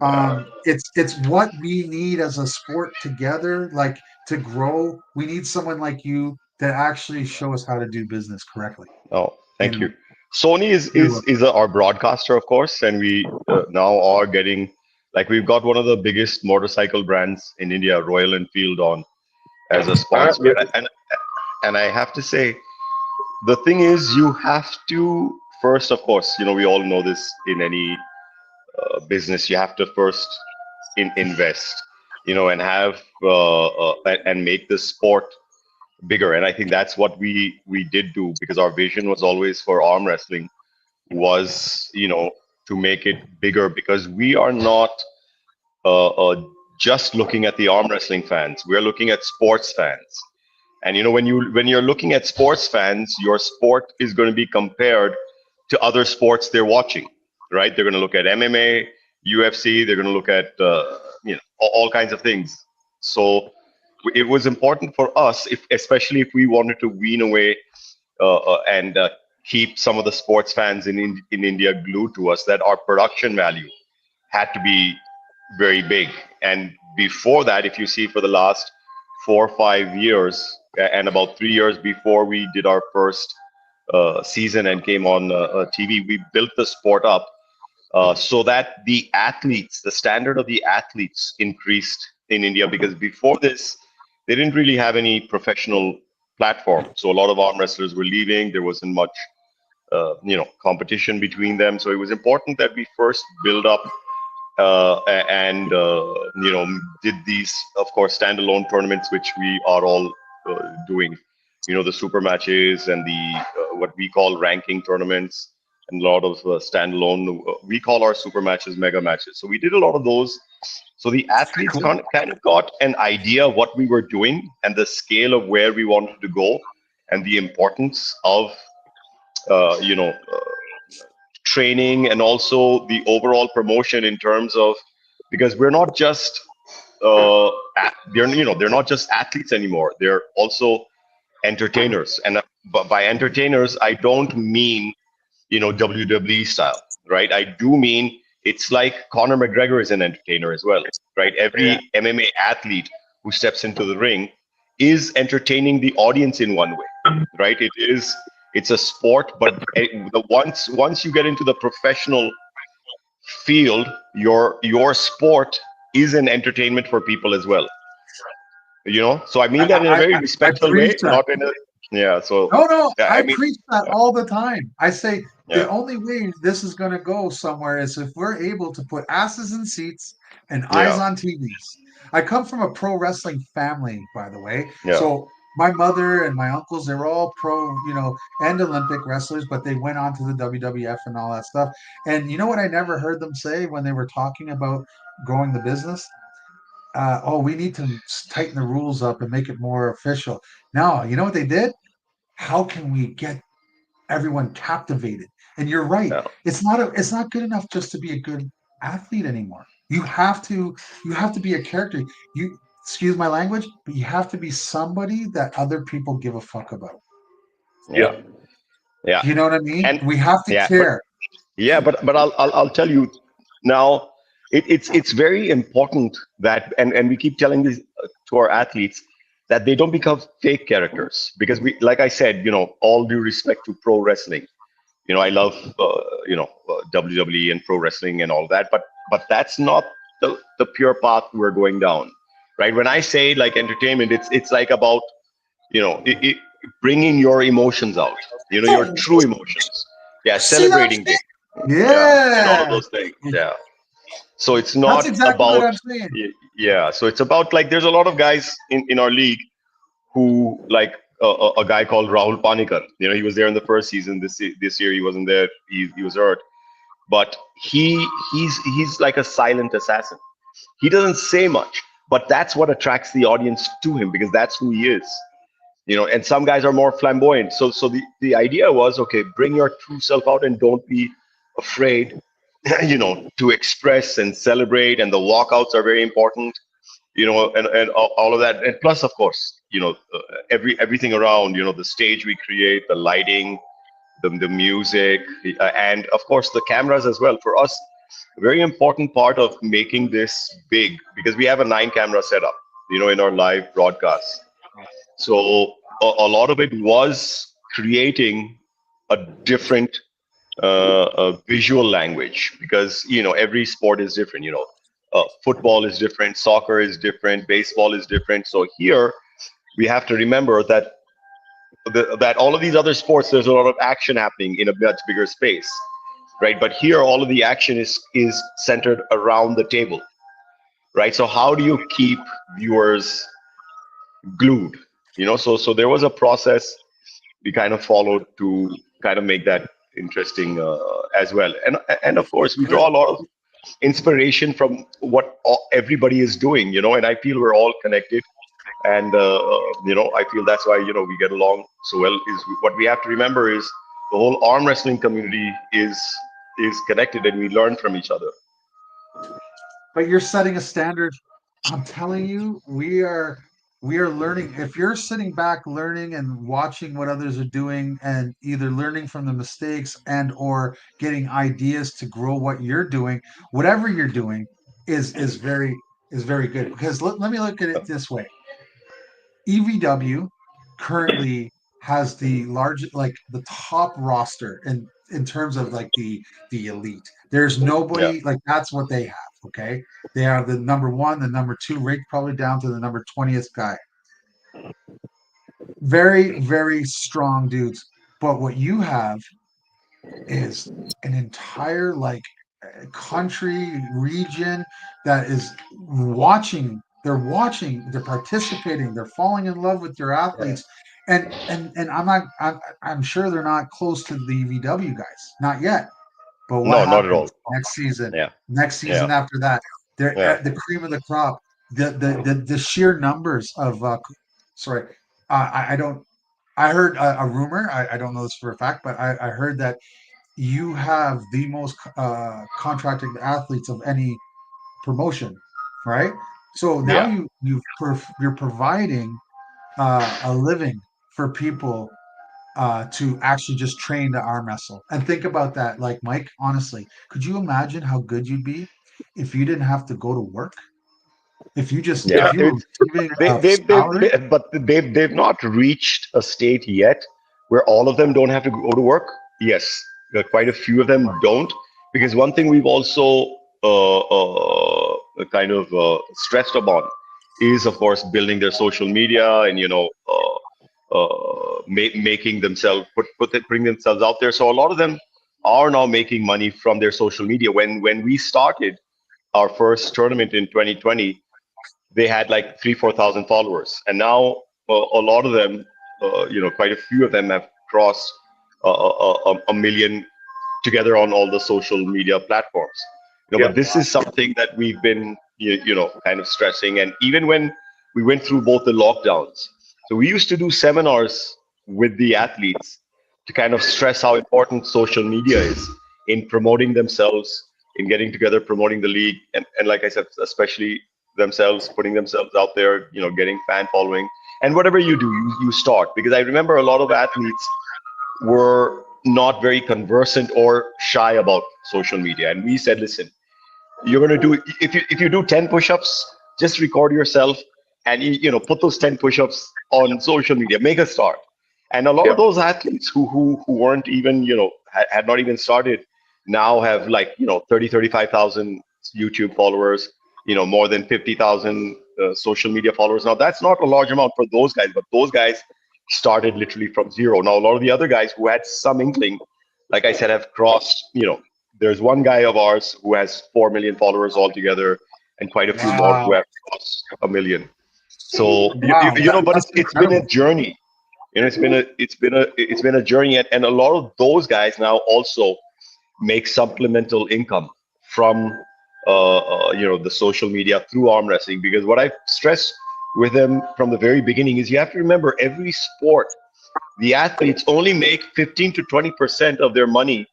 Speaker 6: Yeah.
Speaker 1: It's what we need as a sport together, like to grow. We need someone like you to actually show us how to do business correctly.
Speaker 6: Oh,
Speaker 1: You
Speaker 6: thank
Speaker 1: know,
Speaker 6: you. Sony
Speaker 1: you're welcome.
Speaker 6: is our broadcaster, of course, and we now are getting like we've got one of the biggest motorcycle brands in India, Royal Enfield, on as a sponsor,
Speaker 3: Yeah.
Speaker 6: and I have to say, the thing is, you have to first, of course, we all know this in any business, you have to first invest, and have and make the sport bigger. And I think that's what we did do, because our vision was always for arm wrestling was to make it bigger, because we are not uh, uh, just looking at the arm wrestling fans. We're looking at sports fans. And when you're looking at sports fans, your sport is going to be compared to other sports they're watching, right? They're going to look at MMA, UFC. They're going to look at all kinds of things. So it was important for us, especially if we wanted to wean away and keep some of the sports fans in India glued to us, that our production value had to be very big. And before that, if you see, for the last 4 or 5 years, and about 3 years before we did our first season and came on TV, we built the sport up so that the standard of the athletes increased in India, because before this, they didn't really have any professional platform. So a lot of arm wrestlers were leaving. There wasn't much, competition between them. So it was important that we first build up and did these, of course, standalone tournaments, which we are all doing. The super matches and the what we call ranking tournaments, and a lot of standalone. We call our super matches mega matches. So we did a lot of those. So the athletes kind of got an idea of what we were doing and the scale of where we wanted to go, and the importance of uh, you know uh, training, and also the overall promotion, in terms of, because we're not just they're not just athletes anymore. They're also entertainers. And by entertainers, I don't mean WWE style, right? I do mean, it's like Conor McGregor is an entertainer as well, right?
Speaker 1: Yeah.
Speaker 6: Every MMA athlete who steps into the ring is entertaining the audience in one way, right? It's a sport, but once you get into the professional field, your sport is an entertainment for people as well. So I mean that in a very
Speaker 1: I
Speaker 6: respectful
Speaker 1: preach
Speaker 6: way,
Speaker 1: that.
Speaker 6: not in a, yeah. So
Speaker 1: No,
Speaker 6: yeah,
Speaker 1: I
Speaker 6: I mean,
Speaker 1: preach that all the time. I say the
Speaker 6: yeah,
Speaker 1: only way this is going to go somewhere is if we're able to put asses in seats and eyes
Speaker 6: yeah,
Speaker 1: on TVs. I come from a pro wrestling family, by the way.
Speaker 6: yeah.
Speaker 1: So my mother and my uncles, they were all pro, and Olympic wrestlers, but they went on to the WWF and all that stuff. And you know what I never heard them say when they were talking about growing the business? Oh, we need to tighten the rules up and make it more official. No, you know what they did? How can we get everyone captivated? And you're right.
Speaker 6: Yeah.
Speaker 1: It's not good enough just to be a good athlete anymore. You have to be a character. You excuse my language, but you have to be somebody that other people give a fuck about.
Speaker 6: Yeah, yeah,
Speaker 1: You know what I mean?
Speaker 6: and
Speaker 1: We have to
Speaker 6: yeah,
Speaker 1: care.
Speaker 6: but I'll tell you now. It's very important that, and we keep telling this to our athletes, that they don't become fake characters, because like I said, all due respect to pro wrestling, I love WWE and pro wrestling and all that, but that's not the pure path we're going down, right? When I say like entertainment, it's like about bringing your emotions out, your
Speaker 1: Oh,
Speaker 6: true emotions. Yeah,
Speaker 1: see that
Speaker 6: celebrating
Speaker 1: shit?
Speaker 6: yeah, and all of
Speaker 1: Yeah.
Speaker 6: those things. Yeah. So it's
Speaker 1: That's
Speaker 6: not
Speaker 1: exactly what
Speaker 6: about,
Speaker 1: I'm saying.
Speaker 6: yeah. So it's about, like, there's a lot of guys in our league who, like, a guy called Rahul Panikar. He was there in the first season. This year he wasn't there. He was hurt. But he's like a silent assassin. He doesn't say much, but that's what attracts the audience to him, because that's who he is. And some guys are more flamboyant. So the idea was, okay, bring your true self out and don't be afraid, to express and celebrate. And the walkouts are very important. and all of that, and plus, of course, everything around, the stage we create, the lighting, the music, and of course the cameras as well. For us, a very important part of making this big, because we have a 9 camera setup, in our live broadcast. So a lot of it was creating a different visual language, because every sport is different. Football is different, soccer is different, baseball is different. So here we have to remember that that all of these other sports, there's a lot of action happening in a much bigger space, right? But here, all of the action is centered around the table, right? So how do you keep viewers glued? So there was a process we kind of followed to kind of make that interesting as well. And of course, we draw a lot of inspiration from what everybody is doing, and I feel we're all connected. And I feel that's why we get along so well. Is what we have to remember is the whole arm wrestling community is connected, and we learn from each other.
Speaker 1: But you're setting a standard. I'm telling you, we are learning. If you're sitting back learning and watching what others are doing, and either learning from the mistakes and or getting ideas to grow what you're doing, whatever you're doing is very good. Because let me look at it this way. EVW currently has the the top roster in terms of like the elite. There's nobody like that's what they have. Okay, they are the number 1, the number 2, ranked probably down to the number 20th guy. Very, very strong dudes. But what you have is an entire country region that is watching. They're watching, they're participating, they're falling in love with your athletes. And I'm sure they're not close to the VW guys, not yet. But what
Speaker 6: No, not
Speaker 1: happens
Speaker 6: at all.
Speaker 1: next season?
Speaker 6: Yeah.
Speaker 1: Next season after that, they're at the cream of the crop. The sheer numbers of I don't. I heard a rumor. I don't know this for a fact, but I heard that you have the most contracted athletes of any promotion, right? So now you're providing a living for people to actually just train to arm wrestle. And think about that, like Mike. Honestly, could you imagine how good you'd be if you didn't have to go to work? If you just
Speaker 6: Yeah,
Speaker 1: if you were receiving a salary?
Speaker 6: but they've not reached a state yet where all of them don't have to go to work. Yes, quite a few of them don't, because one thing we've also kind of stressed upon is, of course, building their social media and making themselves putting themselves out there. So a lot of them are now making money from their social media. When we started our first tournament in 2020, they had like 3,000-4,000 followers, and now a lot of them, quite a few of them have crossed a million together on all the social media platforms. But this is something that we've been kind of stressing. And even when we went through both the lockdowns, so we used to do seminars with the athletes to kind of stress how important social media is in promoting themselves, in getting together, promoting the league, and like I said, especially themselves, putting themselves out there, getting fan following. And whatever you do, you start. Because I remember a lot of athletes were not very conversant or shy about social media. And we said, listen, you're going to do, if you do 10 push-ups, just record yourself and put those 10 push-ups on social media, make a start. And a lot of those athletes who weren't even, had not even started, now have 35,000 YouTube followers, more than 50,000 social media followers. Now that's not a large amount for those guys, but those guys started literally from zero. Now a lot of the other guys who had some inkling, like I said, have crossed, there's one guy of ours who has 4 million followers altogether, and quite a few more who have crossed 1 million. So but it's been a journey. It's been a journey, and a lot of those guys now also make supplemental income from the social media through arm wrestling. Because what I stressed with them from the very beginning is, you have to remember, every sport, the athletes only make 15 to 20% of their money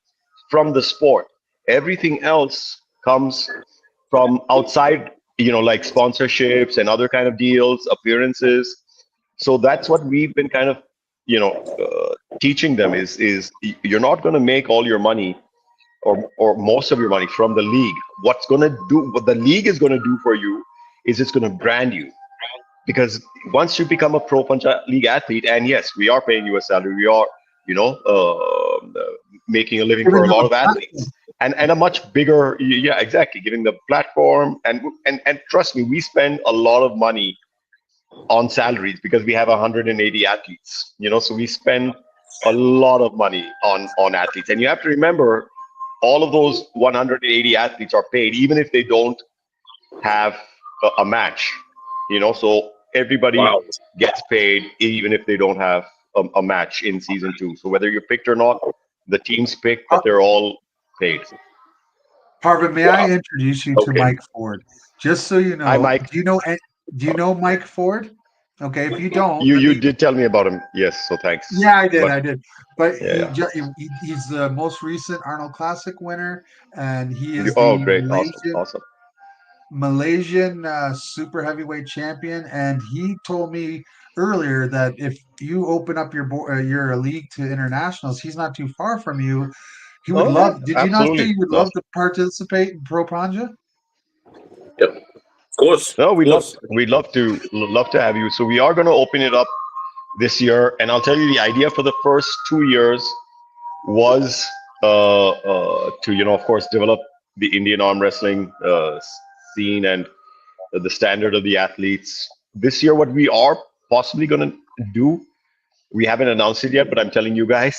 Speaker 6: from the sport. Everything else comes from outside, like sponsorships and other kind of deals, appearances. So that's what we've been kind of, teaching them is you're not going to make all your money or most of your money from the league. What the league is going to do for you is it's going to brand you. Because once you become a Pro Punjab League athlete, and yes, we are paying you a salary, we are, making a living for a lot of athletes, and a much bigger, yeah, exactly, giving the platform, and trust me, we spend a lot of money on salaries because we have 180 athletes, so we spend a lot of money on athletes, and you have to remember, all of those 180 athletes are paid, even if they don't have a match, so everybody
Speaker 3: Wow.
Speaker 6: gets paid even if they don't have a match in season 2. So whether you're picked or not, the team's picked, but they're all paid.
Speaker 1: Parvin, may I introduce you to
Speaker 3: Okay.
Speaker 1: Mike Ford? Just so you
Speaker 6: Hi,
Speaker 1: know,
Speaker 6: Mike.
Speaker 1: do you know Mike Ford? Okay, if you don't,
Speaker 6: You did tell me about him. Yes, so thanks.
Speaker 1: yeah, I did,
Speaker 6: But
Speaker 1: I did. But
Speaker 6: yeah,
Speaker 1: he's the most recent Arnold Classic winner, and he is
Speaker 6: oh,
Speaker 1: the
Speaker 6: great, awesome.
Speaker 1: Malaysian super heavyweight champion. And he told me earlier that if you open up your league to internationals, he's not too far from you. He would
Speaker 6: Oh yeah,
Speaker 1: love. Did you not say
Speaker 6: absolutely.
Speaker 1: you would love to participate in Pro Panja?
Speaker 3: Yep. Of course.
Speaker 6: No,
Speaker 3: Of course.
Speaker 6: we'd love to have you. So we are going to open it up this year, and I'll tell you the idea for the first 2 years was to of course develop the Indian arm wrestling scene and the standard of the athletes. This year, what we are possibly going to do, we haven't announced it yet, but I'm telling you guys,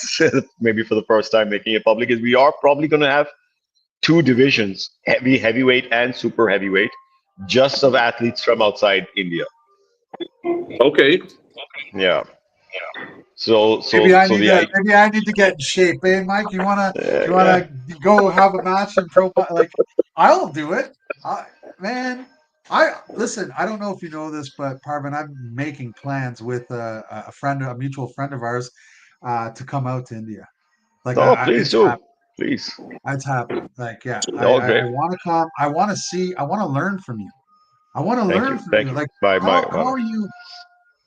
Speaker 6: maybe for the first time making it public, is we are probably going to have 2 divisions, heavyweight and super heavyweight, just of athletes from outside India.
Speaker 3: Okay.
Speaker 6: Yeah. So
Speaker 1: Maybe I need to get in shape, eh, Mike? You
Speaker 6: yeah.
Speaker 1: wanna go have a match in like I'll do it. Man, I listen. I don't know if you know this, but Parvin, I'm making plans with a mutual friend of ours, to come out to India. Like
Speaker 6: No, please
Speaker 1: it's
Speaker 6: do.
Speaker 1: happening.
Speaker 6: Please.
Speaker 1: It's happening. Like yeah,
Speaker 6: Oh, great.
Speaker 1: I want to come. I want to see. I want to learn from you. I want to
Speaker 6: Thank
Speaker 1: learn
Speaker 6: you.
Speaker 1: from
Speaker 6: Thank
Speaker 1: you.
Speaker 6: you.
Speaker 1: Like
Speaker 6: My
Speaker 1: how
Speaker 6: honor.
Speaker 1: are you?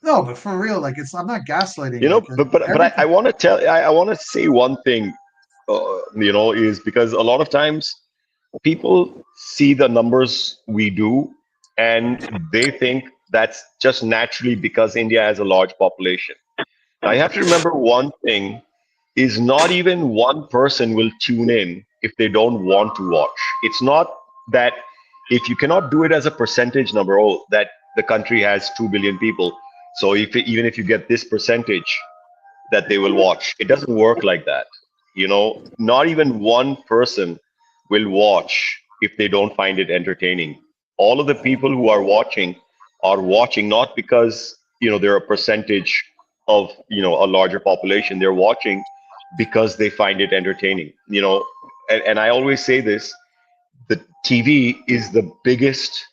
Speaker 1: No, but for real, like I'm not gaslighting. Like
Speaker 6: But I
Speaker 1: everything.
Speaker 6: want to I want to say one thing, is because a lot of times people see the numbers we do and they think that's just naturally because India has a large population. Now you have to remember one thing is not even one person will tune in if they don't want to watch. It's not that if you cannot do it as a percentage number, oh, that the country has 2 billion people. So even if you get this percentage that they will watch, it doesn't work like that. Not even one person will watch if they don't find it entertaining. All of the people who are watching not because, they're a percentage of, a larger population. They're watching because they find it entertaining. And I always say this, the TV is the biggest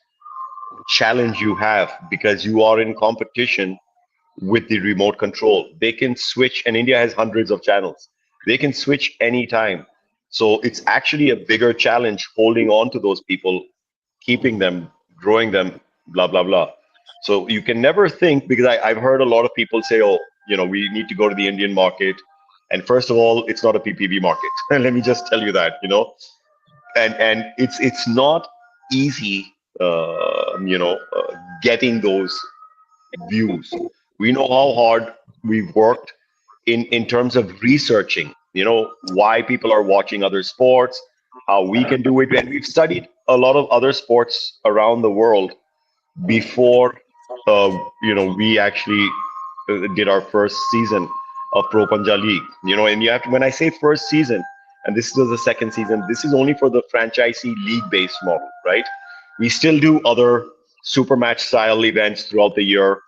Speaker 6: challenge you have because you are in competition with the remote control. They can switch, and India has hundreds of channels. They can switch anytime. So it's actually a bigger challenge holding on to those people, keeping them, growing them, blah, blah, blah. So you can never think, because I've heard a lot of people say, oh, we need to go to the Indian market. And first of all, it's not a PPV market. Let me just tell you that, and it's not easy, getting those views. We know how hard we've worked in terms of researching, why people are watching other sports, how we can do it. And we've studied a lot of other sports around the world before, we actually did our first season of Pro Panja League. And you have to, when I say first season, and this is the second season, this is only for the franchisee league-based model, right? We still do other super match style events throughout the year,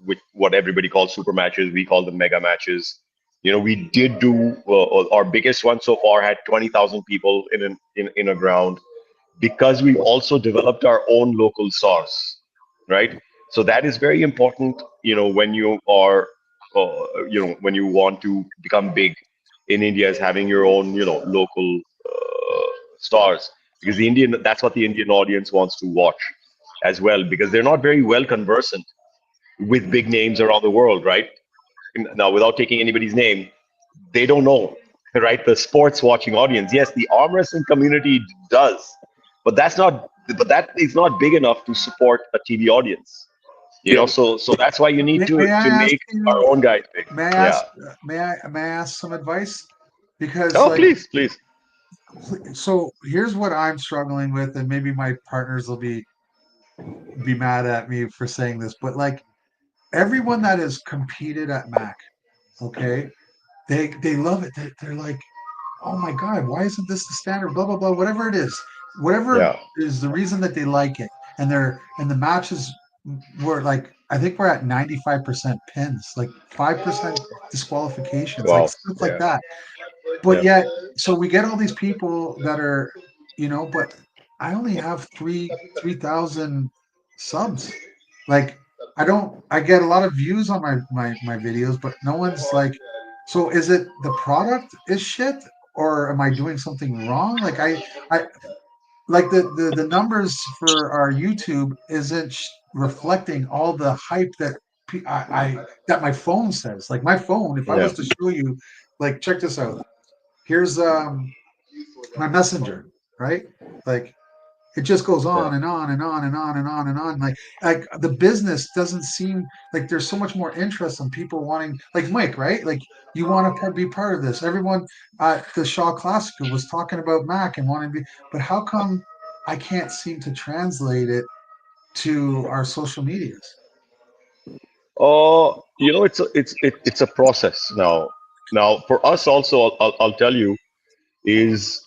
Speaker 6: with what everybody calls super matches. We call them mega matches. We did do our biggest one so far had 20,000 people in a ground because we've also developed our own local source, right? So that is very important, when you are, when you want to become big in India, is having your own, local stars. because that's what the Indian audience wants to watch as well, because they're not very well conversant with big names around the world, right? Now, without taking anybody's name, they don't know, right? The sports watching audience, yes, the arm wrestling community does, but that is not big enough to support a TV audience. So that's why you need
Speaker 1: May,
Speaker 6: to
Speaker 1: may I ask
Speaker 6: make our
Speaker 1: you?
Speaker 6: own guys big.
Speaker 1: May I
Speaker 6: Yeah.
Speaker 1: ask? May I ask some advice? Because
Speaker 6: Oh,
Speaker 1: like,
Speaker 6: please.
Speaker 1: so here's what I'm struggling with, and maybe my partners will be mad at me for saying this, but like everyone that has competed at Mac, okay, they love it. They're like, oh my god, why isn't this the standard? Blah blah blah. Whatever it is, whatever
Speaker 6: Yeah.
Speaker 1: is the reason that they like it, and the matches were like, I think we're at 95% pins, like 5% disqualifications, like
Speaker 6: Wow.
Speaker 1: stuff like
Speaker 6: Yeah.
Speaker 1: that. But
Speaker 6: Yeah.
Speaker 1: yet, so we get all these people that are, but I only have 3,000 subs. Like, I get a lot of views on my videos, but no one's like, so is it the product is shit, or am I doing something wrong? Like, I like the numbers for our YouTube isn't reflecting all the hype that that my phone says. Like my phone, if I
Speaker 6: Yeah.
Speaker 1: was to show you, like, check this out. Here's my messenger, right? Like it just goes
Speaker 6: Yeah.
Speaker 1: on and on and on and on and on and on. Like the business doesn't seem like there's so much more interest in people wanting, like Mike, right? Like you want to be part of this. Everyone at the Shaw Classic was talking about Mac and wanting to be, but how come I can't seem to translate it to our social medias?
Speaker 6: It's a process now. Now, for us also, I'll tell you, is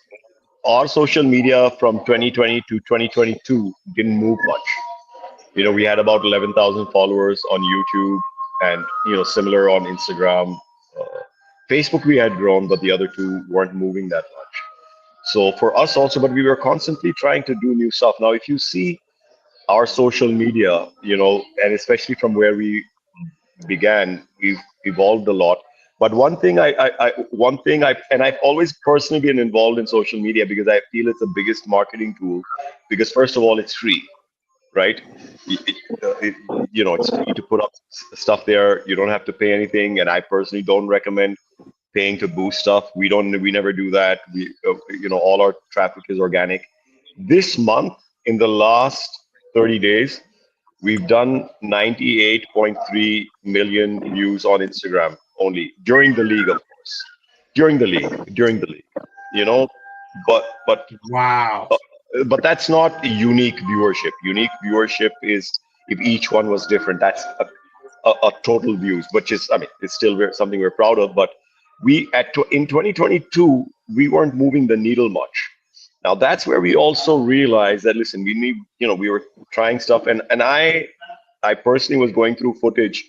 Speaker 6: our social media from 2020 to 2022 didn't move much. We had about 11,000 followers on YouTube, and similar on Instagram. Facebook we had grown, but the other two weren't moving that much. So for us also, but we were constantly trying to do new stuff. Now, if you see our social media, and especially from where we began, we've evolved a lot. But and I've always personally been involved in social media because I feel it's the biggest marketing tool. Because first of all, it's free, right? It's free to put up stuff there. You don't have to pay anything, and I personally don't recommend paying to boost stuff. We never do that. All our traffic is organic. This month, in the last 30 days, we've done 98.3 million views on Instagram only during the league, of course. During the league, you know, but
Speaker 1: Wow.
Speaker 6: but that's not unique viewership. Unique viewership is if each one was different. That's a total views, which is, I mean, it's still something we're proud of. But in 2022 we weren't moving the needle much. Now that's where we also realized that, listen, we need, we were trying stuff, and I personally was going through footage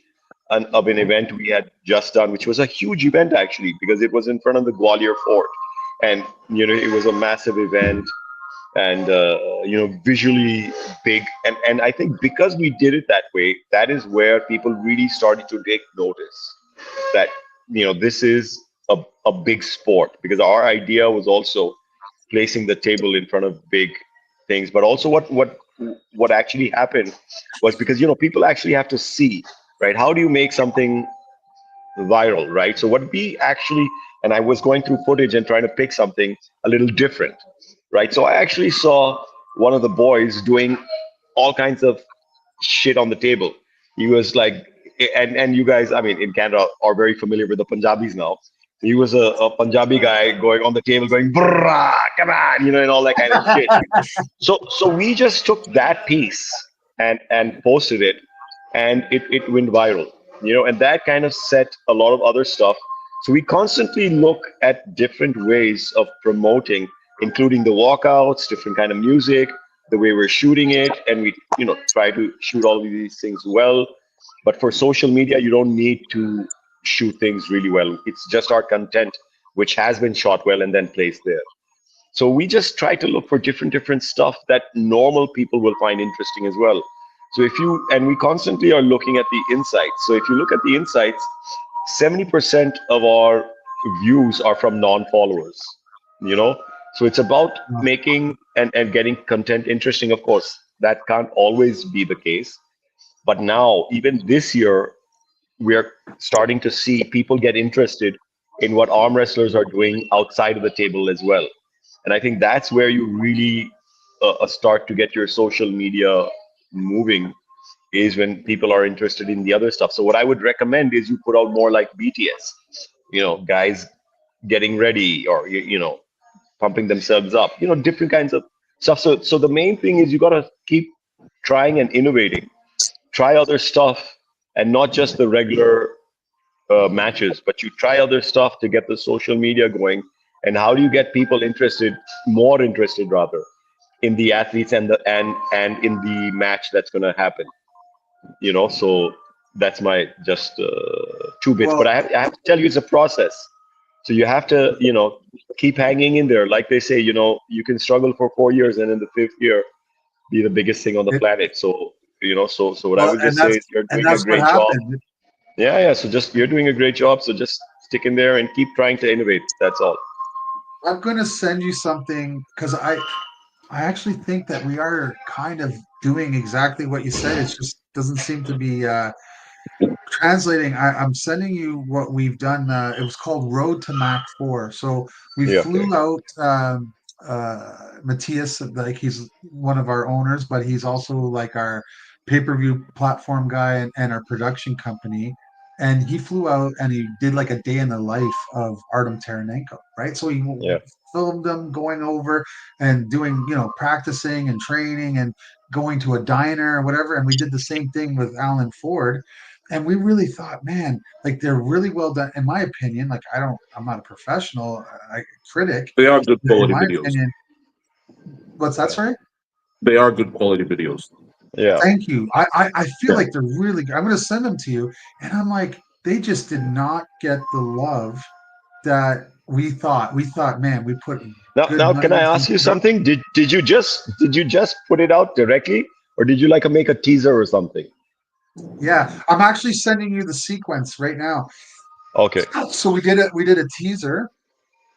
Speaker 6: of an event we had just done, which was a huge event actually, because it was in front of the Gwalior Fort, and it was a massive event, and visually big, and I think because we did it that way, that is where people really started to take notice that this is a big sport, because our idea was also placing the table in front of big things. But also what actually happened was, because people actually have to see, right? How do you make something viral, right? So what we actually, and I was going through footage and trying to pick something a little different, right? So I actually saw one of the boys doing all kinds of shit on the table. He was like, and you guys, I mean, in Canada are very familiar with the Punjabis now. He was a Punjabi guy going on the table, going, "Brrrah, come on," and all that kind of shit. So we just took that piece and posted it, and it went viral, and that kind of set a lot of other stuff. So we constantly look at different ways of promoting, including the walkouts, different kind of music, the way we're shooting it, and we try to shoot all of these things well. But for social media, you don't need to shoot things really well. It's just our content which has been shot well and then placed there. So we just try to look for different stuff that normal people will find interesting as well. So and we constantly are looking at the insights. So if you look at the insights, 70% of our views are from non-followers, So it's about
Speaker 1: Yeah.
Speaker 6: making and getting content interesting. Of course, that can't always be the case. But now, even this year, we are starting to see people get interested in what arm wrestlers are doing outside of the table as well. And I think that's where you really start to get your social media moving, is when people are interested in the other stuff. So what I would recommend is you put out more like BTS, guys getting ready, or pumping themselves up, different kinds of stuff. So the main thing is you got to keep trying and innovating, try other stuff, and not just the regular matches, but you try other stuff to get the social media going. And how do you get people interested, more interested rather, in the athletes and and in the match that's going to happen? So that's my just 2 bits. But
Speaker 1: Well,
Speaker 6: I have to tell you, it's a process. So you have to, keep hanging in there. Like they say, you can struggle for 4 years, and in the fifth year, be the biggest thing on the
Speaker 1: it,
Speaker 6: planet. So what I
Speaker 1: well,
Speaker 6: would just say is you're
Speaker 1: and
Speaker 6: doing a
Speaker 1: that's what
Speaker 6: great job.
Speaker 1: happened.
Speaker 6: Yeah, yeah. So just you're doing a great job. So just stick in there and keep trying to innovate. That's all.
Speaker 1: I'm going to send you something because I actually think that we are kind of doing exactly what you said. It just doesn't seem to be translating. I'm sending you what we've done. It was called Road to Mac 4. So we
Speaker 6: Yeah. Okay.
Speaker 1: flew out Matthias, like he's one of our owners, but he's also like our pay-per-view platform guy and our production company. And he flew out and he did like a day in the life of Artem Taranenko, right? So he
Speaker 6: Yeah.
Speaker 1: filmed them going over and doing, practicing and training and going to a diner or whatever. And we did the same thing with Alan Ford. And we really thought, man, like they're really well done. In my opinion, like I'm not a professional critic.
Speaker 3: They are good
Speaker 1: In
Speaker 3: quality
Speaker 1: my
Speaker 3: videos.
Speaker 1: opinion, what's that, sorry?
Speaker 3: They are good quality videos.
Speaker 6: Yeah.
Speaker 1: Thank you. I feel
Speaker 6: Yeah.
Speaker 1: like they're really good. I'm going to send them to you. And I'm like, they just did not get the love that we thought. We thought, man, we put good
Speaker 6: Now, can
Speaker 1: money
Speaker 6: I
Speaker 1: into
Speaker 6: ask
Speaker 1: these
Speaker 6: you
Speaker 1: productions.
Speaker 6: something? Did you just put it out directly, or did you like make a teaser or something?
Speaker 1: Yeah, I'm actually sending you the sequence right now.
Speaker 6: Okay.
Speaker 1: So we did a teaser.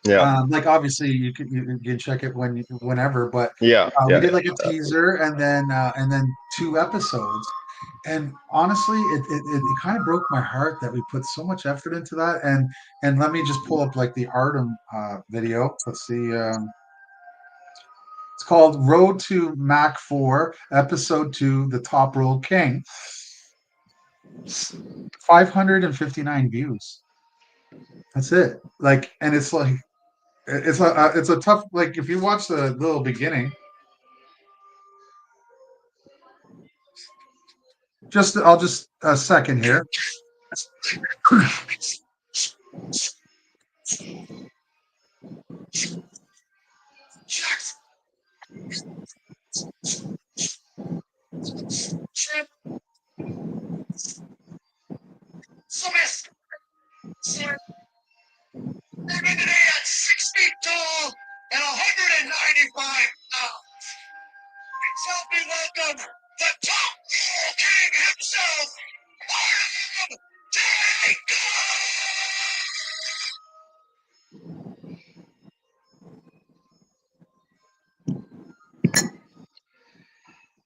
Speaker 6: Yeah.
Speaker 1: Like obviously you can check it whenever, but
Speaker 6: Yeah.
Speaker 1: we
Speaker 6: Yeah.
Speaker 1: did
Speaker 6: Yeah.
Speaker 1: like a teaser and then 2 episodes. And honestly, it kind of broke my heart that we put so much effort into that. And let me just pull up like the Artem video. Let's see. It's called Road to Mac 4, Episode 2, The Top Roll King. 559 views. That's it. Like, and it's like it's a tough, like if you watch the little beginning. I'll just a second here.
Speaker 5: At 6 feet tall and 195 pounds. Please help me welcome the top king himself, Artem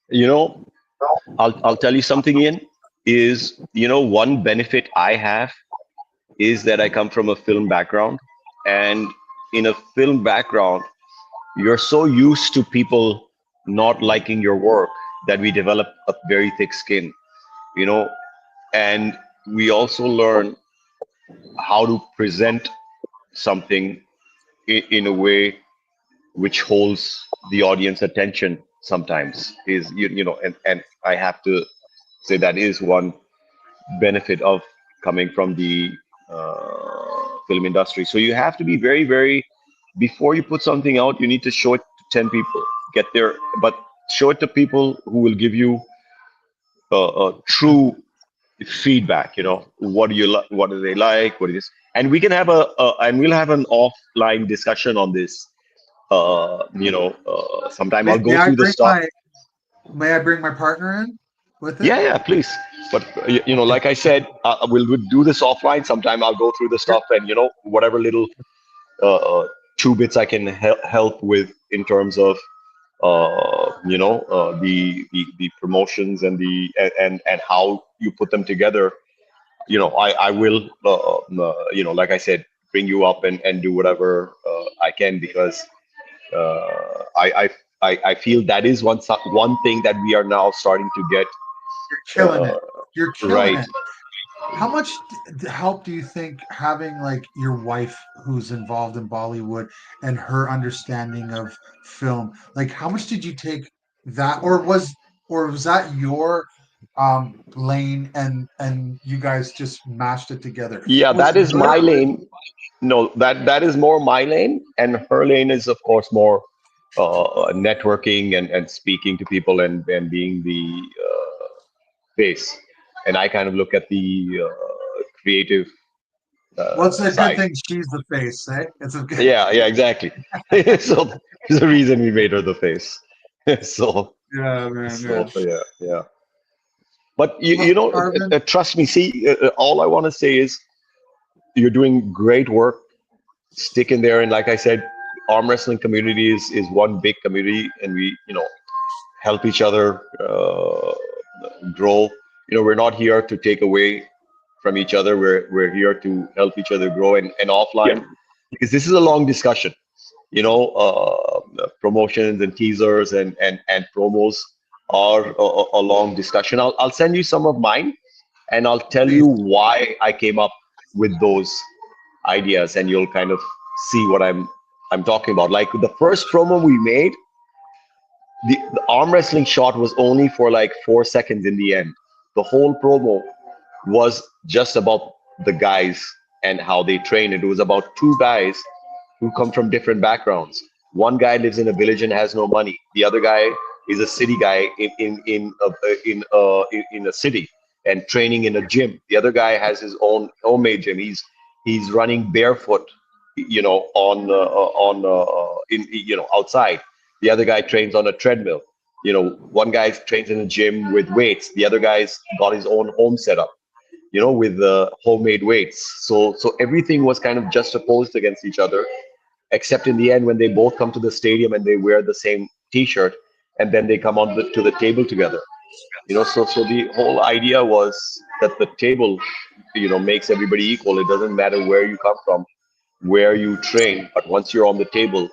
Speaker 6: You know, I'll tell you something, Ian. Is one benefit I have is that I come from a film background, and in a film background, you're so used to people not liking your work that we develop a very thick skin, you know, and we also learn how to present something in a way which holds the audience attention sometimes is and I have to say that is one benefit of coming from the film industry. So you have to be very, very, before you put something out, you need to show it to 10 people, get there, but show it to people who will give you true feedback. What do you like? What do they like? What is, and we can have and we'll have an offline discussion on this. Sometime I'll
Speaker 1: May, may
Speaker 6: go
Speaker 1: I
Speaker 6: through the
Speaker 1: bring
Speaker 6: stuff.
Speaker 1: my may I bring my partner in with it?
Speaker 6: Yeah, yeah, please. But
Speaker 1: Okay.
Speaker 6: like I said, we'll do this offline. Sometime I'll go through the
Speaker 1: Yep.
Speaker 6: stuff and whatever little uh, uh, two bits I can help with in terms of the promotions and and how you put them together. I will like I said, bring you up and do whatever I can, because I feel that is one thing that we are now starting to get
Speaker 1: You're killing
Speaker 6: uh,
Speaker 1: it. You're killing
Speaker 6: right.
Speaker 1: it. How much help do you think having like your wife who's involved in Bollywood and her understanding of film, like how much did you take that, or was that your lane and you guys just mashed it together?
Speaker 6: Yeah,
Speaker 1: Was
Speaker 6: that is my
Speaker 1: her
Speaker 6: lane. No, that is more my lane, and her lane is of course more networking and speaking to people and being the face. And I kind of look at the creative
Speaker 1: well, it's a good
Speaker 6: side.
Speaker 1: thing she's the face, eh? It's a good
Speaker 6: Yeah, exactly. So there's a reason we made her the face. so
Speaker 1: yeah, man, yeah.
Speaker 6: yeah. But
Speaker 1: Look, Arvin,
Speaker 6: trust me. See, all I want to say is you're doing great work. Stick in there, and like I said, arm wrestling community is one big community, and we help each other grow. We're not here to take away from each other. We're here to help each other grow, and
Speaker 3: Yeah.
Speaker 6: offline, because this is a long discussion. Promotions and teasers and promos are a long discussion. I'll send you some of mine, and I'll tell you
Speaker 1: please.
Speaker 6: why I came up with those ideas, and you'll kind of see what I'm talking about. Like the first promo we made, the arm wrestling shot was only for like 4 seconds in the end. The whole promo was just about the guys and how they train. It was about two guys who come from different backgrounds. One guy lives in a village and has no money. The other guy is a city guy in a city and training in a gym. The other guy has his own homemade gym. He's running barefoot, outside. The other guy trains on a treadmill. One guy trains in a gym with weights. The other guy's got his own home setup, with homemade weights. So everything was kind of juxtaposed against each other, except in the end when they both come to the stadium and they wear the same T-shirt, and then they come to the table together. So the whole idea was that the table, makes everybody equal. It doesn't matter where you come from, where you train, but once you're on the table,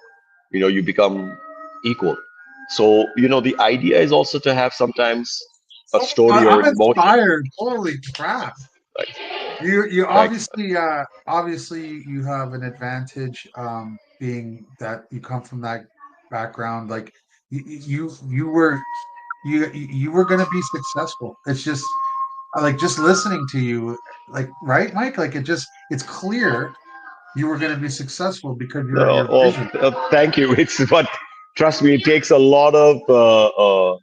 Speaker 6: you become equal. So the idea is also to have sometimes a story or
Speaker 1: I'm
Speaker 6: an emotion.
Speaker 1: inspired. Holy crap.
Speaker 6: Right.
Speaker 1: You
Speaker 6: Right.
Speaker 1: obviously you have an advantage being that you come from that background. Like you were you were going to be successful. It's just like just listening to you, like, right, Mike, like it's clear you were going to be successful because your
Speaker 6: Well,
Speaker 1: vision.
Speaker 6: thank you. But trust me, it takes a lot of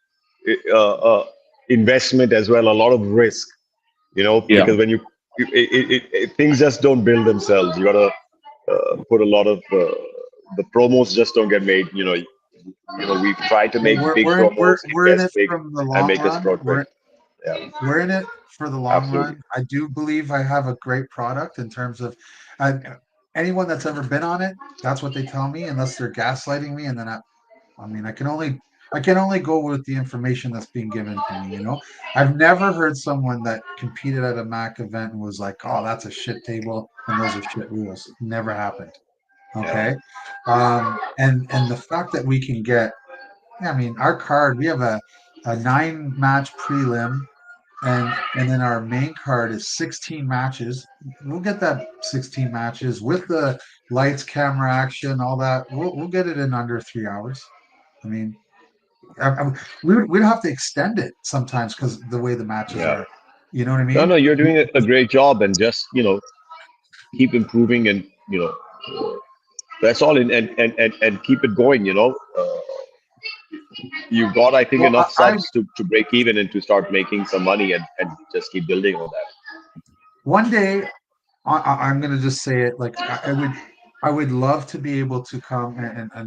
Speaker 6: investment as well, a lot of risk.
Speaker 3: Yeah.
Speaker 6: Because when things just don't build themselves. You gotta put a lot of the promos just don't get made. We've tried to make big promos,
Speaker 1: We're in
Speaker 6: invest
Speaker 1: it
Speaker 6: big,
Speaker 1: from the
Speaker 6: and
Speaker 1: long
Speaker 6: make us
Speaker 1: run.
Speaker 6: progress. Yeah,
Speaker 1: We're in it for the long
Speaker 6: absolutely.
Speaker 1: run. I do believe I have a great product in terms of uh, anyone that's ever been on it. That's what they tell me, unless they're gaslighting me, and then I mean, I can only go with the information that's being given to me. I've never heard someone that competed at a Mac event and was like, "Oh, that's a shit table and those are shit rules." Never happened.
Speaker 6: Yeah.
Speaker 1: Okay, and the fact that we can get, I mean, our card, we have a 9 match prelim, and then our main card is 16 matches. We'll get that 16 matches with the lights, camera, action, all that. We'll get it in under 3 hours. I mean, we'd have to extend it sometimes because the way the matches
Speaker 6: Yeah.
Speaker 1: are. You know what I
Speaker 6: No,
Speaker 1: mean?
Speaker 6: no, you're doing a great job, and just keep improving, and that's all, and keep it going. You've got, I think,
Speaker 1: Well,
Speaker 6: enough
Speaker 1: I
Speaker 6: subs to break even and to start making some money, and just keep building on that.
Speaker 1: one day I'm gonna just say it. Like I would love to be able to come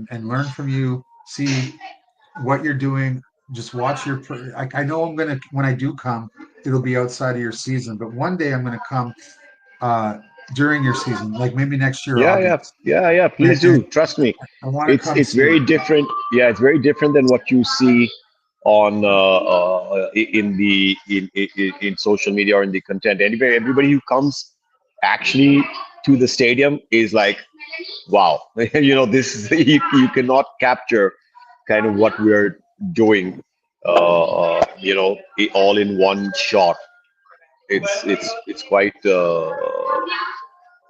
Speaker 1: and learn from you, see what you're doing. Just watch I know I'm gonna when I do come, it'll be outside of your season, but one day I'm gonna come during your season, like maybe next year,
Speaker 2: Yeah,
Speaker 1: August.
Speaker 2: yeah. Please do. Trust me.
Speaker 1: I want to come
Speaker 2: It's
Speaker 1: see
Speaker 2: very
Speaker 1: it.
Speaker 2: different. Yeah, it's very different than what you see on in social media or in the content. Everybody who comes actually to the stadium is like, wow, this is you cannot capture kind of what we're doing. All in one shot. It's quite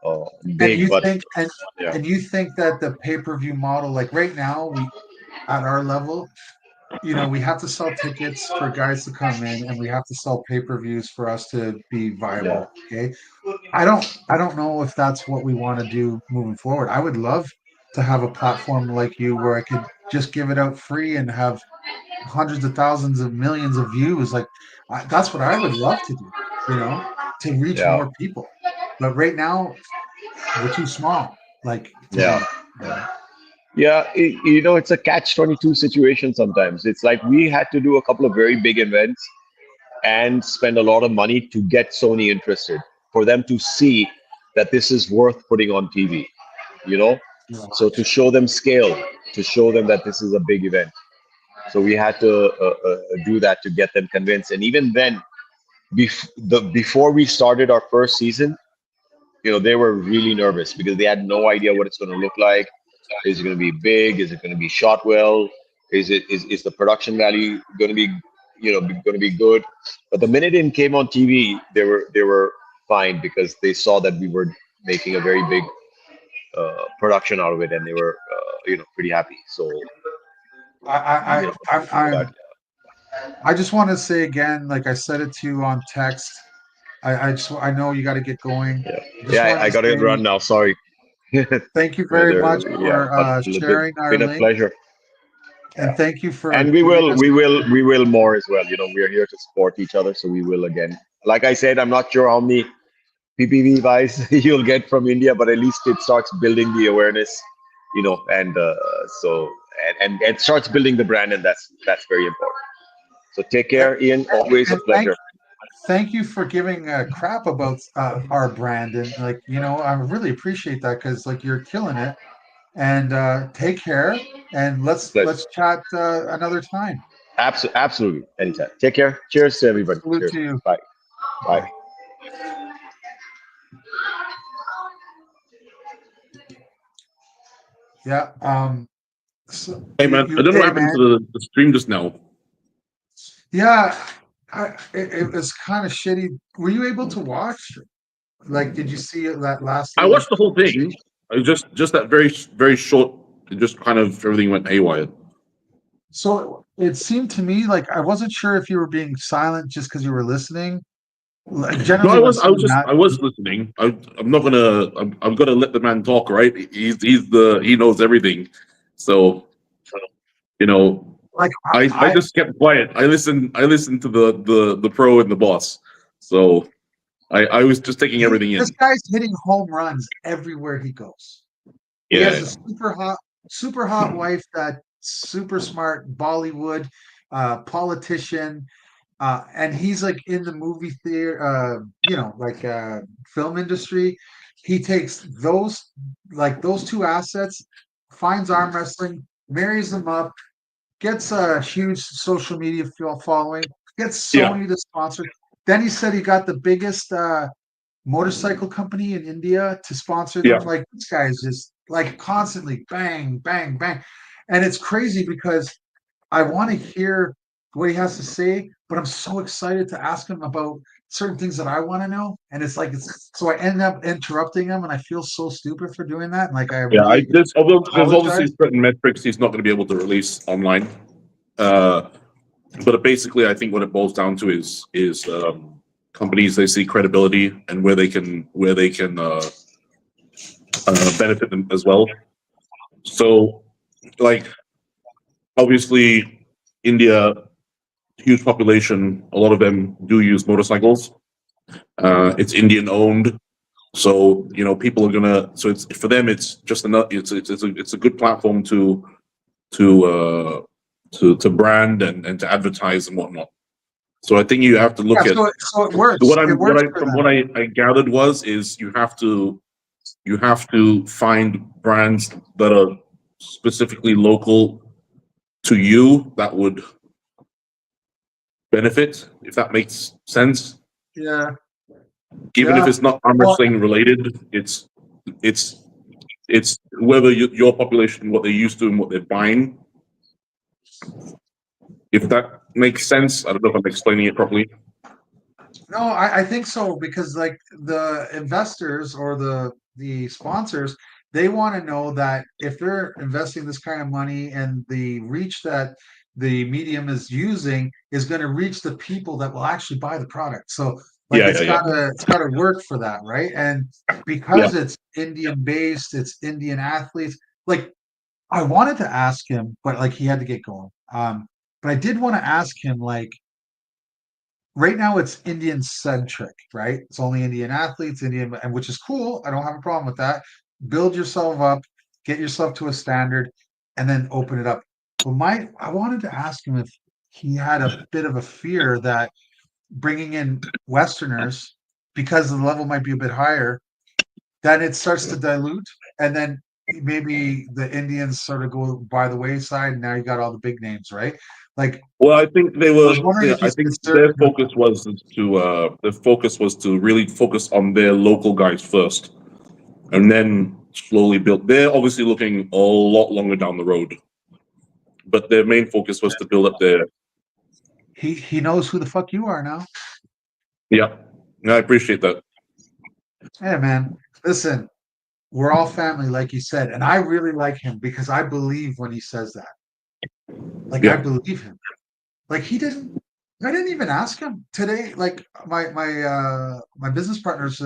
Speaker 1: And
Speaker 2: big,
Speaker 1: you
Speaker 2: but
Speaker 1: think
Speaker 2: yeah,
Speaker 1: and you think that the pay-per-view model, like right now, we at our level, we have to sell tickets for guys to come in, and we have to sell pay-per-views for us to be
Speaker 2: yeah,
Speaker 1: viable. Okay. I don't know if that's what we want to do moving forward. I would love to have a platform like you where I could just give it out free and have hundreds of thousands of millions of views. Like that's what I would love to do, to reach
Speaker 2: yeah,
Speaker 1: more people. But right now we're too small, like to do
Speaker 2: yeah.
Speaker 1: that.
Speaker 2: Yeah, it's a catch-22 situation sometimes. It's like we had to do a couple of very big events and spend a lot of money to get Sony interested, for them to see that this is worth putting on TV, you know?
Speaker 1: Yeah.
Speaker 2: So to show them scale, to show them that this is a big event. So we had to do that to get them convinced. And even then, before we started our first season, they were really nervous because they had no idea what it's going to look like. Is it going to be big? Is it going to be shot well? Is the production value going to be going to be good? But the minute it came on TV, they were fine because they saw that we were making a very big production out of it, and they were pretty happy. So
Speaker 1: I, I,
Speaker 2: you know,
Speaker 1: I, I'm,
Speaker 2: but,
Speaker 1: I'm, I just want to say again, like I said it to you on text. I know you got to get going.
Speaker 2: yeah,
Speaker 1: I just
Speaker 2: yeah.
Speaker 1: wanted
Speaker 2: I
Speaker 1: to
Speaker 2: got to run
Speaker 1: say
Speaker 2: now. Sorry.
Speaker 1: thank you very much
Speaker 2: Yeah,
Speaker 1: for
Speaker 2: but
Speaker 1: sharing
Speaker 2: it's
Speaker 1: our
Speaker 2: been a
Speaker 1: link,
Speaker 2: pleasure.
Speaker 1: and thank you
Speaker 2: And
Speaker 1: for
Speaker 2: we
Speaker 1: giving
Speaker 2: will
Speaker 1: us.
Speaker 2: we will we will more as well. We're here to support each other, so we will again. Like I said, I'm not sure how many PPV buys you'll get from India, but at least it starts building the awareness, and so and it starts building the brand, and that's very important. So take
Speaker 1: And,
Speaker 2: care, Ian. Always a
Speaker 1: and
Speaker 2: pleasure.
Speaker 1: thank you for giving a crap about our brand, and like I really appreciate that because like you're killing it. And take care, and
Speaker 2: Pleasure.
Speaker 1: let's chat another time.
Speaker 2: Absolutely. Anytime. Take care. Cheers to everybody.
Speaker 1: Salute
Speaker 2: Cheers.
Speaker 1: to you.
Speaker 2: Bye. Bye.
Speaker 1: Bye. Yeah. So
Speaker 3: Hey man, I don't know what
Speaker 1: hey
Speaker 3: happened
Speaker 1: man.
Speaker 3: to the stream just now.
Speaker 1: Yeah. It was kind of shitty. Were you able to watch? Like, did you see it that last
Speaker 3: I
Speaker 1: little?
Speaker 3: watched the whole thing. I just that very short. It just kind of everything went haywire.
Speaker 1: So it seemed to me like I wasn't sure if you were being silent just because you were listening. Like
Speaker 3: No,
Speaker 1: generally, when someone
Speaker 3: I was listening. I'm not gonna. I'm gonna let the man talk, right? He knows everything. So you know,
Speaker 1: like
Speaker 3: I
Speaker 1: I
Speaker 3: just kept quiet. I listened to the pro and the boss. So I was just taking everything
Speaker 1: this
Speaker 3: in.
Speaker 1: guy's hitting home runs everywhere he goes. He has
Speaker 3: Yeah.
Speaker 1: a super hot wife that super smart Bollywood politician, and he's like in the movie theater, like film industry. He takes those two assets, finds arm wrestling, marries them up, gets a huge social media following, gets
Speaker 3: Yeah.
Speaker 1: Sony to sponsor. Then he said he got the biggest motorcycle company in India to sponsor them.
Speaker 3: Yeah.
Speaker 1: Like this guy is just like constantly bang, bang, bang. And it's crazy because I want to hear what he has to say, but I'm so excited to ask him about certain things that I want to know. And so I end up interrupting him, and I feel so stupid for doing that. And like I
Speaker 3: Yeah.
Speaker 1: really
Speaker 3: There's obviously
Speaker 1: apologize.
Speaker 3: certain metrics he's not going to be able to release online. But basically, I think what it boils down to is companies, they see credibility and where they can benefit them as well. So, like, obviously, India, huge population. A lot of them do use motorcycles. It's Indian owned, so people are gonna. So it's for them. It's just another. It's a good platform to brand and to advertise and whatnot. So I think you have to look
Speaker 1: Yeah,
Speaker 3: at
Speaker 1: so it works.
Speaker 3: what
Speaker 1: It
Speaker 3: I'm
Speaker 1: works for
Speaker 3: from
Speaker 1: them.
Speaker 3: what I gathered is you have to find brands that are specifically local to you that would benefit, if that makes sense.
Speaker 1: Yeah,
Speaker 3: Even if
Speaker 1: yeah.
Speaker 3: it's not arm
Speaker 1: Well,
Speaker 3: wrestling related, it's it's whether your population, what they're used to and what they're buying. If that makes sense, I don't know if I'm explaining it properly.
Speaker 1: no, I think so because like the investors or the sponsors, they want to know that if they're investing this kind of money and the reach that the medium is using is going to reach the people that will actually buy the product. So like
Speaker 3: Yeah, yeah, yeah,
Speaker 1: it's gotta work for that, right? And
Speaker 3: yeah.
Speaker 1: because it's Indian based, it's Indian athletes, like I wanted to ask him, but like he had to get going. But I did want to ask him, like, right now it's Indian centric, right? It's only Indian athletes, Indian, and which is cool. I don't have a problem with that. Build yourself up, get yourself to a standard, and then open it up. But I wanted to ask him if he had a bit of a fear that bringing in Westerners, because the level might be a bit higher, then it starts to dilute, and then maybe the Indians sort of go by the wayside. And now you got all the big names, right? Like,
Speaker 3: Well, I think they
Speaker 1: I
Speaker 3: were.
Speaker 1: was wondering if
Speaker 3: I
Speaker 1: he's
Speaker 3: think
Speaker 1: concerned.
Speaker 3: their focus was to really focus on their local guys first, and then slowly build. They're obviously looking a lot longer down the road, but their main focus was to build up their.
Speaker 1: He knows who the fuck you are now.
Speaker 3: Yeah, I appreciate that.
Speaker 1: Hey man, listen, we're all family, like you said, and I really like him because I believe when he says that. Like I
Speaker 3: Yeah,
Speaker 1: believe him. Like he didn't. I didn't even ask him today. Like my business partners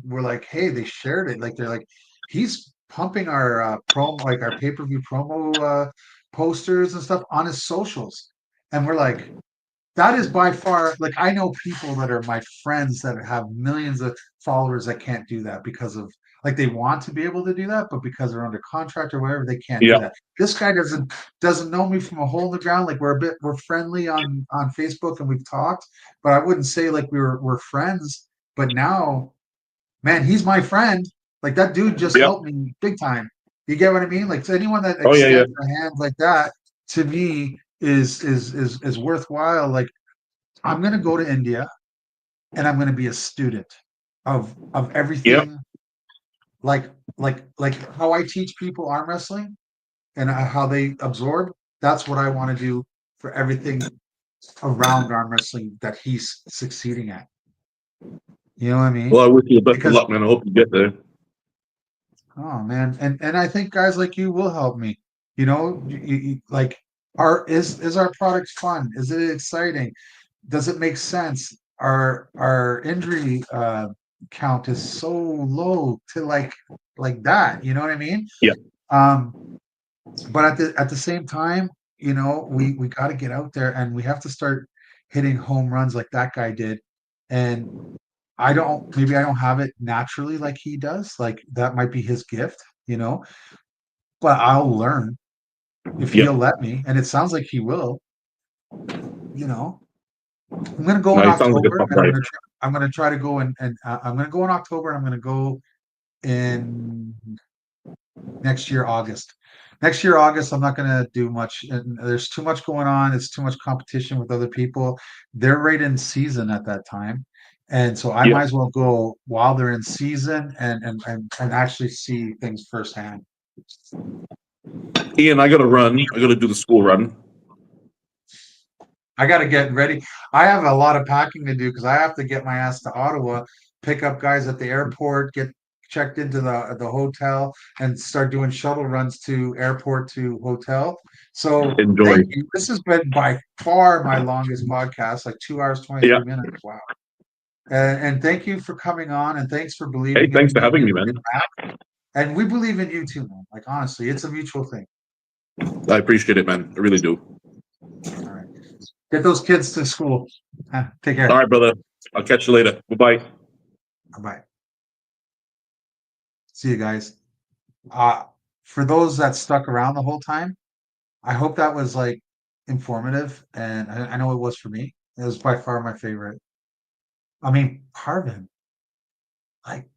Speaker 1: were like, hey, they shared it. Like they're like, he's pumping our promo, like our pay per view promo posters and stuff on his socials, and we're like, that is by far, like I know people that are my friends that have millions of followers that can't do that because of, like, they want to be able to do that, but because they're under contract or whatever, they can't do
Speaker 3: yeah,
Speaker 1: that. This guy doesn't know me from a hole in the ground. Like we're friendly on Facebook and we've talked, but I wouldn't say like we're friends. But now, man, he's my friend. Like that dude just
Speaker 3: yeah.
Speaker 1: helped me big time. You get what I mean? Like to anyone that
Speaker 3: Oh yeah, yeah,
Speaker 1: extends a hand like that to me is worthwhile. Like I'm gonna go to India and I'm gonna be a student of
Speaker 3: yeah.
Speaker 1: everything, like like how I teach people arm wrestling and how they absorb. That's what I want to do for everything around arm wrestling that he's succeeding at. You know what I
Speaker 3: Well,
Speaker 1: mean?
Speaker 3: I wish you the best of
Speaker 1: Because
Speaker 3: luck, man. I hope you get there.
Speaker 1: oh man, and I think guys like you will help me. You know, like is our product fun? Is it exciting? Does it make sense? Our injury count is so low to like that. You know what I mean?
Speaker 3: Yeah,
Speaker 1: Um, but at the same time, you know, we got to get out there and we have to start hitting home runs like that guy did. And maybe I don't have it naturally like he does. Like that might be his gift, you know. But I'll learn if
Speaker 3: yeah.
Speaker 1: he'll let me, and it sounds like he will. You know, I'm gonna go
Speaker 3: No,
Speaker 1: in
Speaker 3: he sounds like a
Speaker 1: October,
Speaker 3: tough
Speaker 1: and
Speaker 3: guy.
Speaker 1: I'm gonna try to go and I'm gonna go in October, and I'm gonna go in next year August. Next year August, I'm not gonna do much. And there's too much going on. It's too much competition with other people. They're right in season at that time, and so I
Speaker 3: Yeah,
Speaker 1: might as well go while they're in season and actually see things firsthand.
Speaker 3: Ian, I gotta run. I gotta do the school run.
Speaker 1: I got to get ready. I have a lot of packing to do because I have to get my ass to Ottawa, pick up guys at the airport, get checked into the hotel, and start doing shuttle runs to airport to hotel. So
Speaker 3: Enjoy.
Speaker 1: thank you. This has been by far my longest podcast, like 2 hours,
Speaker 3: Yeah.
Speaker 1: 23 minutes. Wow. And thank you for coming on, and thanks for
Speaker 3: Hey,
Speaker 1: believing in
Speaker 3: thanks for
Speaker 1: me.
Speaker 3: having me, man.
Speaker 1: And we believe in you too, man. Like honestly, it's a mutual thing.
Speaker 3: I appreciate it, man. I really do.
Speaker 1: All right. Get those kids to school. Take care.
Speaker 3: All right, brother. I'll catch you later. Bye bye.
Speaker 1: Bye. See you guys. For those that stuck around the whole time, I hope that was like informative, and I know it was for me. It was by far my favorite. I mean, Parvin, like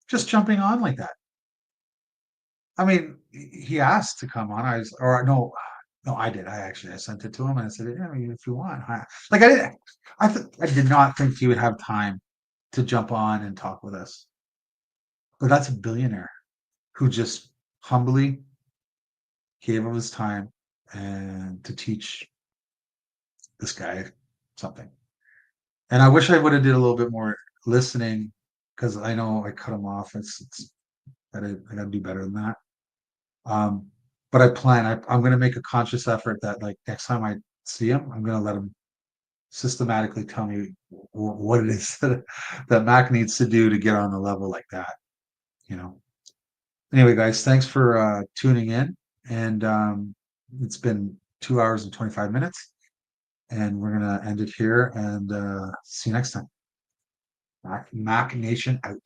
Speaker 1: just jumping on like that. I mean, he asked to come on. Or no, I did. I sent it to him and I said, yeah, I mean, if you want, like I did not think he would have time to jump on and talk with us. But that's a billionaire who just humbly gave of his time and to teach this guy something. And I wish I would have did a little bit more listening because I know I cut him off. I got to do better than that. But I'm going to make a conscious effort that like next time I see him, I'm going to let him systematically tell me what it is that Mac needs to do to get on the level like that. You know. Anyway, guys, thanks for tuning in, and it's been 2 hours and 25 minutes, and we're gonna end it here. And see you next time. Mac Nation out.